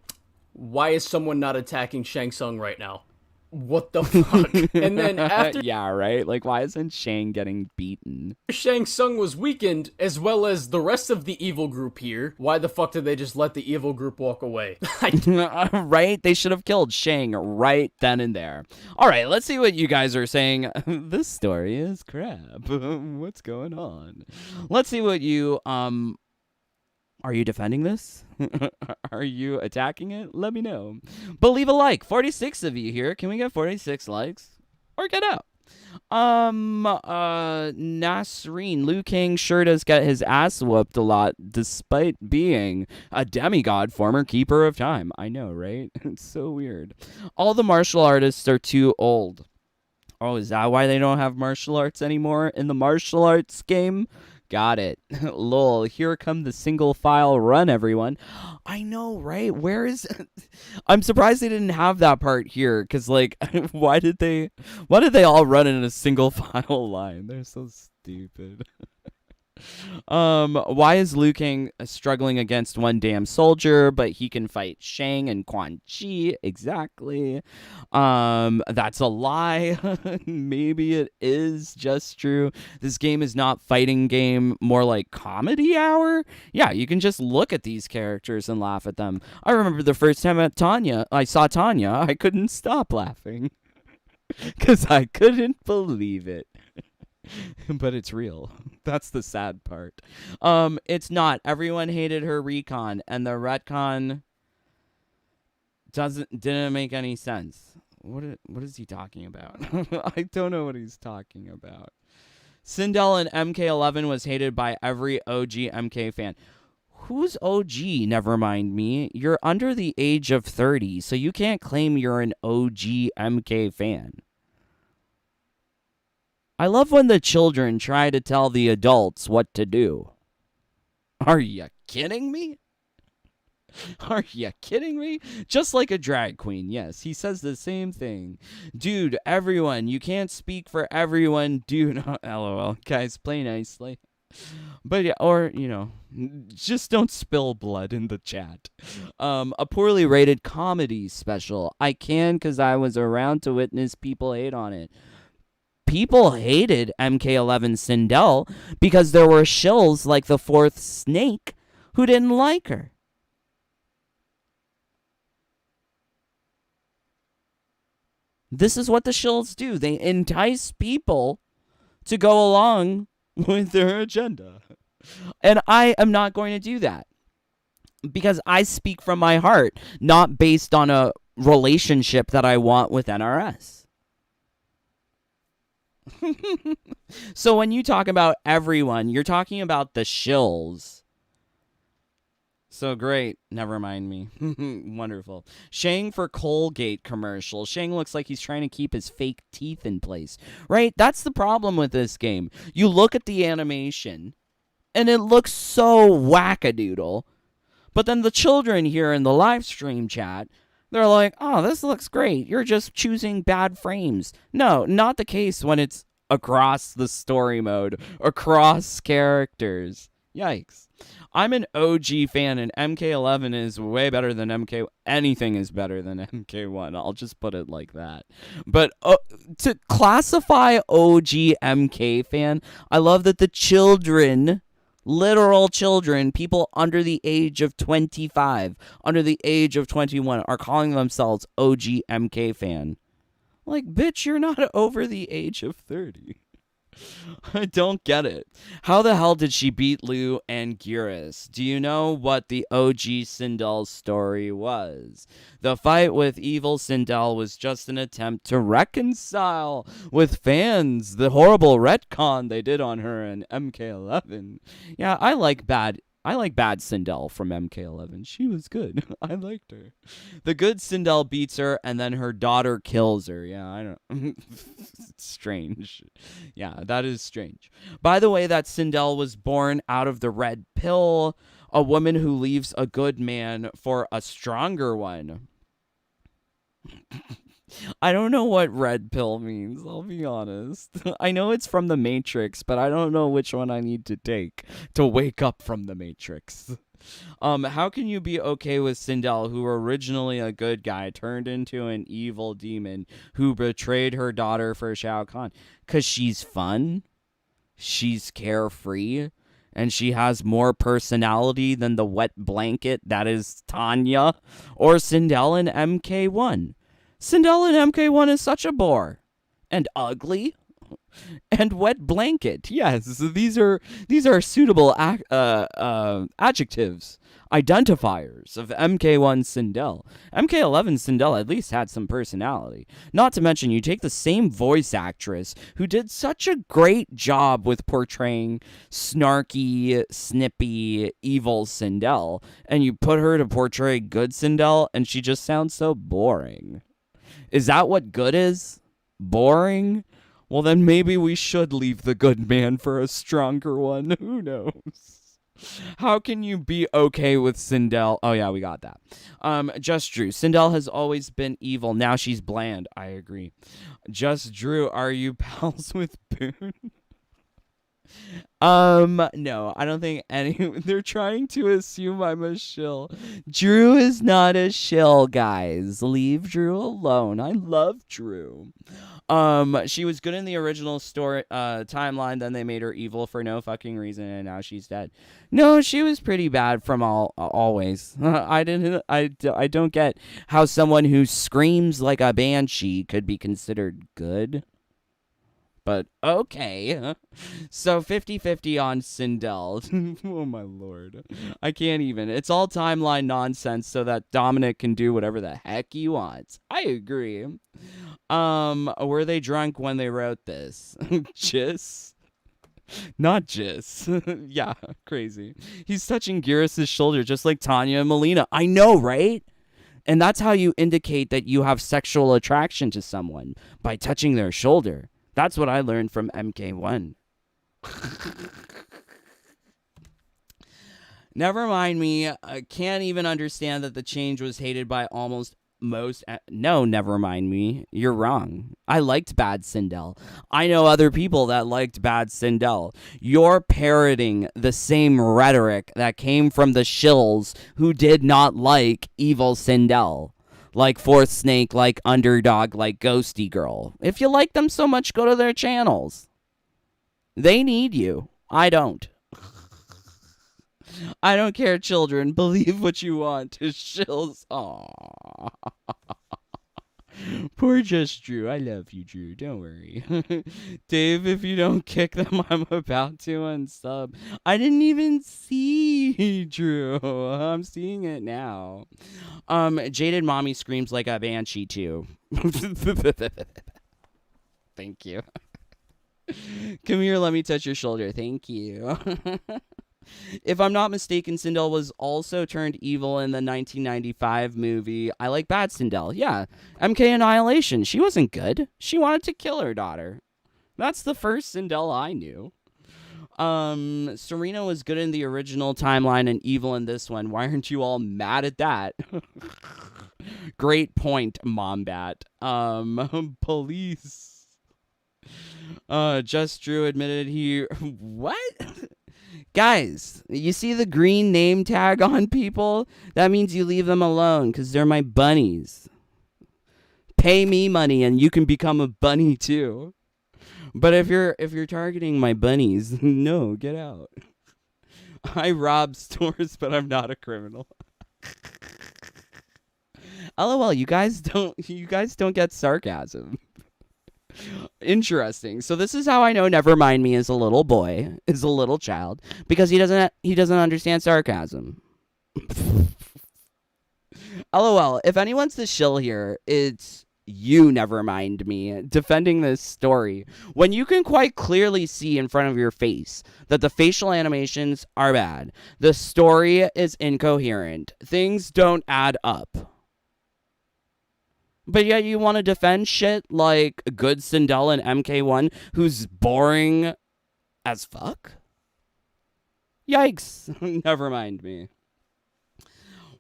Why is someone not attacking Shang Tsung right now? What the fuck? And then after... yeah, right? Like, why isn't Shang getting beaten? Shang Tsung was weakened, as well as the rest of the evil group here. Why the fuck did they just let the evil group walk away? Right? They should have killed Shang right then and there. All right, let's see what you guys are saying. This story is crap. What's going on? Let's see what you... Are you defending this? Are you attacking it? Let me know. But leave a like. 46 of you here. Can we get 46 likes? Or get out. Nasreen, Liu Kang sure does get his ass whooped a lot, despite being a demigod, former keeper of time. I know, right? It's so weird. All the martial artists are too old. Oh, is that why they don't have martial arts anymore in the martial arts game? Got it. Lol, here come the single file run, everyone. I know, right? Where is... I'm surprised they didn't have that part here, because, like, why did they all run in a single file line? They're so stupid. Why is Liu Kang struggling against one damn soldier, but he can fight Shang and Quan Chi? Exactly. That's a lie. Maybe it is just true. This game is not fighting game, more like comedy hour. Yeah, you can just look at these characters and laugh at them. I remember the first time I saw Tanya, I couldn't stop laughing. Because I couldn't believe it. But it's real. That's the sad part. It's not. Everyone hated her recon, and the retcon didn't make any sense. What is he talking about? I don't know what he's talking about. Sindel in MK11 was hated by every OG MK fan. Who's OG? Never mind me. You're under the age of 30, so you can't claim you're an OG MK fan. I love when the children try to tell the adults what to do. Are you kidding me? Are you kidding me? Just like a drag queen. Yes, he says the same thing. Dude, everyone, you can't speak for everyone. Dude, LOL. Guys, play nicely. But yeah, or, just don't spill blood in the chat. A poorly rated comedy special. I can because I was around to witness people hate on it. People hated MK11 Sindel because there were shills like the fourth snake who didn't like her. This is what the shills do. They entice people to go along with their agenda. And I am not going to do that. Because I speak from my heart, not based on a relationship that I want with NRS. So when you talk about everyone, you're talking about the shills. So great. Never mind me. Wonderful. Shang for Colgate commercial. Shang looks like he's trying to keep his fake teeth in place. Right? That's the problem with this game. You look at the animation, and it looks so wackadoodle. But then the children here in the live stream chat, they're like, oh, this looks great. You're just choosing bad frames. No, not the case when it's across the story mode, across characters. Yikes. I'm an OG fan, and MK11 is way better than MK... Anything is better than MK1. I'll just put it like that. But to classify OG MK fan, I love that the children... Literal children, people under the age of 25, under the age of 21, are calling themselves OG MK fan. Like, bitch, you're not over the age of 30. I don't get it. How the hell did she beat Liu and Geras? Do you know what the OG Sindel story was? The fight with evil Sindel was just an attempt to reconcile with fans the horrible retcon they did on her in MK11. Yeah, I like bad Sindel from MK11. She was good. I liked her. The good Sindel beats her, and then her daughter kills her. Yeah, I don't... Strange. Yeah, that is strange. By the way, that Sindel was born out of the red pill, a woman who leaves a good man for a stronger one. I don't know what red pill means, I'll be honest. I know it's from the Matrix, but I don't know which one I need to take to wake up from the Matrix. How can you be okay with Sindel, who originally a good guy, turned into an evil demon who betrayed her daughter for Shao Kahn? 'Cause she's fun, she's carefree, and she has more personality than the wet blanket that is Tanya or Sindel in MK1. Sindel in MK1 is such a bore. And ugly. And wet blanket. Yes, these are suitable adjectives, identifiers of MK1 Sindel. MK11 Sindel at least had some personality. Not to mention, you take the same voice actress who did such a great job with portraying snarky, snippy, evil Sindel, and you put her to portray good Sindel, and she just sounds so boring. Is that what good is? Boring? Well, then maybe we should leave the good man for a stronger one. Who knows? How can you be okay with Sindel? Oh, yeah, we got that. Just Drew. Sindel has always been evil. Now she's bland. I agree. Just Drew, are you pals with Boone? No, I don't think they're trying to assume I'm a shill. Drew is not a shill, guys. Leave Drew alone. I love Drew. She was good in the original story timeline, then they made her evil for no fucking reason, and now she's dead. No, she was pretty bad from always. I don't get how someone who screams like a banshee could be considered good. But okay. So 50-50 on Sindel. Oh my lord. I can't even. It's all timeline nonsense so that Dominic can do whatever the heck he wants. I agree. Were they drunk when they wrote this? Jis? Not Jis. Yeah, crazy. He's touching Geras' shoulder just like Tanya and Melina. I know, right? And that's how you indicate that you have sexual attraction to someone, by touching their shoulder. That's what I learned from MK1. Never mind me. I can't even understand that the change was hated by almost most. No, never mind me. You're wrong. I liked Bad Sindel. I know other people that liked Bad Sindel. You're parroting the same rhetoric that came from the shills who did not like evil Sindel. Like Fourth Snake, like Underdog, like Ghosty Girl. If you like them so much, go to their channels. They need you. I don't. I don't care, children. Believe what you want. Shills. Aww. Poor Just Drew. I love you, Drew. Don't worry. Dave, if you don't kick them, I'm about to unsub. I didn't even see Drew. I'm seeing it now. Jaded mommy screams like a banshee too. Thank you. Come here, let me touch your shoulder. Thank you. If I'm not mistaken, Sindel was also turned evil in the 1995 movie I Like Bad Sindel. Yeah, MK Annihilation. She wasn't good. She wanted to kill her daughter. That's the first Sindel I knew. Serena was good in the original timeline and evil in this one. Why aren't you all mad at that? Great point, Mombat. Police. Just Drew admitted he... What? Guys, you see the green name tag on people? That means you leave them alone because they're my bunnies. Pay me money and you can become a bunny too. But if you're targeting my bunnies, no, get out. I rob stores, but I'm not a criminal. LOL, you guys don't get sarcasm. Interesting. So this is how I know Nevermind Me is a little boy, is a little child, because he doesn't understand sarcasm. LOL, if anyone's the shill here, it's you, Nevermind Me, defending this story when you can quite clearly see in front of your face that the facial animations are bad. The story is incoherent. Things don't add up. But yet you want to defend shit like Good Sindel and MK1, who's boring as fuck? Yikes. Never mind me.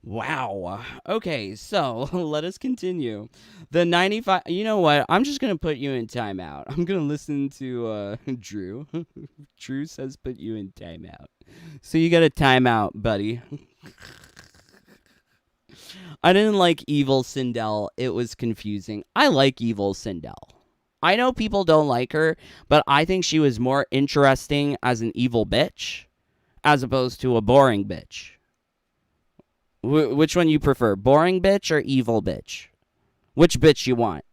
Wow. Okay, so let us continue. The 95... You know what? I'm just going to put you in timeout. I'm going to listen to Drew. Drew says put you in timeout. So you got a timeout, buddy. I didn't like Evil Sindel. It was confusing. I like Evil Sindel. I know people don't like her, but I think she was more interesting as an evil bitch as opposed to a boring bitch. Which one you prefer? Boring bitch or evil bitch? Which bitch you want?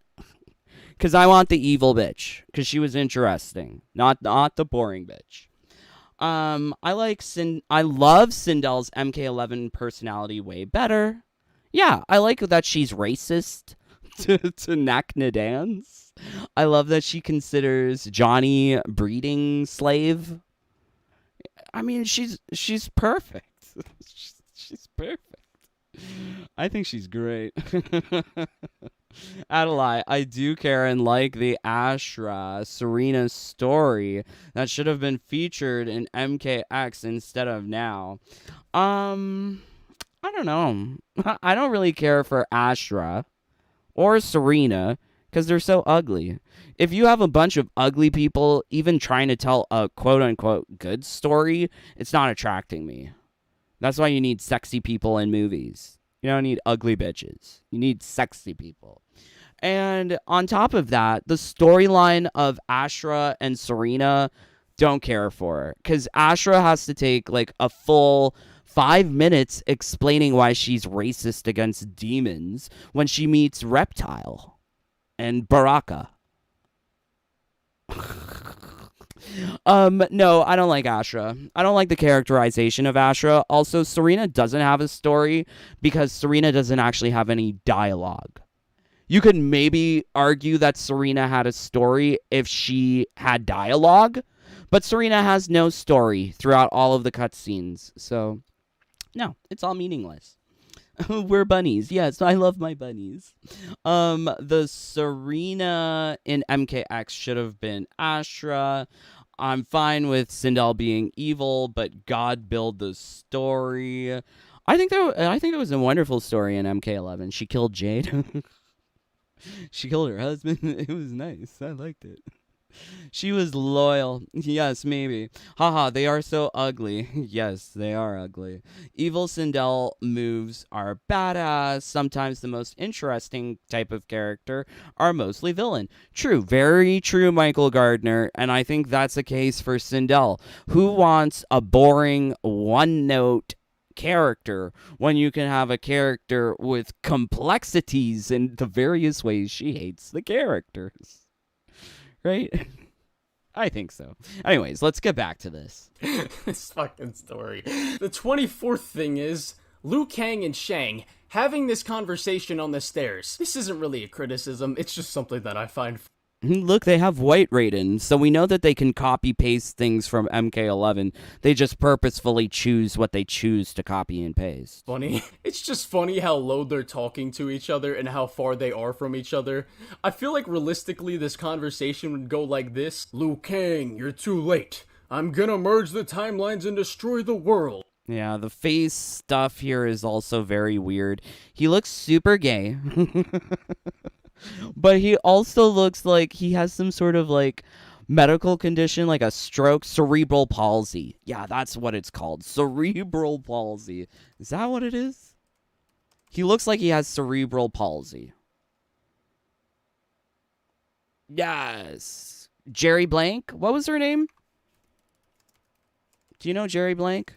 Because I want the evil bitch. Because she was interesting. Not the boring bitch. I love Sindel's MK11 personality way better. Yeah, I like that she's racist to Naknadans. I love that she considers Johnny breeding slave. I mean, she's perfect. She's perfect. I think she's great. Adelaide, I do care and like the Ashra Serena story that should have been featured in MKX instead of now. I don't know. I don't really care for Ashra or Serena because they're so ugly. If you have a bunch of ugly people even trying to tell a quote-unquote good story, it's not attracting me. That's why you need sexy people in movies. You don't need ugly bitches. You need sexy people. And on top of that, the storyline of Ashra and Serena, don't care for. Because Ashra has to take like a full 5 minutes explaining why she's racist against demons when she meets Reptile and Baraka. No, I don't like Ashra. I don't like the characterization of Ashra. Also, Serena doesn't have a story because Serena doesn't actually have any dialogue. You could maybe argue that Serena had a story if she had dialogue, but Serena has no story throughout all of the cutscenes. So, no, it's all meaningless. We're bunnies. Yes, I love my bunnies. The Serena in MKX should have been Ashra. I'm fine with Sindel being evil, but God build the story. I think it was a wonderful story in MK11. She killed Jade. She killed her husband. It was nice. I liked it. She was loyal. Yes, maybe. Haha, they are so ugly. Yes, they are ugly. Evil Sindel moves are badass. Sometimes the most interesting type of character are mostly villain. True, very true, Michael Gardner. And I think that's a case for Sindel. Who wants a boring, one-note character when you can have a character with complexities in the various ways she hates the characters? Right? I think so. Anyways, let's get back to this. This fucking story. The 24th thing is Liu Kang and Shang having this conversation on the stairs. This isn't really a criticism, it's just something that I find Look, they have White Raiden, so we know that they can copy-paste things from MK11. They just purposefully choose what they choose to copy and paste. funny. It's just funny how low they're talking to each other and how far they are from each other. I feel like realistically this conversation would go like this. Liu Kang, you're too late. I'm gonna merge the timelines and destroy the world. Yeah, the face stuff here is also very weird. He looks super gay. But he also looks like he has some sort of like medical condition, like a stroke, cerebral palsy. Yeah, that's what it's called. Cerebral palsy. Is that what it is? He looks like he has cerebral palsy. Yes. Jerry Blank? What was her name? Do you know Jerry Blank?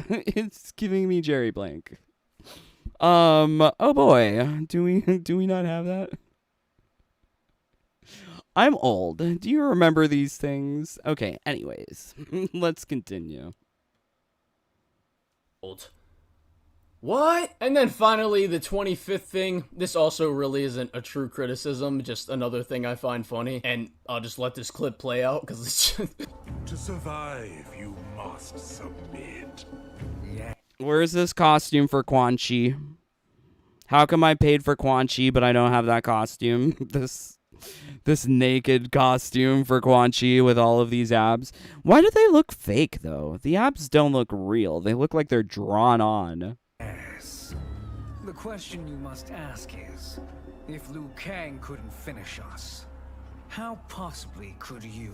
It's giving me Jerry Blank. Oh boy, do we not have that? I'm old. Do you remember these things? Okay, anyways, let's continue. What? And then finally, the 25th thing. This also really isn't a true criticism, just another thing I find funny. And I'll just let this clip play out, because it's just... To survive, you must submit. Yeah. Where's this costume for Quan Chi? How come I paid for Quan Chi, but I don't have that costume? This naked costume for Quan Chi with all of these abs. Why do they look fake, though? The abs don't look real. They look like they're drawn on. Yes. The question you must ask is, if Liu Kang couldn't finish us, how possibly could you?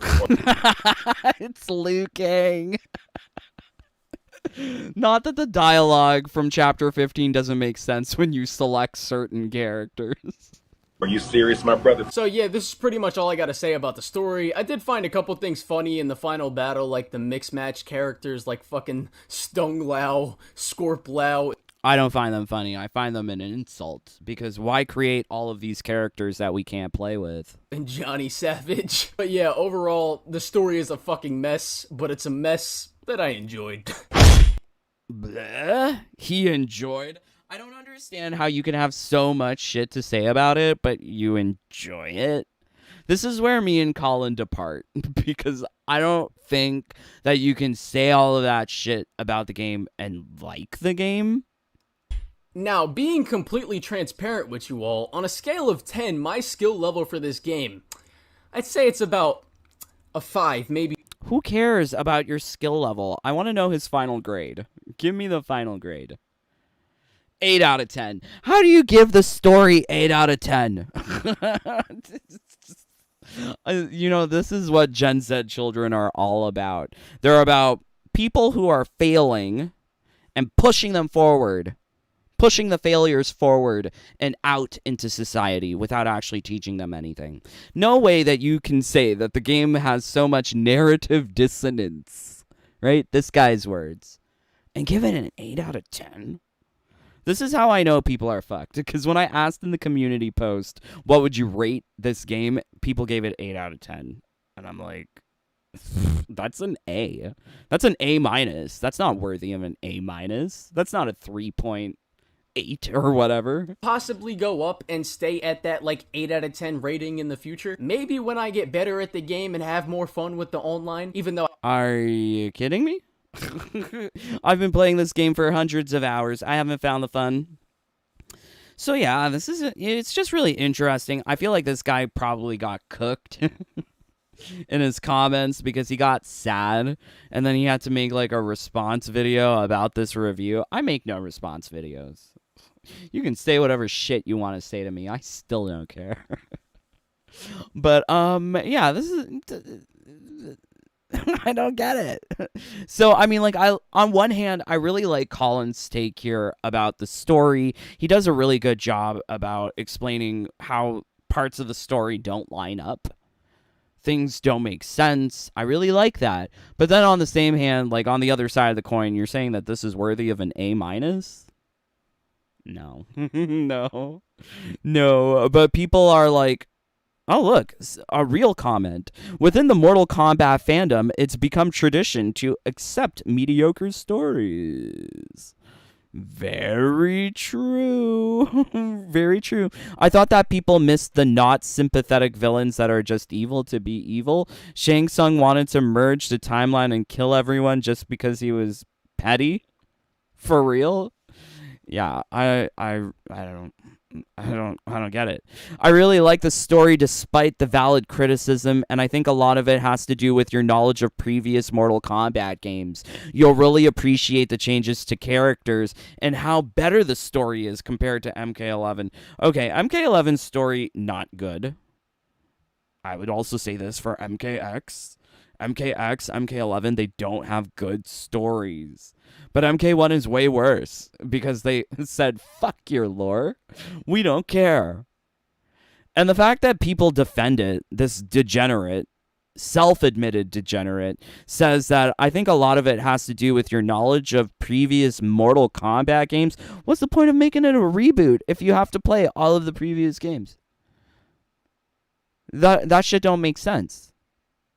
It's Liu Kang. Not that the dialogue from chapter 15 doesn't make sense when you select certain characters. Are you serious, my brother? So yeah, this is pretty much all I gotta say about the story. I did find a couple things funny in the final battle, like the mixed match characters like fucking Stung Lao, Scorp Lao. I don't find them funny. I find them an insult, because why create all of these characters that we can't play with? And Johnny Savage. But yeah, overall, the story is a fucking mess, but it's a mess that I enjoyed. Bleh. He enjoyed. I don't understand how you can have so much shit to say about it, but you enjoy it. This is where me and Colin depart, because I don't think that you can say all of that shit about the game and like the game. Now, being completely transparent with you all, on a scale of 10, my skill level for this game, I'd say it's about a 5, maybe. Who cares about your skill level? I want to know his final grade. Give me the final grade. 8 out of 10. How do you give the story 8 out of 10? You know, this is what Gen Z children are all about. They're about people who are failing and pushing them forward. Pushing the failures forward and out into society without actually teaching them anything. No way that you can say that the game has so much narrative dissonance, right? This guy's words. And give it an 8 out of 10? This is how I know people are fucked. Because when I asked in the community post, what would you rate this game? People gave it 8 out of 10. And I'm like, that's an A. That's an A minus. That's not worthy of an A minus. That's not a 3.8 or whatever. Possibly go up and stay at that like 8 out of 10 rating in the future. Maybe when I get better at the game and have more fun with the online, even though... Are you kidding me? I've been playing this game for hundreds of hours. I haven't found the fun. So yeah, it's just really interesting. I feel like this guy probably got cooked in his comments because he got sad and then he had to make like a response video about this review. I make no response videos. You can say whatever shit you want to say to me. I still don't care. But yeah, this is I don't get it. So I mean, like, on one hand, I really like Colin's take here about the story. He does a really good job about explaining how parts of the story don't line up. Things don't make sense. I really like that. But then on the same hand, like on the other side of the coin, you're saying that this is worthy of an A minus? No. No. But people are like, oh, look, a real comment. Within the Mortal Kombat fandom, it's become tradition to accept mediocre stories. Very true. Very true. I thought that people missed the not sympathetic villains that are just evil to be evil. Shang Tsung wanted to merge the timeline and kill everyone just because he was petty. For real? Yeah, I don't get it. I really like the story despite the valid criticism, and I think a lot of it has to do with your knowledge of previous Mortal Kombat games. You'll really appreciate the changes to characters and how better the story is compared to MK11. Okay, MK11's story, not good. I would also say this for MKX. MKX, MK11, they don't have good stories. But MK1 is way worse because they said, fuck your lore. We don't care. And the fact that people defend it, this degenerate, self-admitted degenerate, says that I think a lot of it has to do with your knowledge of previous Mortal Kombat games. What's the point of making it a reboot if you have to play all of the previous games? That shit don't make sense.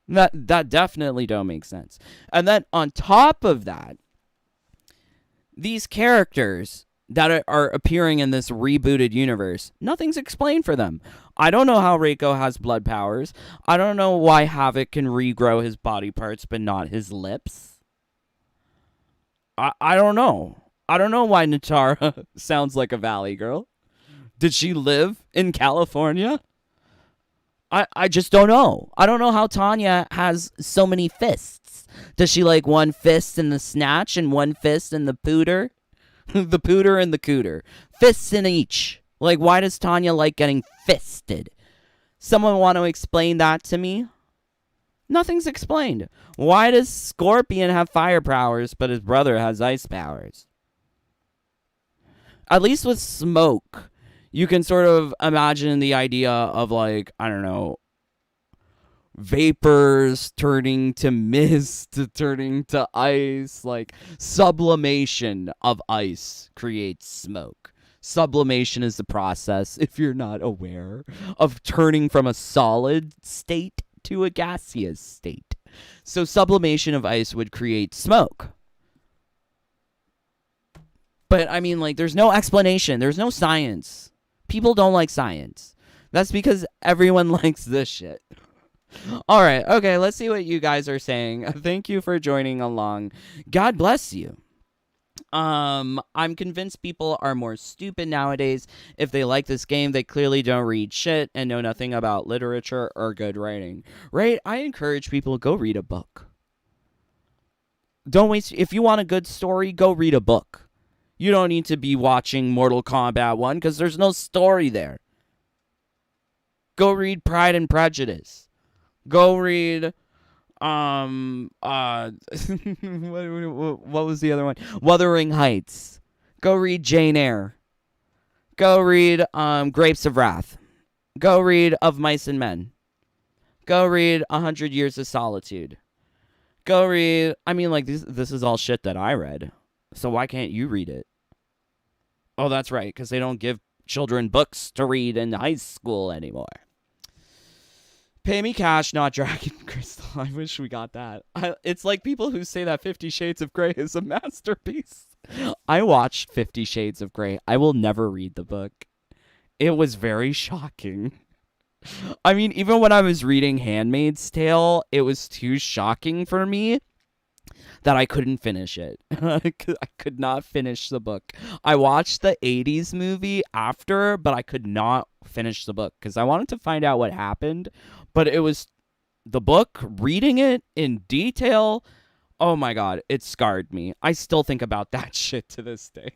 That definitely don't make sense. And then on top of that, these characters that are appearing in this rebooted universe, nothing's explained for them. I don't know how Reiko has blood powers. I don't know why Havoc can regrow his body parts but not his lips. I don't know. I don't know why Natara sounds like a valley girl. Did she live in California? I just don't know. I don't know how Tanya has so many fists. Does she like one fist in the snatch and one fist in the pooter? The pooter and the cooter. Fists in each. Like, why does Tanya like getting fisted? Someone want to explain that to me? Nothing's explained. Why does Scorpion have fire powers, but his brother has ice powers? At least with Smoke, you can sort of imagine the idea of, like, I don't know, vapors turning to mist, turning to ice. Like, sublimation of ice creates smoke. Sublimation is the process, if you're not aware, of turning from a solid state to a gaseous state. So sublimation of ice would create smoke. But, I mean, like, there's no explanation. There's no science. People don't like science. That's because everyone likes this shit. All right, okay, let's see what you guys are saying. Thank you for joining along. God bless you. I'm convinced people are more stupid nowadays. If they like this game, they clearly don't read shit and know nothing about literature or good writing. Right? I encourage people to go read a book. Don't waste. If you want a good story, go read a book. You don't need to be watching Mortal Kombat 1 because there's no story there. Go read Pride and Prejudice. Go read what was the other one? Wuthering Heights. Go read Jane Eyre. Go read Grapes of Wrath. Go read Of Mice and Men. Go read 100 Years of Solitude. Go read, I mean, like, this is all shit that I read. So why can't you read it? Oh, that's right, because they don't give children books to read in high school anymore. Pay me cash, not Dragon Crystal. I wish we got that. It's like people who say that 50 Shades of Grey is a masterpiece. I watched 50 Shades of Grey. I will never read the book. It was very shocking. I mean, even when I was reading Handmaid's Tale, it was too shocking for me that I couldn't finish it. I could not finish the book. I watched the 80s movie after, but I could not finish the book because I wanted to find out what happened. But it was the book, reading it in detail. Oh my God, it scarred me. I still think about that shit to this day.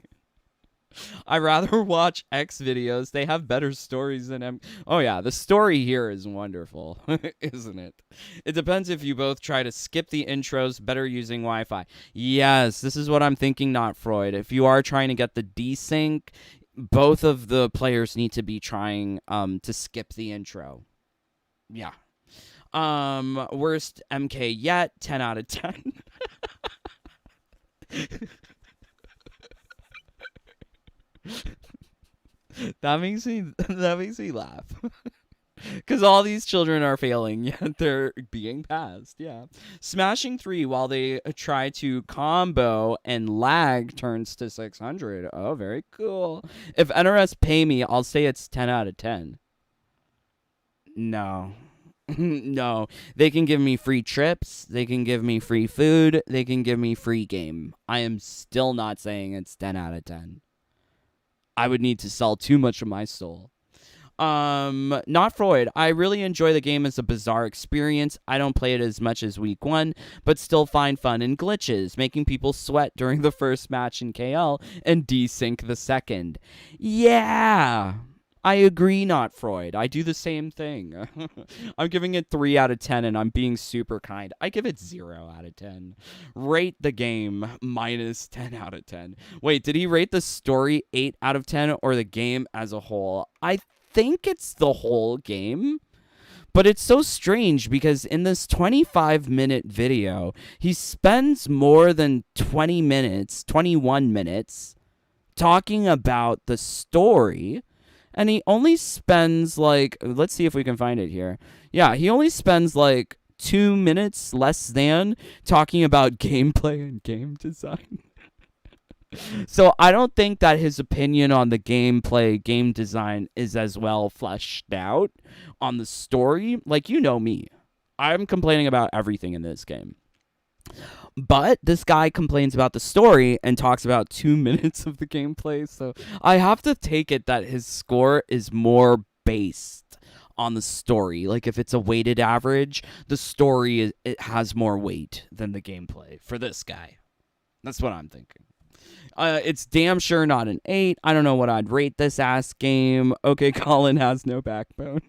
I rather watch X videos. They have better stories than M. Oh yeah, the story here is wonderful, isn't it? It depends if you both try to skip the intros, better using Wi-Fi. Yes, this is what I'm thinking, not Freud. If you are trying to get the desync, both of the players need to be trying to skip the intro. Yeah. Worst MK yet, 10 out of 10. That makes me laugh. Because all these children are failing, yet they're being passed. Yeah. Smashing 3 while they try to combo and lag turns to 600. Oh, very cool. If NRS pay me, I'll say it's 10 out of 10. No. No. They can give me free trips. They can give me free food. They can give me free game. I am still not saying it's 10 out of 10. I would need to sell too much of my soul. Not Freud. I really enjoy the game as a bizarre experience. I don't play it as much as week 1, but still find fun in glitches, making people sweat during the first match in KL and desync the second. Yeah, I agree, not Freud. I do the same thing. I'm giving it 3 out of 10, and I'm being super kind. I give it 0 out of 10. Rate the game minus 10 out of 10. Wait, did he rate the story 8 out of 10 or the game as a whole? I think it's the whole game. But it's so strange because in this 25-minute video, he spends more than 21 minutes, talking about the story. And he only spends like, let's see if we can find it here. Yeah, he only spends like 2 minutes less than talking about gameplay and game design. So I don't think that his opinion on the gameplay, game design is as well fleshed out on the story. Like, you know me. I'm complaining about everything in this game. But this guy complains about the story and talks about 2 minutes of the gameplay. So I have to take it that his score is more based on the story. Like, if it's a weighted average, the story, it has more weight than the gameplay for this guy. That's what I'm thinking. It's damn sure not an 8. I don't know what I'd rate this ass game. Okay, Colin has no backbone.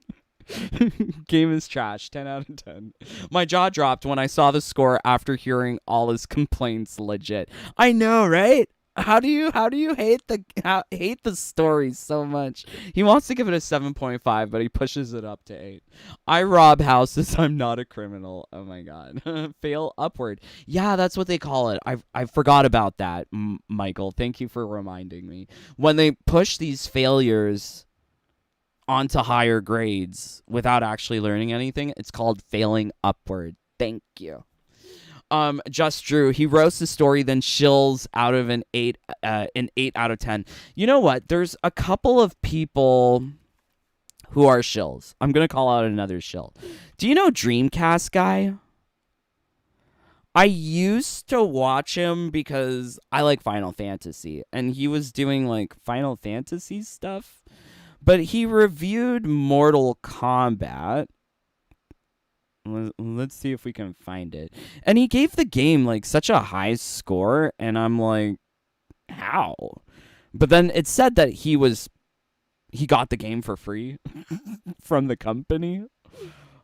Game is trash. 10 out of 10. My jaw dropped when I saw the score after hearing all his complaints legit. I know, right? How do you hate the story so much? He wants to give it a 7.5, but he pushes it up to 8. I rob houses. I'm not a criminal. Oh my god. Fail upward. Yeah, that's what they call it. I forgot about that, Michael. Thank you for reminding me. When they push these failures onto higher grades without actually learning anything, it's called failing upward. Thank you. Just Drew, he roasts the story, then shills out of an 8 out of 10. You know what? There's a couple of people who are shills. I'm gonna call out another shill. Do you know Dreamcast guy? I used to watch him because I like Final Fantasy, and he was doing like Final Fantasy stuff, but he reviewed Mortal Kombat. Let's see if we can find it. And he gave the game like such a high score, and I'm like, how? But then it said that he got the game for free from the company.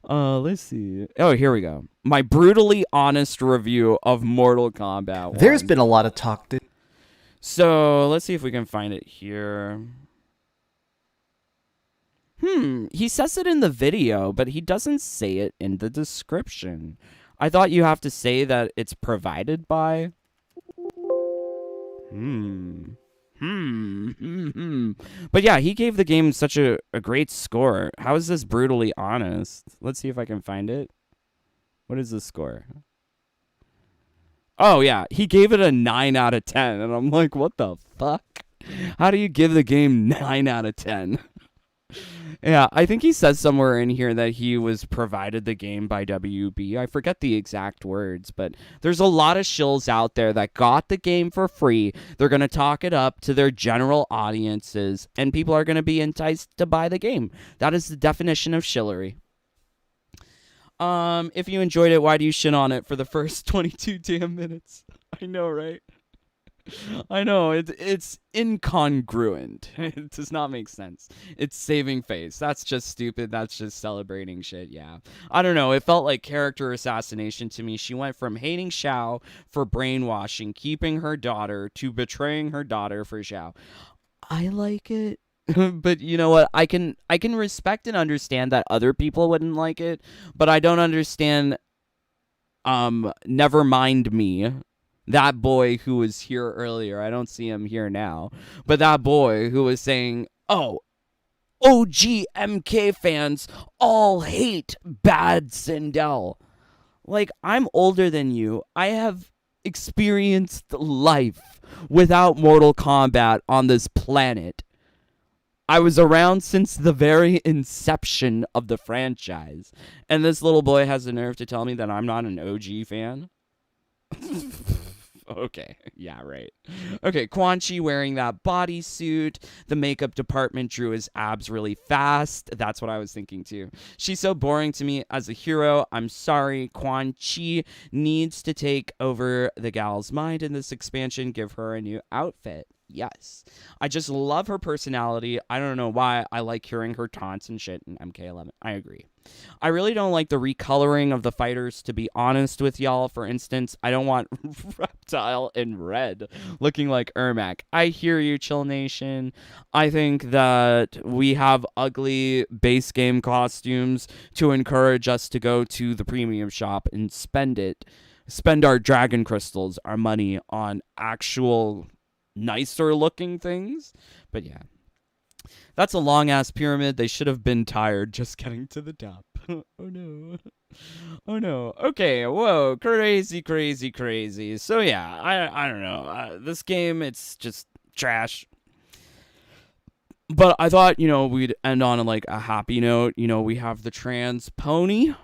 Let's see. Oh, here we go. My brutally honest review of Mortal Kombat 1. There's been a lot of talk. So let's see if we can find it here. He says it in the video, but he doesn't say it in the description. I thought you have to say that it's provided by. But yeah, he gave the game such a great score. How is this brutally honest? Let's see if I can find it. What is the score? Oh yeah, he gave it a 9 out of 10. And I'm like, what the fuck? How do you give the game 9 out of 10? Yeah, I think he says somewhere in here that he was provided the game by WB. I forget the exact words, but there's a lot of shills out there that got the game for free. They're going to talk it up to their general audiences, and people are going to be enticed to buy the game. That is the definition of shillery. If you enjoyed it, why do you shit on it for the first 22 damn minutes? I know, right? I know, it's incongruent. It does not make sense. It's saving face. That's just stupid. That's just celebrating shit, yeah. I don't know. It felt like character assassination to me. She went from hating Xiao for brainwashing, keeping her daughter, to betraying her daughter for Xiao. I like it. But you know what? I can respect and understand that other people wouldn't like it, but I don't understand Never Mind Me. That boy who was here earlier, I don't see him here now, but that boy who was saying, oh, OG MK fans all hate Bad Sindel. Like, I'm older than you. I have experienced life without Mortal Kombat on this planet. I was around since the very inception of the franchise. And this little boy has the nerve to tell me that I'm not an OG fan? Okay, yeah, right. Okay, Quan Chi wearing that bodysuit. The makeup department drew his abs really fast. That's what I was thinking too. She's so boring to me as a hero. I'm sorry. Quan Chi needs to take over the gal's mind in this expansion. Give her a new outfit. Yes. I just love her personality. I don't know why I like hearing her taunts and shit in MK11. I agree. I really don't like the recoloring of the fighters, to be honest with y'all. For instance, I don't want Reptile in red looking like Ermac. I hear you, Chill Nation. I think that we have ugly base game costumes to encourage us to go to the premium shop and spend our dragon crystals, our money on actual nicer looking things. But yeah, that's a long ass pyramid. They should have been tired just getting to the top. Oh no. Oh no. Okay, whoa, crazy. So yeah, I don't know. This game, it's just trash. But I thought, we'd end on like a happy note. We have the trans pony.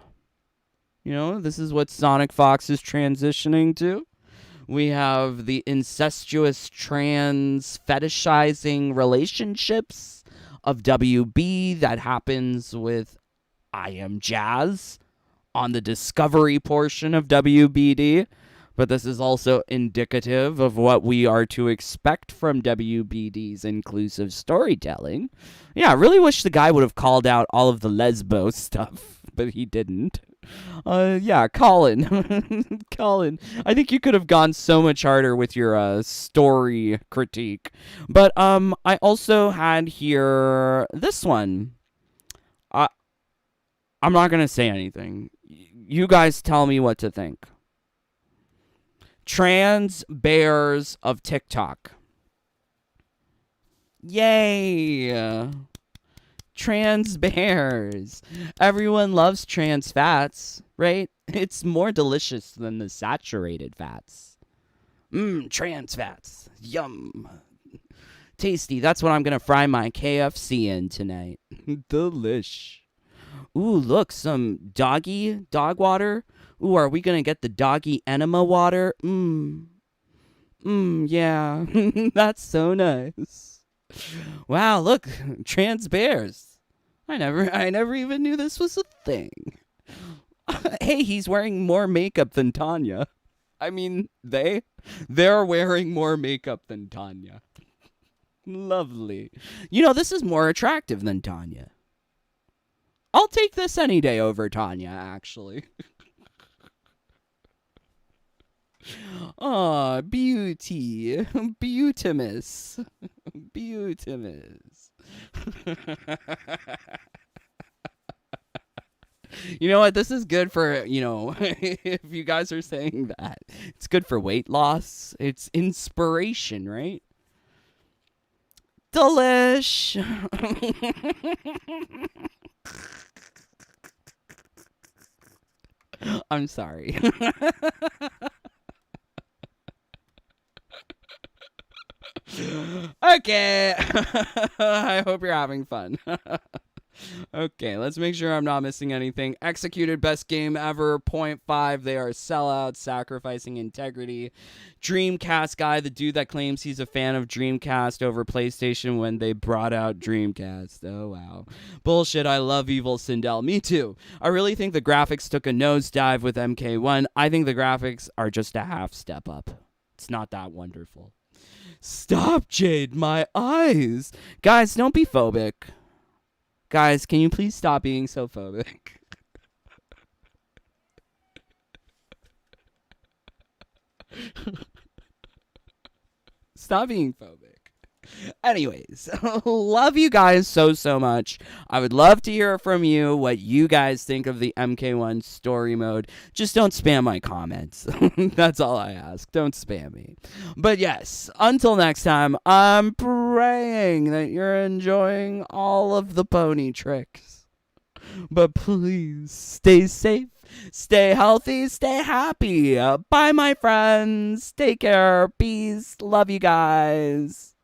This is what Sonic Fox is transitioning to. We have the incestuous trans fetishizing relationships of WB that happens with I Am Jazz on the Discovery portion of WBD. But this is also indicative of what we are to expect from WBD's inclusive storytelling. Yeah, I really wish the guy would have called out all of the lesbo stuff, but he didn't. Yeah, Colin. Colin, I think you could have gone so much harder with your story critique. But I also had here this one. I'm not going to say anything. You guys tell me what to think. Trans bears of TikTok. Yay! Trans bears. Everyone loves trans fats, right? It's more delicious than the saturated fats. Trans fats. Yum. Tasty. That's what I'm going to fry my KFC in tonight. Delish. Ooh, look, some dog water. Ooh, are we going to get the doggy enema water? Yeah. That's so nice. Wow, look, trans bears. I never even knew this was a thing. Hey, he's wearing more makeup than Tanya. I mean, they're wearing more makeup than Tanya. Lovely. You know, this is more attractive than Tanya. I'll take this any day over Tanya, actually. Aw, beauty. Beautimus. Beautimus. You know what? This is good for, if you guys are saying that. It's good for weight loss. It's inspiration, right? Delish. I'm sorry. Okay. I hope you're having fun. Okay, let's make sure I'm not missing anything. Executed best game ever, 0.5. They are sellouts, sacrificing integrity. Dreamcast guy, the dude that claims he's a fan of Dreamcast over PlayStation when they brought out Dreamcast. Oh, wow. Bullshit, I love Evil Sindel. Me too. I really think the graphics took a nosedive with MK1. I think the graphics are just a half step up. It's not that wonderful. Stop, Jade, my eyes. Guys, don't be phobic. Guys, can you please stop being so phobic? Stop being phobic. Anyways, love you guys so much. I would love to hear from you what you guys think of the MK1 story mode. Just don't spam my comments. That's all I ask. Don't spam me. But yes, until next time, I'm praying that you're enjoying all of the pony tricks. But please stay safe, stay healthy, stay happy. Bye, my friends. Take care. Peace. Love you guys.